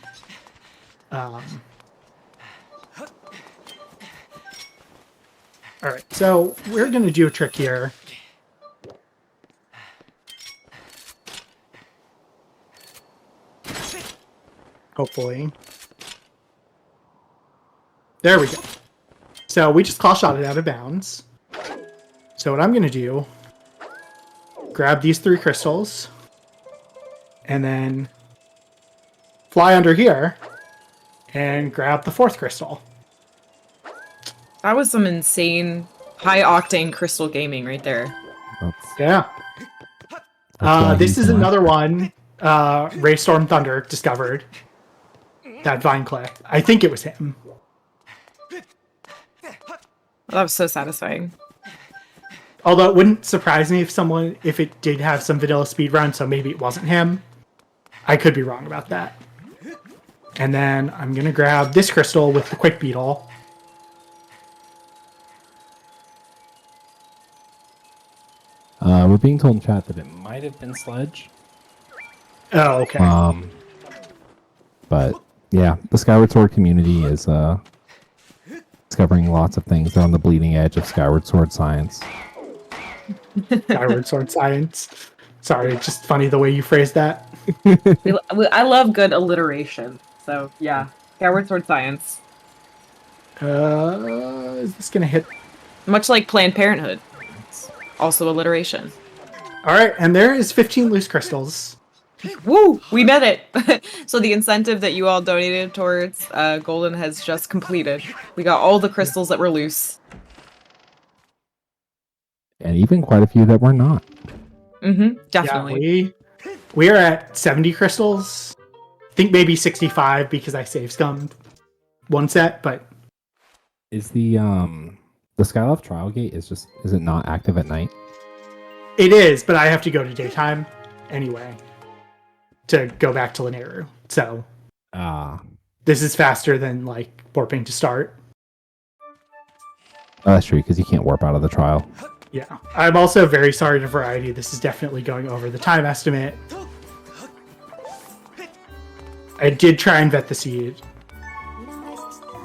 Alright, so we're going to do a trick here. Hopefully. There we go. So we just claw shot it out of bounds. So what I'm going to do, grab these 3 crystals, and then fly under here and grab the 4th crystal. That was some insane high-octane crystal gaming right there. Yeah. This is another one Ray Storm Thunder discovered. That vine clip. I think it was him. That was so satisfying. Although it wouldn't surprise me if it did have some vanilla speedrun, so maybe it wasn't him. I could be wrong about that. And then I'm going to grab this crystal with the quick beetle. We're being told in chat that it might have been Sledge. Oh, okay. But yeah, the Skyward Sword community is discovering lots of things. They're on the bleeding edge of Skyward Sword science. Skyward Sword science. Sorry, it's just funny the way you phrased that. I love good alliteration. So yeah, Skyward Sword science. Is this gonna hit? Much like Planned Parenthood. It's also alliteration. All right, and there is 15 loose crystals. Woo! We met it! So the incentive that you all donated towards Golden has just completed. We got all the crystals that were loose. And even quite a few that were not. Definitely. Yeah, we are at 70 crystals. I think maybe 65 because I save scummed one set, but Is the Skyloft trial gate is it not active at night? it is, but I have to go to daytime anyway to go back to Lanayru. So this is faster than like warping to start. Oh, that's true, because you can't warp out of the trial. Yeah. I'm also very sorry to Variety. This is definitely going over the time estimate. I did try and vet the seed.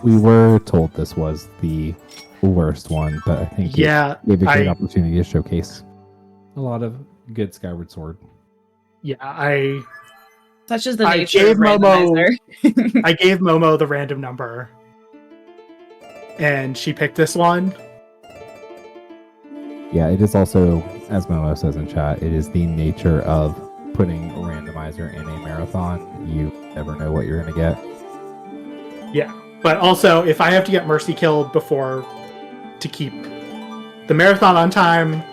We were told this was the worst one, but I think it gave a great opportunity to showcase a lot of good Skyward Sword. Yeah, Such is the nature of randomizer. I gave Momo the random number, and she picked this one. Yeah, it is also, as Momo says in chat, it is the nature of putting a randomizer in a marathon. You never know what you're going to get. Yeah, but also, if I have to get Mercy killed before to keep the marathon on time,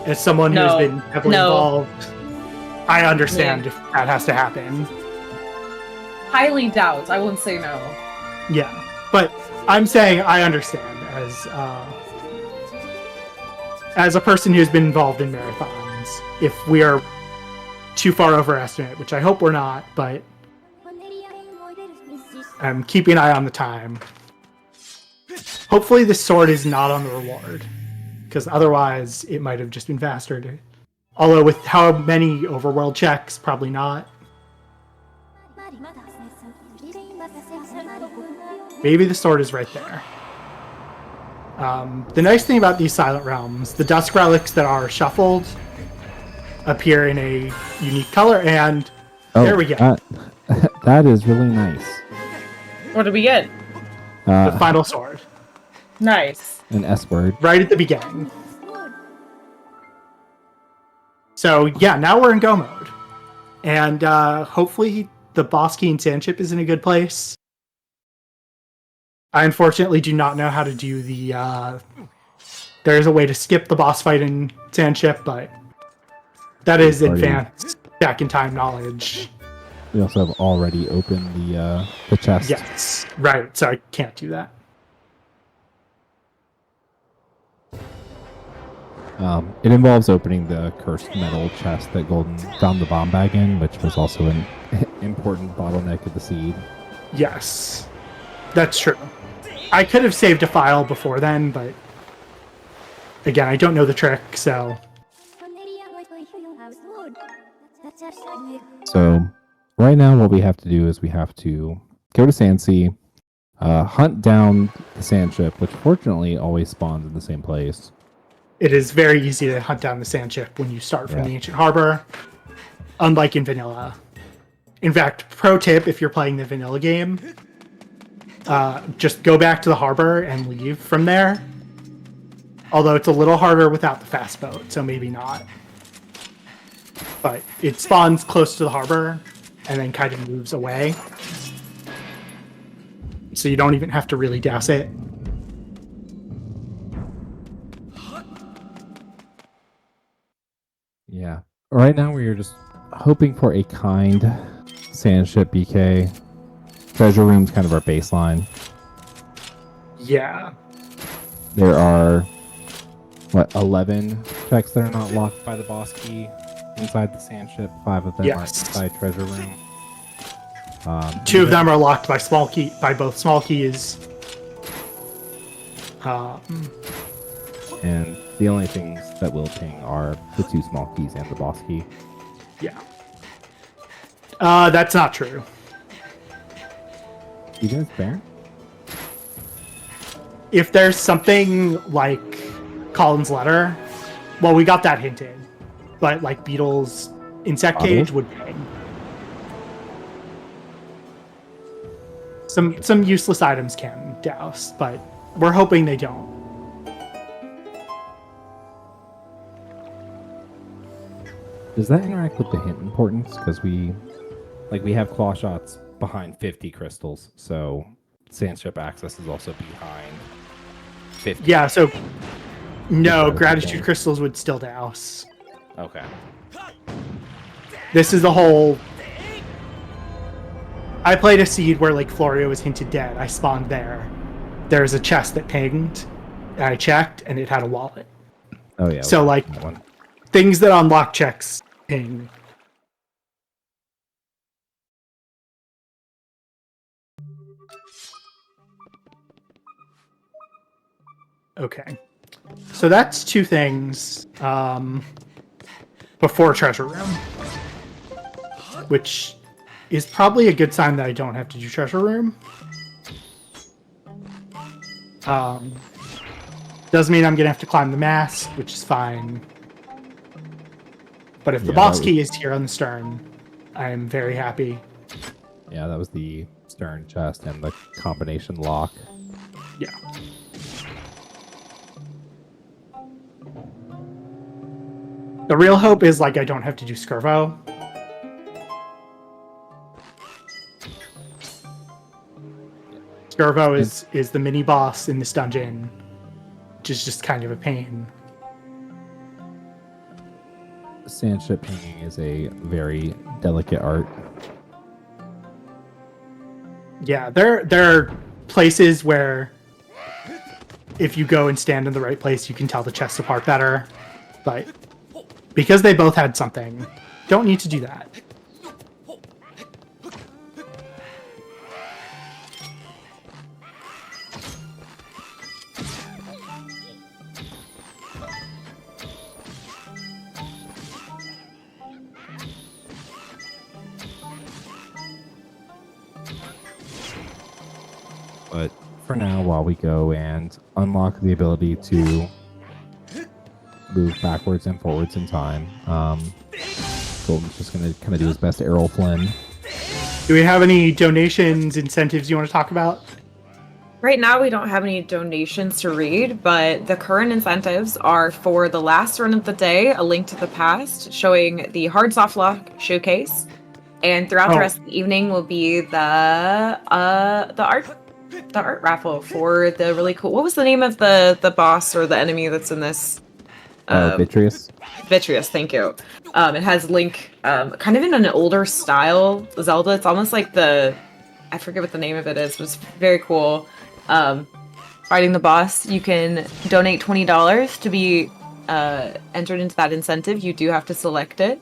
as someone who's been heavily involved, I understand if that has to happen. Highly doubt. I won't say no. Yeah, but I'm saying I understand as a person who's been involved in marathons. If we are too far overestimate, which I hope we're not, but I'm keeping an eye on the time. Hopefully this sword is not on the reward, because otherwise it might have just been faster. Although with how many overworld checks, probably not. Maybe the sword is right there. The nice thing about these Silent Realms, the Dusk Relics that are shuffled appear in a unique color, and there we go. That is really nice. What did we get? The final sword. Nice. An S word. Right at the beginning. So yeah, now we're in go mode. And hopefully the boss key and sand chip is in a good place. I unfortunately do not know how to do the... there's a way to skip the boss fight in sand chip, but that is advanced back in time knowledge. We also have already opened the chest. Yes, right, so I can't do that. It involves opening the cursed metal chest that Golden found the bomb bag in, which was also an important bottleneck of the seed. Yes, that's true. I could have saved a file before then, but again, I don't know the trick, so... So, right now what we have to do is we have to go to Sandsea, hunt down the sand ship, which fortunately always spawns in the same place. It is very easy to hunt down the sand ship when you start from the ancient harbor, unlike in vanilla. In fact, pro tip if you're playing the vanilla game, just go back to the harbor and leave from there. Although it's a little harder without the fast boat, so maybe not. But it spawns close to the harbor and then kind of moves away. So you don't even have to really douse it. Yeah. Right now we are just hoping for a kind sand ship BK. Treasure room's kind of our baseline. Yeah. There are 11 checks that are not locked by the boss key inside the sand ship. 5 of them are inside treasure room. 2 of them are locked by both small keys. And the only things that will ping are the 2 small keys and the boss key. Yeah. That's not true. You guys fair? If there's something like Colin's letter, well, we got that hinted, but like Beetle's insect cage would ping. Some useless items can douse, but we're hoping they don't. Does that interact with the hint importance? Because we have claw shots behind 50 crystals, so sandship access is also behind 50. Yeah, so no, gratitude crystals would still douse. Okay. This is the whole... I played a seed where like Florio was hinted dead. I spawned there. There's a chest that pinged. And I checked, and it had a wallet. Oh yeah. So like that one. things that unlock checks ping. Okay. So that's two things before treasure room. Which is probably a good sign that I don't have to do treasure room. Does mean I'm gonna have to climb the mast, which is fine. But if the boss key is here on the stern, I am very happy. Yeah, that was the stern chest and the combination lock. Yeah. The real hope is like I don't have to do Skirvo. Skirvo is the mini boss in this dungeon, which is just kind of a pain. Sandship painting is a very delicate art. Yeah, there are places where if you go and stand in the right place, you can tell the chests apart better. But because they both had something, don't need to do that. But for now, while we go and unlock the ability to move backwards and forwards in time, Golden's just going to kind of do his best to Errol Flynn. Do we have any donations, incentives you want to talk about? Right now, we don't have any donations to read, but the current incentives are for the last run of the day, A Link to the Past, showing the hard soft lock showcase, and throughout the rest of the evening will be the art raffle for the really cool. What was the name of the boss or the enemy that's in this? Vitreous. Vitreous, thank you. It has Link, kind of in an older style Zelda. It's almost like I forget what the name of it is, but it's very cool. Fighting the boss, you can donate $20 to be entered into that incentive. You do have to select it.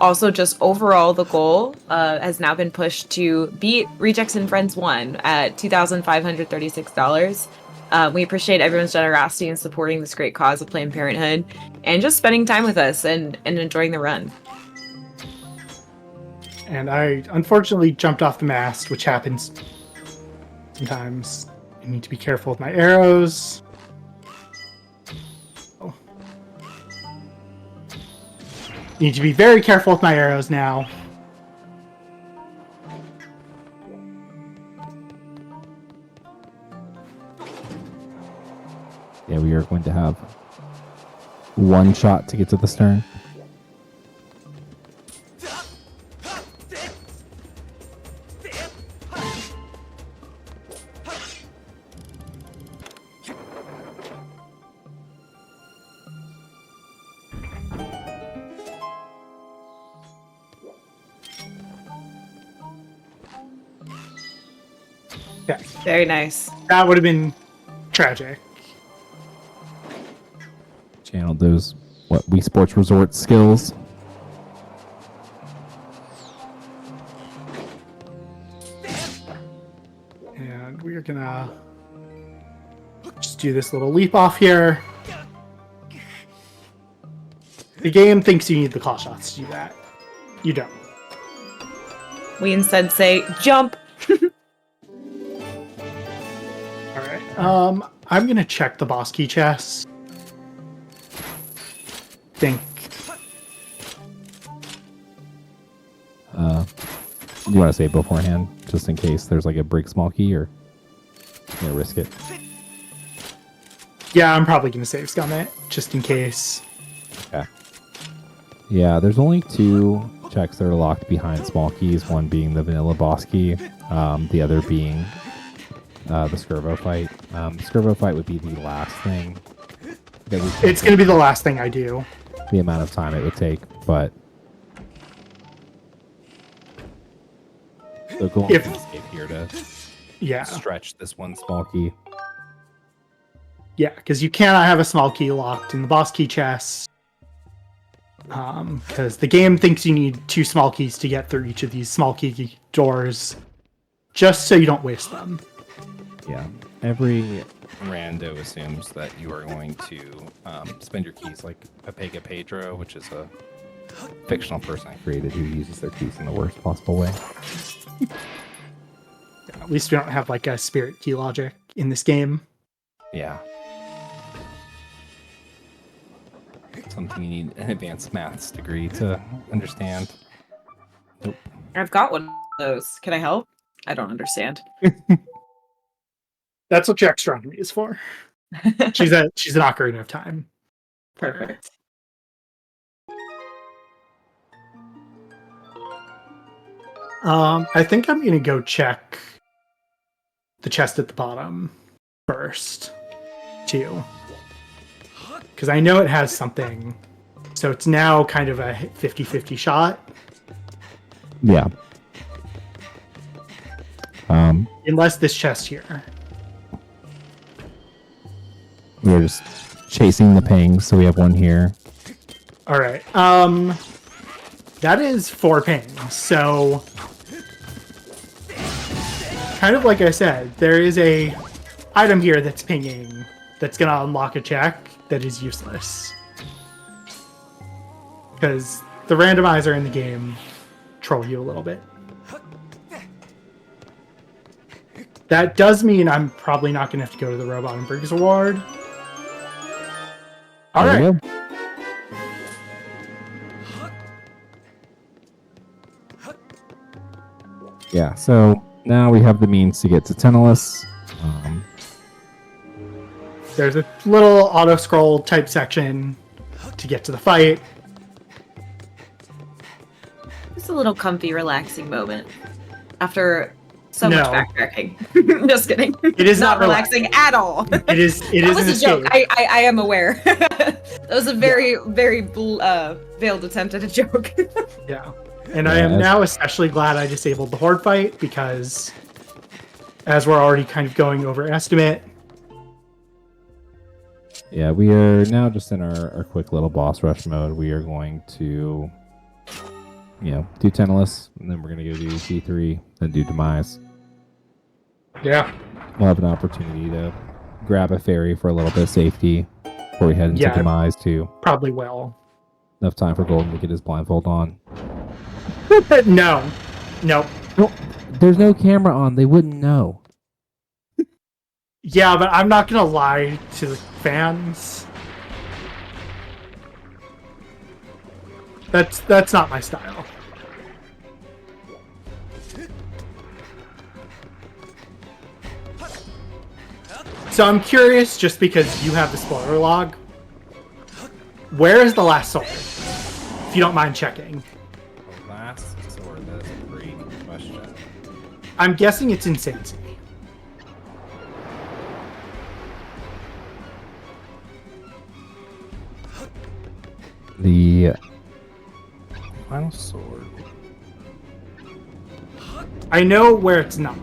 Also, just overall, the goal has now been pushed to beat Rejects and Friends 1 at $2,536. We appreciate everyone's generosity in supporting this great cause of Planned Parenthood and just spending time with us and enjoying the run. And I unfortunately jumped off the mast, which happens sometimes. I need to be careful with my arrows. Oh. Need to be very careful with my arrows now. Yeah, we are going to have one shot to get to the stern. Okay. Very nice. That would have been tragic. Channeled those Wii Sports Resort skills. And we're gonna just do this little leap off here. The game thinks you need the claw shots to do that. You don't. We instead say, jump! Alright, I'm gonna check the boss key chest. Think. You want to say beforehand, just in case there's like a break small key, or risk it? Yeah, I'm probably gonna save scum it, just in case. Okay. Yeah, there's only two checks that are locked behind small keys, one being the vanilla boss key, the other being the Skirvo fight. The Skirvo fight would be the last thing that we It's gonna be the last thing I do. the amount of time it would take, but the goal is here to stretch this one small key. Yeah, because you cannot have a small key locked in the boss key chest. Because the game thinks you need 2 small keys to get through each of these small key doors, just so you don't waste them. Yeah, every rando assumes that you are going to spend your keys like Pepega Pedro, which is a fictional person I created who uses their keys in the worst possible way. At least we don't have like a spirit key logic in this game. Yeah. Something you need an advanced maths degree to understand. Nope. I've got one of those. Can I help? I don't understand. That's what your astronomy is for. She's an Ocarina of Time. Perfect. I think I'm gonna go check the chest at the bottom first, too. Because I know it has something. So it's now kind of a 50-50 shot. Yeah. Unless this chest here. We're just chasing the pings, so we have one here. Alright. That is 4 pings, so kind of like I said, there is a item here that's pinging that's gonna unlock a check that is useless. Because the randomizer in the game troll you a little bit. That does mean I'm probably not gonna have to go to the Robot and Briggs Award. Alright. Yeah, so now we have the means to get to TLoZ. There's a little auto-scroll type section to get to the fight. It's a little comfy, relaxing moment after so much backtracking. Just kidding. It is not relaxing at all. It is. It is was a joke. I am aware. That was a very veiled attempt at a joke. Yeah, and I am now especially glad I disabled the horde fight because, as we're already kind of going over estimate. Yeah, we are now just in our quick little boss rush mode. We are going to, do TLoZ, and then we're going to go do T3, then do Demise. Yeah. We'll have an opportunity to grab a ferry for a little bit of safety before we head into Demise, too. Probably will. Enough time for Golden to get his blindfold on. No. Nope. Well, there's no camera on. They wouldn't know. Yeah, but I'm not going to lie to the fans. That's not my style. So I'm curious, just because you have the spoiler log, where is the last sword? If you don't mind checking. The last sword, that's a great question. I'm guessing it's in Sansi. The final sword. I know where it's not.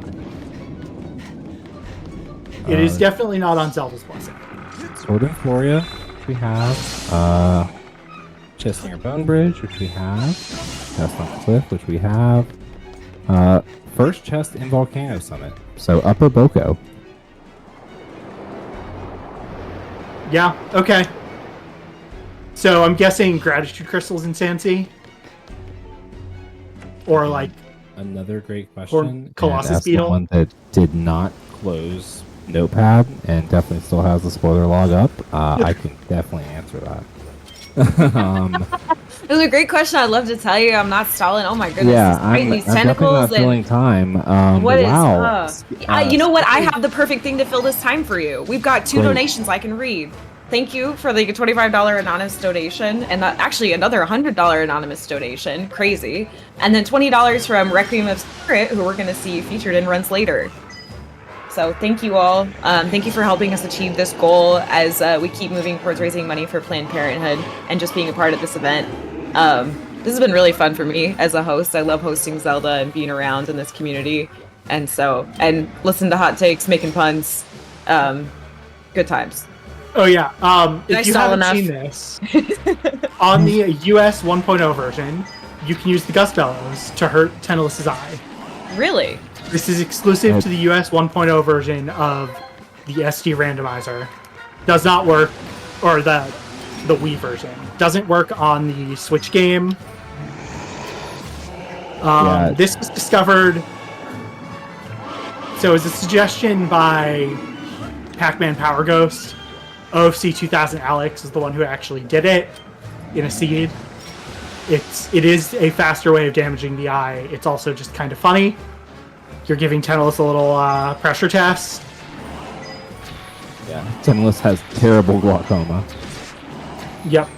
It is definitely not on Zelda's Blessing. Sword in Floria, which we have. Chest near Bone Bridge, which we have. Chest on Cliff, which we have. First chest in Volcano Summit. So Upper Boko. Yeah, okay. So I'm guessing Gratitude Crystals in Sansi? Or like... Another great question. Or Colossus and Beetle? The one that did not close Notepad and definitely still has the spoiler log up. I can definitely answer that. It was a great question. I'd love to tell you. I'm not stalling. Oh my goodness. Yeah, I'm these tentacles not filling time. What wow. is you know what? I have the perfect thing to fill this time for you. We've got 2 donations I can read. Thank you for the $25 anonymous donation, and actually another $100 anonymous donation. Crazy. And then $20 from Requiem of Spirit, who we're going to see featured in runs later. So thank you all. Thank you for helping us achieve this goal as we keep moving towards raising money for Planned Parenthood and just being a part of this event. This has been really fun for me as a host. I love hosting Zelda and being around in this community. And listen to hot takes, making puns. Good times. Oh yeah. Did I If you stall haven't enough? seen this, on the US 1.0 version, you can use the gust bellows to hurt Tenelos's eye. Really? This is exclusive to the US 1.0 version of the SD randomizer. Does not work, or the Wii version. Doesn't work on the Switch game. This was discovered... So it was a suggestion by Pac-Man Power Ghost. OFC 2000 Alex is the one who actually did it in a seed. It is a faster way of damaging the eye. It's also just kind of funny. You're giving Tenelos a little pressure test. Yeah, Tenelos has terrible glaucoma. Yep.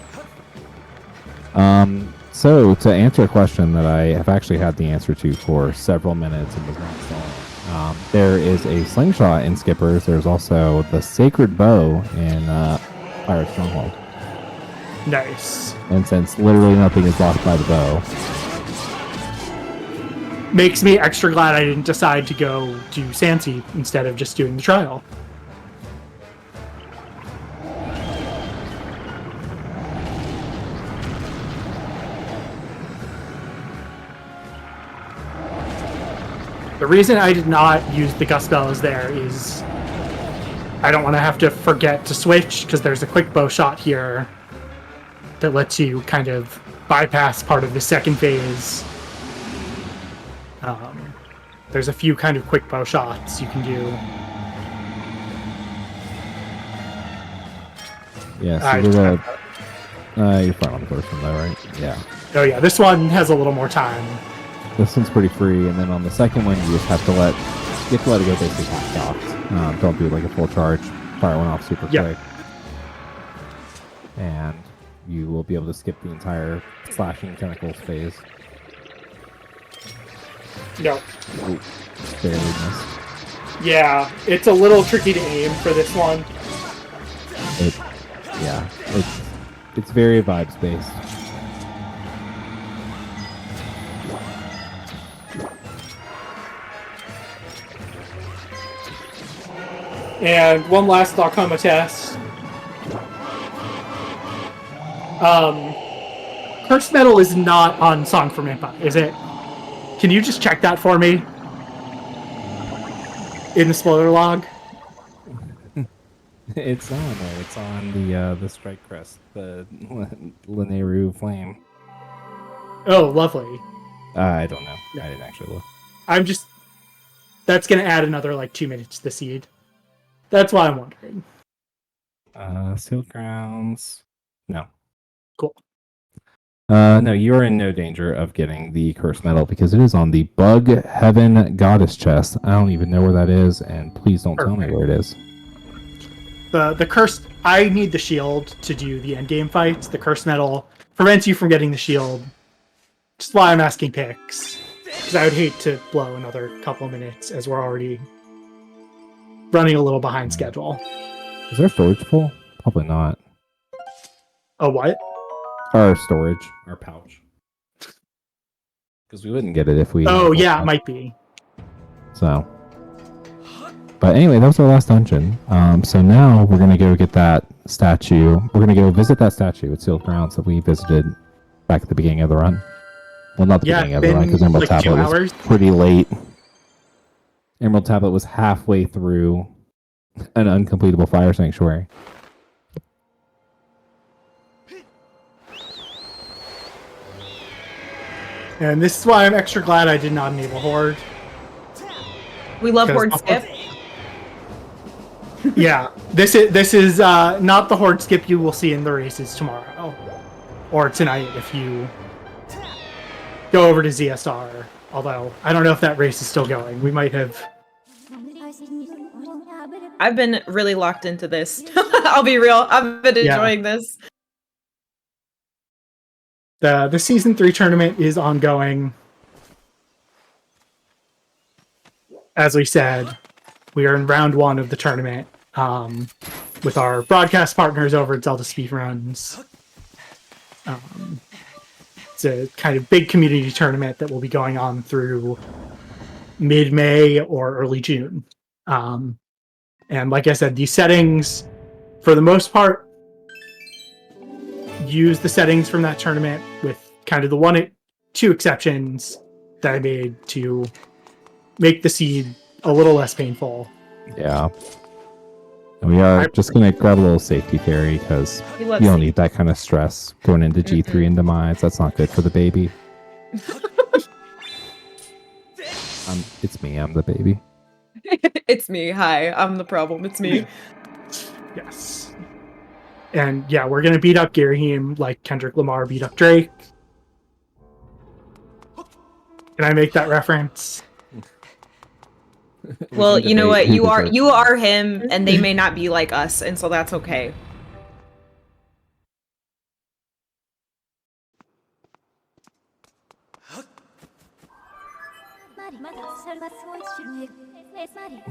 So to answer a question that I have actually had the answer to for several minutes and was not installing, there is a slingshot in Skippers. There's also the sacred bow in Pirate Stronghold. Nice. And since literally nothing is blocked by the bow, makes me extra glad I didn't decide to go do Sansi instead of just doing the trial. The reason I did not use the gust bellows there is I don't want to have to forget to switch because there's a quick bow shot here that lets you kind of bypass part of the second phase. There's a few kind of quick bow shots you can do. yeah. So you're fine on the first one though, right? Yeah. Oh yeah, this one has a little more time. This one's pretty free, and then on the second one, you just have to let it go basically half-cocked. Don't do like a full charge. Fire one off super quick, and you will be able to skip the entire slashing tentacles phase. No. Ooh, barely missed. Yeah, it's a little tricky to aim for this one. It's very vibes based. And one last glaucoma test. Cursed Metal is not on Song from Impa, is it? Can you just check that for me? In the spoiler log? It's on there. It's on the Strike Crest, the Lineru Flame. Oh, lovely. I don't know. I didn't actually look. That's gonna add another like 2 minutes to the seed. That's why I'm wondering. Sealed Grounds. No. Cool. No, you are in no danger of getting the Cursed Metal because it is on the Bug Heaven Goddess chest. I don't even know where that is, and please don't tell me where it is. The Cursed... I need the shield to do the endgame fights. The Cursed Metal prevents you from getting the shield. Just why I'm asking picks. Because I would hate to blow another couple of minutes as we're already running a little behind schedule. Is there storage full? Probably not. A what? Our storage, our pouch. Because we wouldn't get it if we... Oh, yeah, it might be. So. But anyway, that was our last dungeon. So now we're going to go get that statue. We're going to go visit that statue at Sealed Grounds that we visited back at the beginning of the run. Well, not the beginning of the run, because Emerald like Tablet was pretty late. Emerald Tablet was halfway through an uncompletable fire sanctuary. And this is why I'm extra glad I did not enable Horde. We love Horde Skip. Yeah, this is not the Horde Skip you will see in the races tomorrow. Or tonight if you go over to ZSR. Although, I don't know if that race is still going. We might have... I've been really locked into this. I'll be real. I've been enjoying this. The Season 3 tournament is ongoing. As we said, we are in round 1 of the tournament with our broadcast partners over at Zelda Speedruns. It's a kind of big community tournament that will be going on through mid-May or early June. And like I said, these settings, for the most part, use the settings from that tournament with kind of the 2 exceptions that I made to make the seed a little less painful. Yeah. And we are just going to grab a little safety fairy because you don't need that kind of stress going into G3 and Demise. That's not good for the baby. It's me. I'm the baby. It's me. Hi. I'm the problem. It's me. Yes. And yeah, we're going to beat up Garahim like Kendrick Lamar beat up Drake. Can I make that reference? Well, you know what? You are him, and they may not be like us, and so that's okay.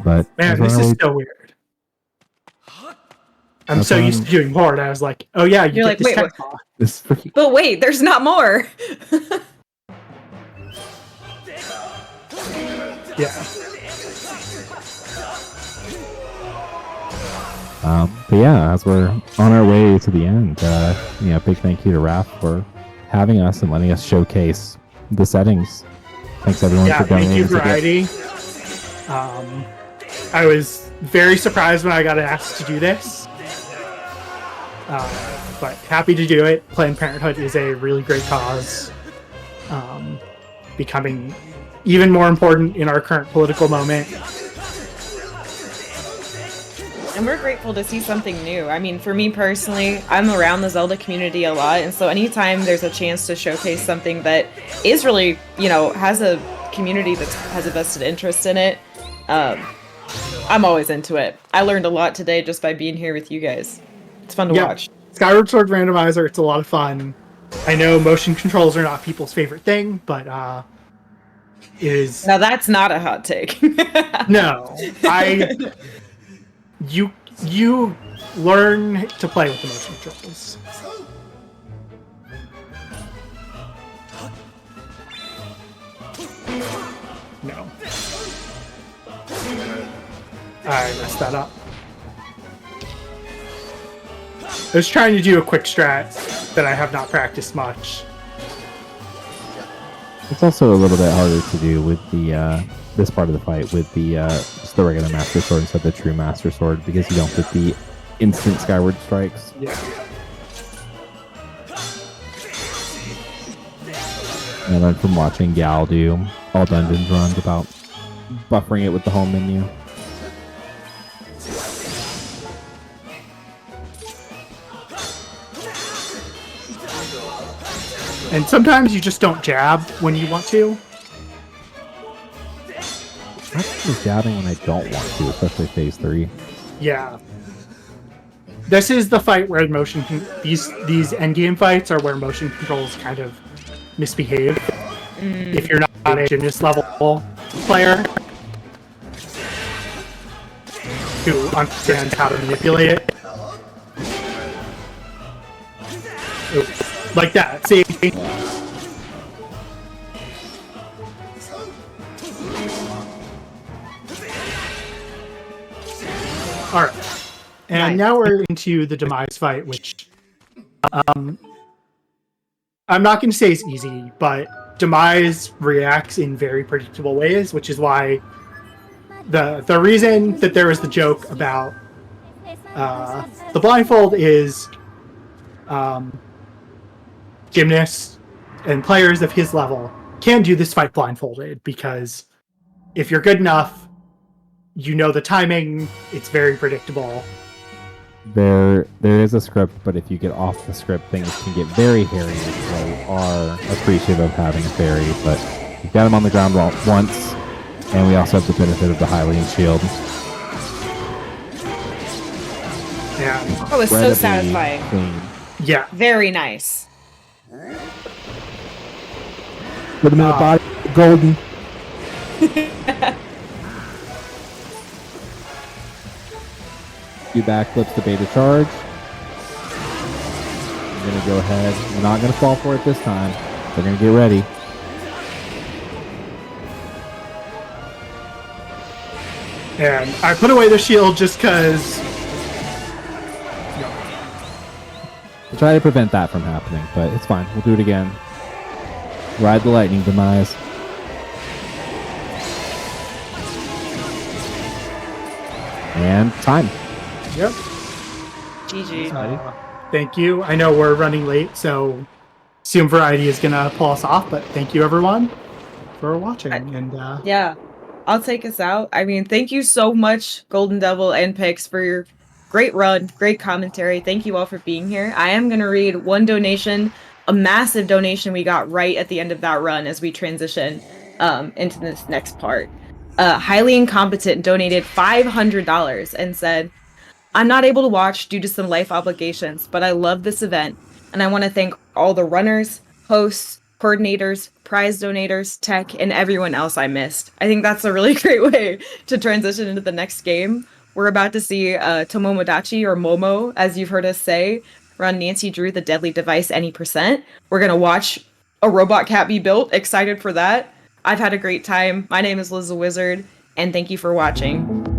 But man, this is so weird. I'm so used to doing horde. I was like, oh yeah, you're like, wait, this freaking... But wait, there's not more. Yeah. But yeah, as we're on our way to the end, big thank you to RAF for having us and letting us showcase the settings. Thanks everyone for donating. Thank you, Variety. I was very surprised when I got asked to do this, but happy to do it. Planned Parenthood is a really great cause, becoming even more important in our current political moment. And we're grateful to see something new. I mean, for me personally, I'm around the Zelda community a lot, and so anytime there's a chance to showcase something that is really, has a community that has a vested interest in it, I'm always into it. I learned a lot today just by being here with you guys. It's fun to watch. Skyward Sword Randomizer, it's a lot of fun. I know motion controls are not people's favorite thing, but it is... Now that's not a hot take. No. You learn to play with the motion controls. No. I messed that up. I was trying to do a quick strat that I have not practiced much. It's also a little bit harder to do with the this part of the fight with the just the regular Master Sword instead of the true Master Sword because you don't get the instant Skyward strikes. Yeah. And then from watching Gal do all dungeons runs about buffering it with the home menu. And sometimes you just don't jab when you want to. I'm just jabbing when I don't want to, especially phase 3. Yeah. This is the fight where these endgame fights are where motion controls kind of misbehave. If you're not a gymnast level player who understands how to manipulate it. Oops. Like that. See? Alright. And now we're into the Demise fight, which I'm not going to say is easy, but Demise reacts in very predictable ways, which is why the reason that there was the joke about the blindfold is gymnasts and players of his level can do this fight blindfolded, because if you're good enough, you know the timing, it's very predictable. There is a script, but if you get off the script, things can get very hairy, so are appreciative of having a fairy, but we've got him on the ground once, and we also have the benefit of the Hylian shield. Yeah. That was so satisfying. Clean. Yeah. Very nice. Put him in the body, golden. few backflips to bait a charge. I'm going to go ahead. We're not going to fall for it this time. They're going to get ready. And I put away the shield just because... We'll try to prevent that from happening, but it's fine. We'll do it again. Ride the lightning demise. And time. Yep. GG. Thank you. I know we're running late, so Assume Variety is going to pull us off, but thank you everyone for watching. Yeah, I'll take us out. I mean, thank you so much, Golden Devil and Pix, for your great run, great commentary. Thank you all for being here. I am going to read one donation, a massive donation we got right at the end of that run as we transition into this next part. Highly Incompetent donated $500 and said, I'm not able to watch due to some life obligations, but I love this event, and I want to thank all the runners, hosts, coordinators, prize donators, tech, and everyone else I missed. I think that's a really great way to transition into the next game. We're about to see Tomomodachi, or Momo, as you've heard us say, run Nancy Drew the Deadly Device any percent. We're going to watch a robot cat be built. Excited for that. I've had a great time. My name is Liz the Wizard, and thank you for watching.